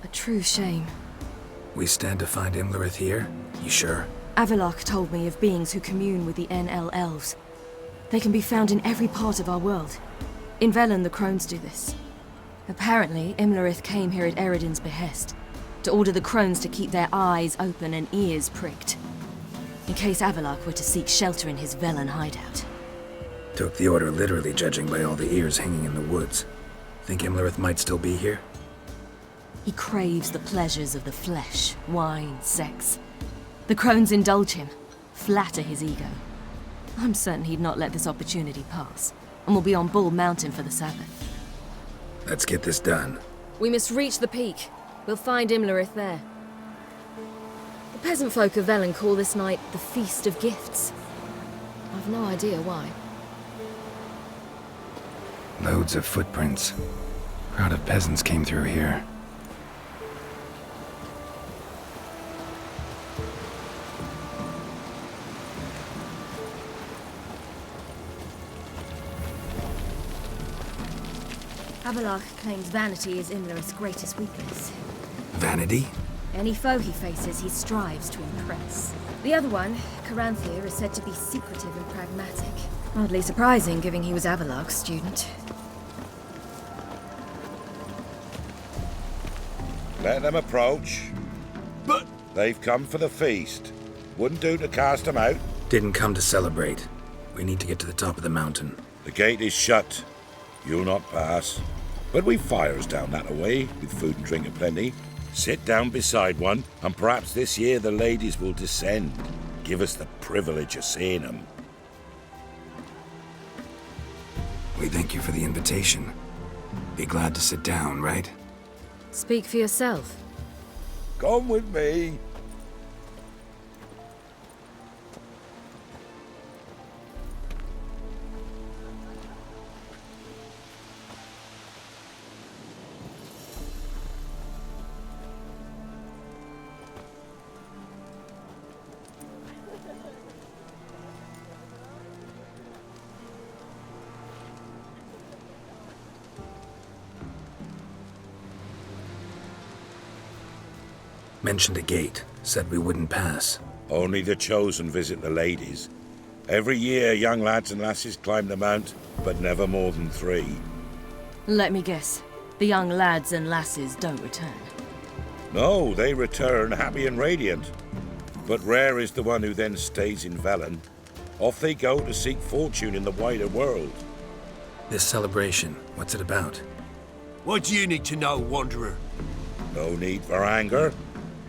A true shame. We stand to find Imlerith here? You sure? Avallac'h told me of beings who commune with the NL elves. They can be found in every part of our world. In Velen, the Crones do this. Apparently, Imlerith came here at Eredin's behest, to order the Crones to keep their eyes open and ears pricked. in case Avalok were to seek shelter in his Velen hideout. Took the order literally, judging by all the ears hanging in the woods. Think Imlerith might still be here? He craves the pleasures of the flesh, wine, sex. The crones indulge him, flatter his ego. I'm certain he'd not let this opportunity pass, and will be on Bull Mountain for the Sabbath. Let's get this done. We must reach the peak. We'll find Imlerith there. The peasant folk of Velen call this night the Feast of Gifts. I've no idea why. Loads of footprints. Crowd of peasants came through here. Avalok claims vanity is Imlerith's greatest weakness. Vanity? Any foe he faces, he strives to impress. The other one, Caranthir, is said to be secretive and pragmatic. Hardly surprising, given he was Avalok's student. Let them approach. But... They've come for the feast. Wouldn't do to cast them out. Didn't come to celebrate. We need to get to the top of the mountain. The gate is shut. You'll not pass. But we've fires down that away, with food and drink aplenty. Sit down beside one, and perhaps this year the ladies will descend. Give us the privilege of seeing them. We thank you for the invitation. Be glad to sit down, right? Speak for yourself. Come with me. Mentioned a gate. Said we wouldn't pass. Only the chosen visit the ladies. Every year, young lads and lasses climb the mount, but never more than 3. Let me guess. The young lads and lasses don't return. No, they return happy and radiant. But rare is the one who then stays in Velen. Off they go to seek fortune in the wider world. This celebration, what's it about? What do you need to know, Wanderer? No need for anger.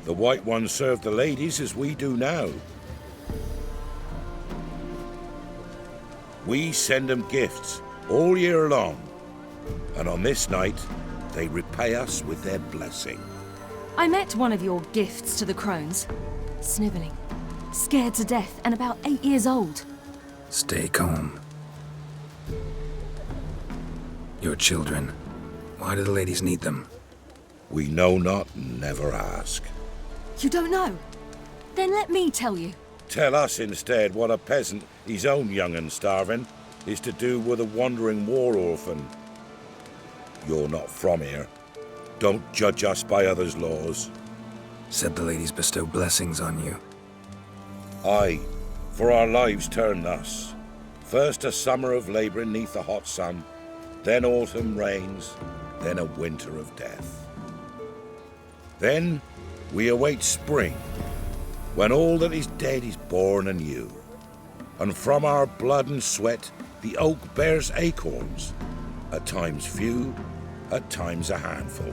The White Ones serve the ladies as we do now. We send them gifts all year long. And on this night, they repay us with their blessing. I met one of your gifts to the crones. Snivelling, scared to death, and about 8 years old. Stay calm. Your children. Why do the ladies need them? We know not and never ask. You don't know? Then let me tell you. Tell us instead what a peasant, his own young and starving, is to do with a wandering war orphan. You're not from here. Don't judge us by others' laws. Said the ladies bestow blessings on you. Aye, for our lives turn thus. First a summer of labouring neath the hot sun, then autumn rains, then a winter of death. Then we await spring, when all that is dead is born anew. And from our blood and sweat the oak bears acorns, at times few, at times a handful.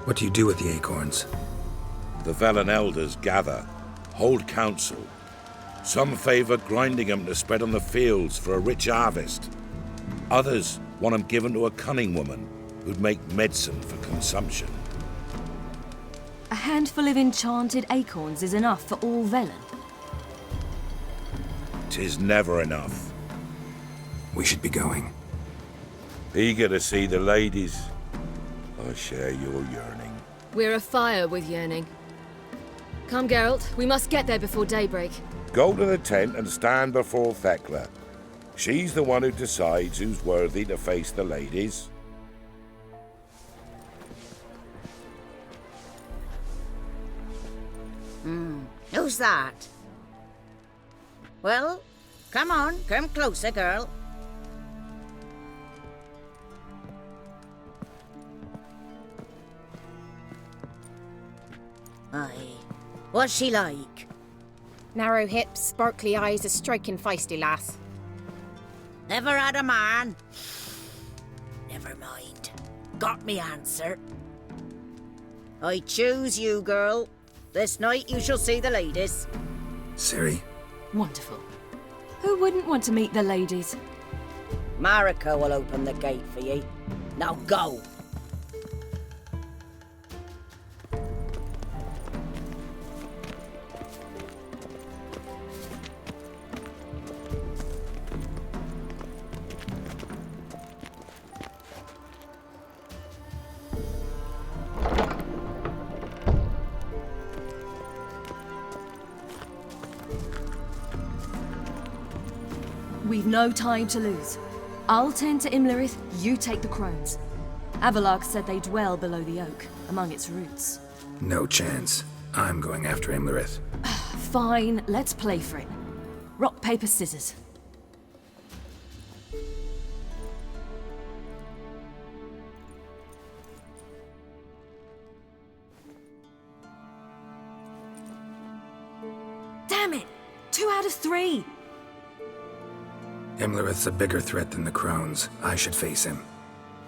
What do you do with the acorns? The Velen elders gather, hold council. Some favour grinding them to spread on the fields for a rich harvest. Others want them given to a cunning woman who'd make medicine for consumption. A handful of enchanted acorns is enough for all Velen. 'Tis never enough. We should be going. Eager to see the ladies. I share your yearning. We're afire with yearning. Come, Geralt. We must get there before daybreak. Go to the tent and stand before Thekla. She's the one who decides who's worthy to face the ladies. Who's that? Well, come on, come closer, girl. Aye. What's she like? Narrow hips, sparkly eyes, a striking feisty lass. Never had a man. Never mind. Got me answer. I choose you, girl. This night you shall see the ladies. Siri? Wonderful. Who wouldn't want to meet the ladies? Marika will open the gate for ye. Now go. We've no time to lose. I'll tend to Imlerith, you take the Crones. Avalark said they dwell below the oak, among its roots. No chance. I'm going after Imlerith. Fine, let's play for it. Rock, paper, scissors. Damn it! 2 out of 3! Imlerith's a bigger threat than the Crones. I should face him.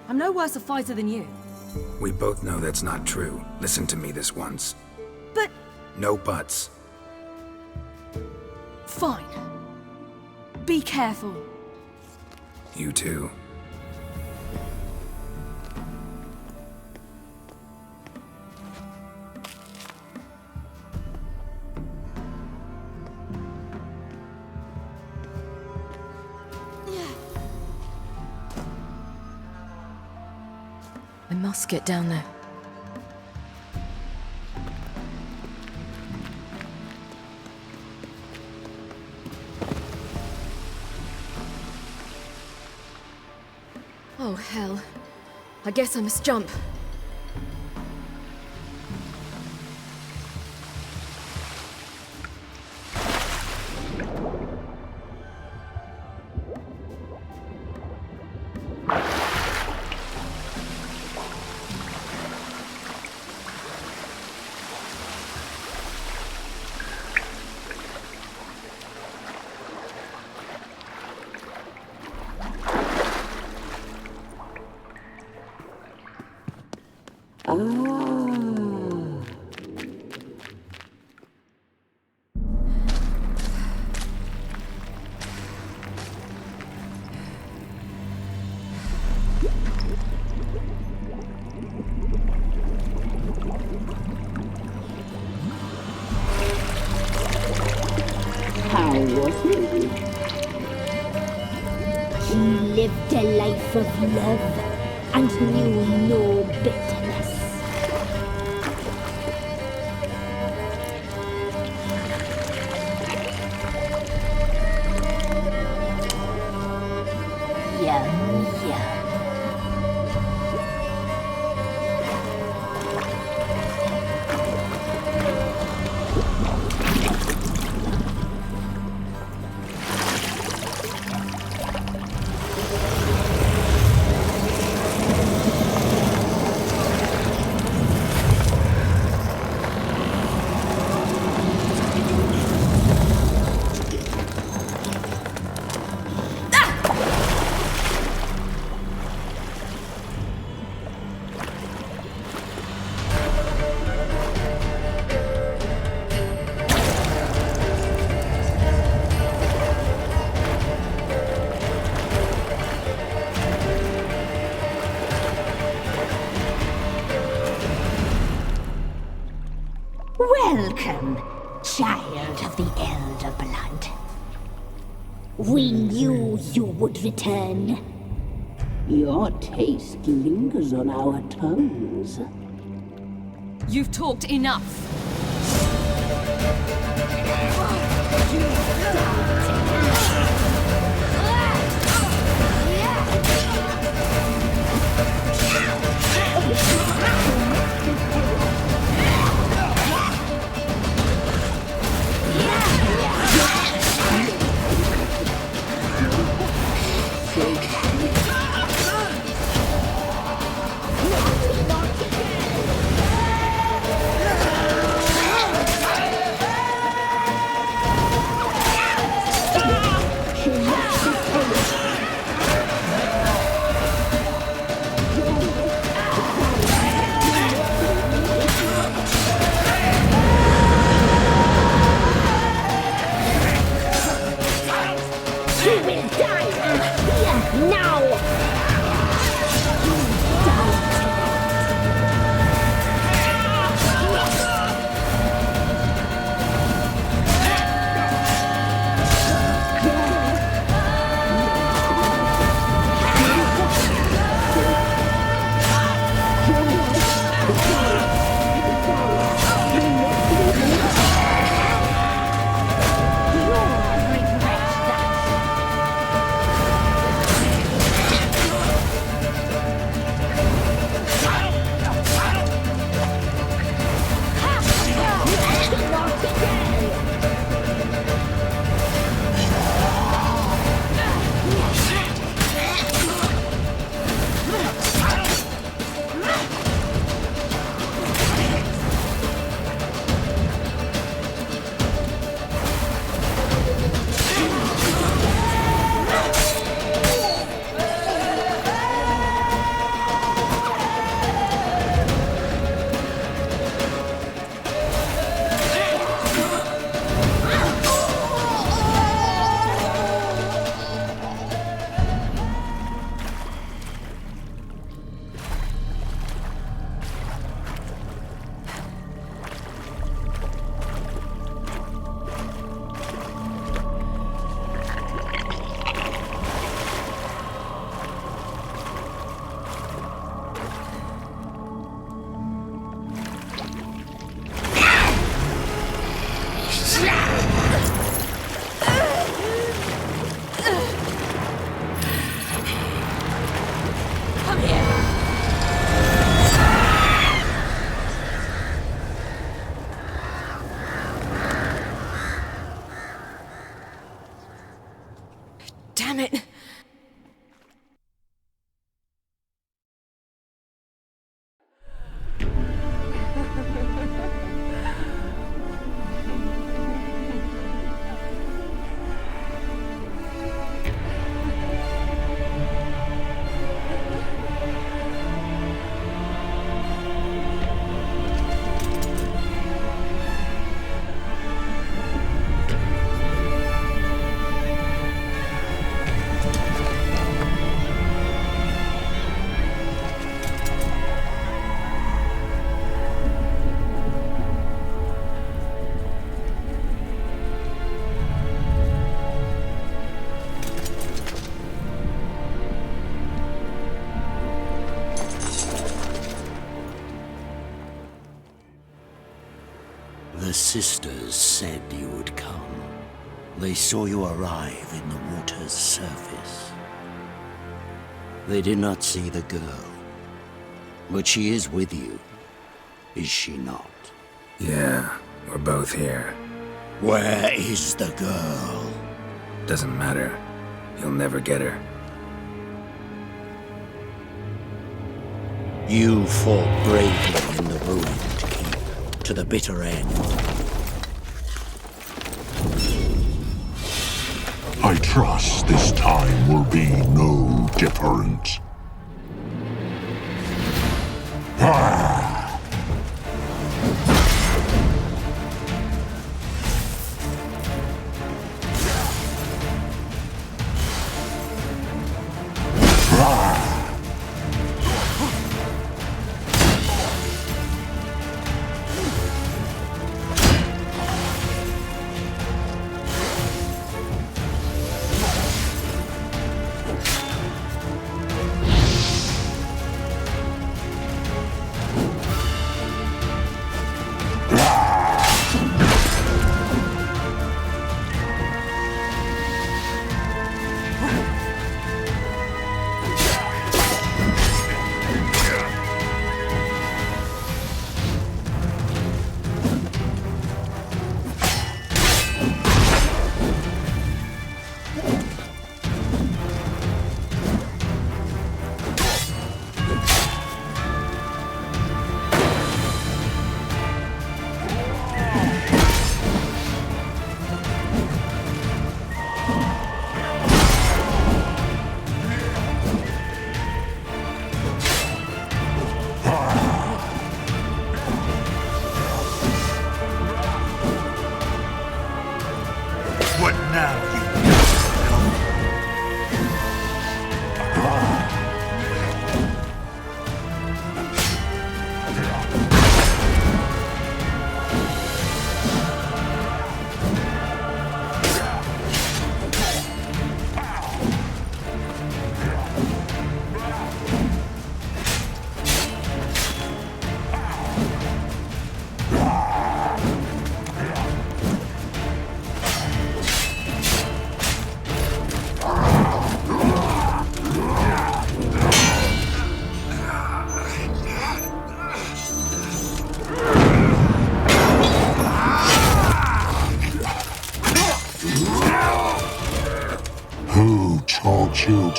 I'm no worse a fighter than you. We both know that's not true. Listen to me this once. But... No buts. Fine. Be careful. You too. I must get down there. Oh, hell. I guess I must jump. How was he? He lived a life of love and knew no bitterness. Yum, yum. Welcome, child of the Elder Blood. We knew you would return. Your taste lingers on our tongues. You've talked enough. Here, now! Damn it! The sisters said you would come. They saw you arrive in the water's surface. They did not see the girl. But she is with you, is she not? Yeah, we're both here. Where is the girl? Doesn't matter. You'll never get her. You fought bravely in the ruined keep, to the bitter end. I trust this time will be no different.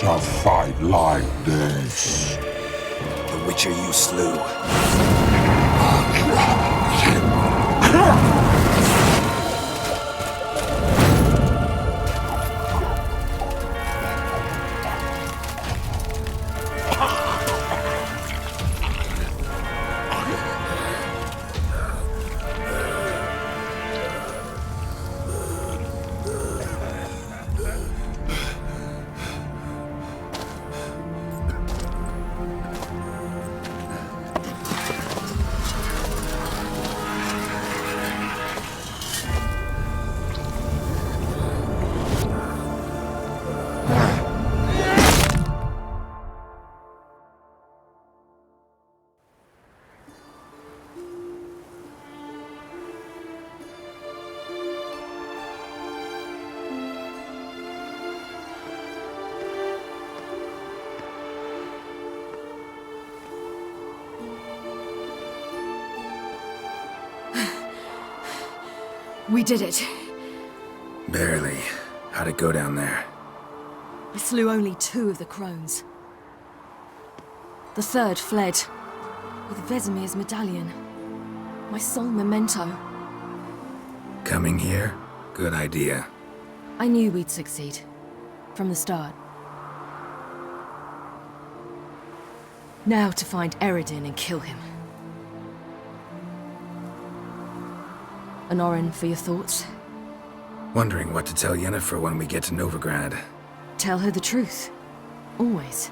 to fight like this. The Witcher you slew. We did it. Barely. How'd it go down there? I slew only 2 of the crones. The third fled, with Vesemir's medallion. My sole memento. Coming here? Good idea. I knew we'd succeed. From the start. Now to find Eredin and kill him. Anorin, for your thoughts? Wondering what to tell Yennefer when we get to Novigrad. Tell her the truth. Always.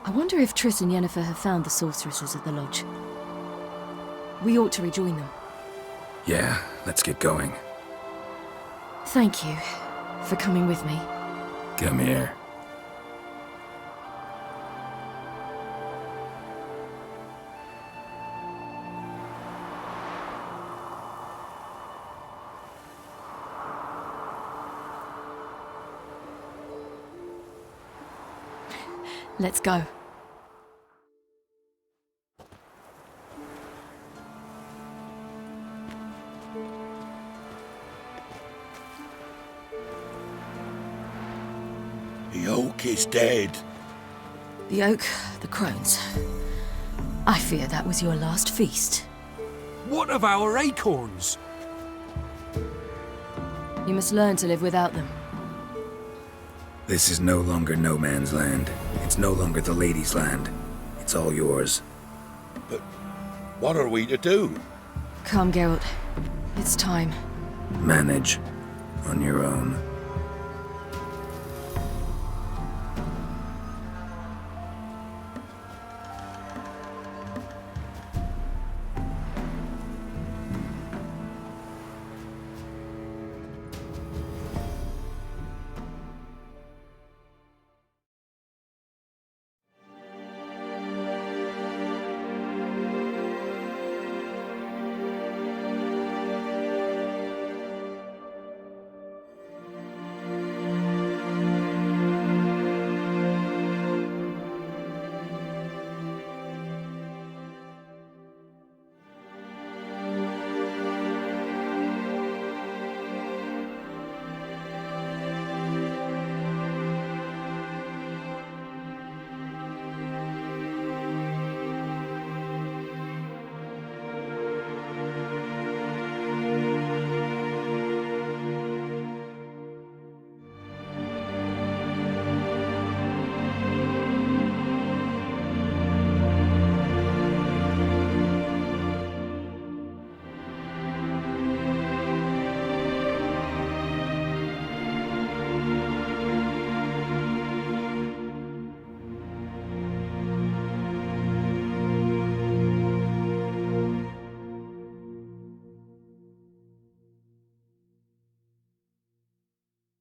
I wonder if Triss and Yennefer have found the sorceresses at the lodge. We ought to rejoin them. Yeah, let's get going. Thank you for coming with me. Come here. Let's go. The oak is dead. The oak, the crones. I fear that was your last feast. What of our acorns? You must learn to live without them. This is no longer no man's land. It's no longer the lady's land. It's all yours. But what are we to do? Come, Geralt. It's time. Manage on your own.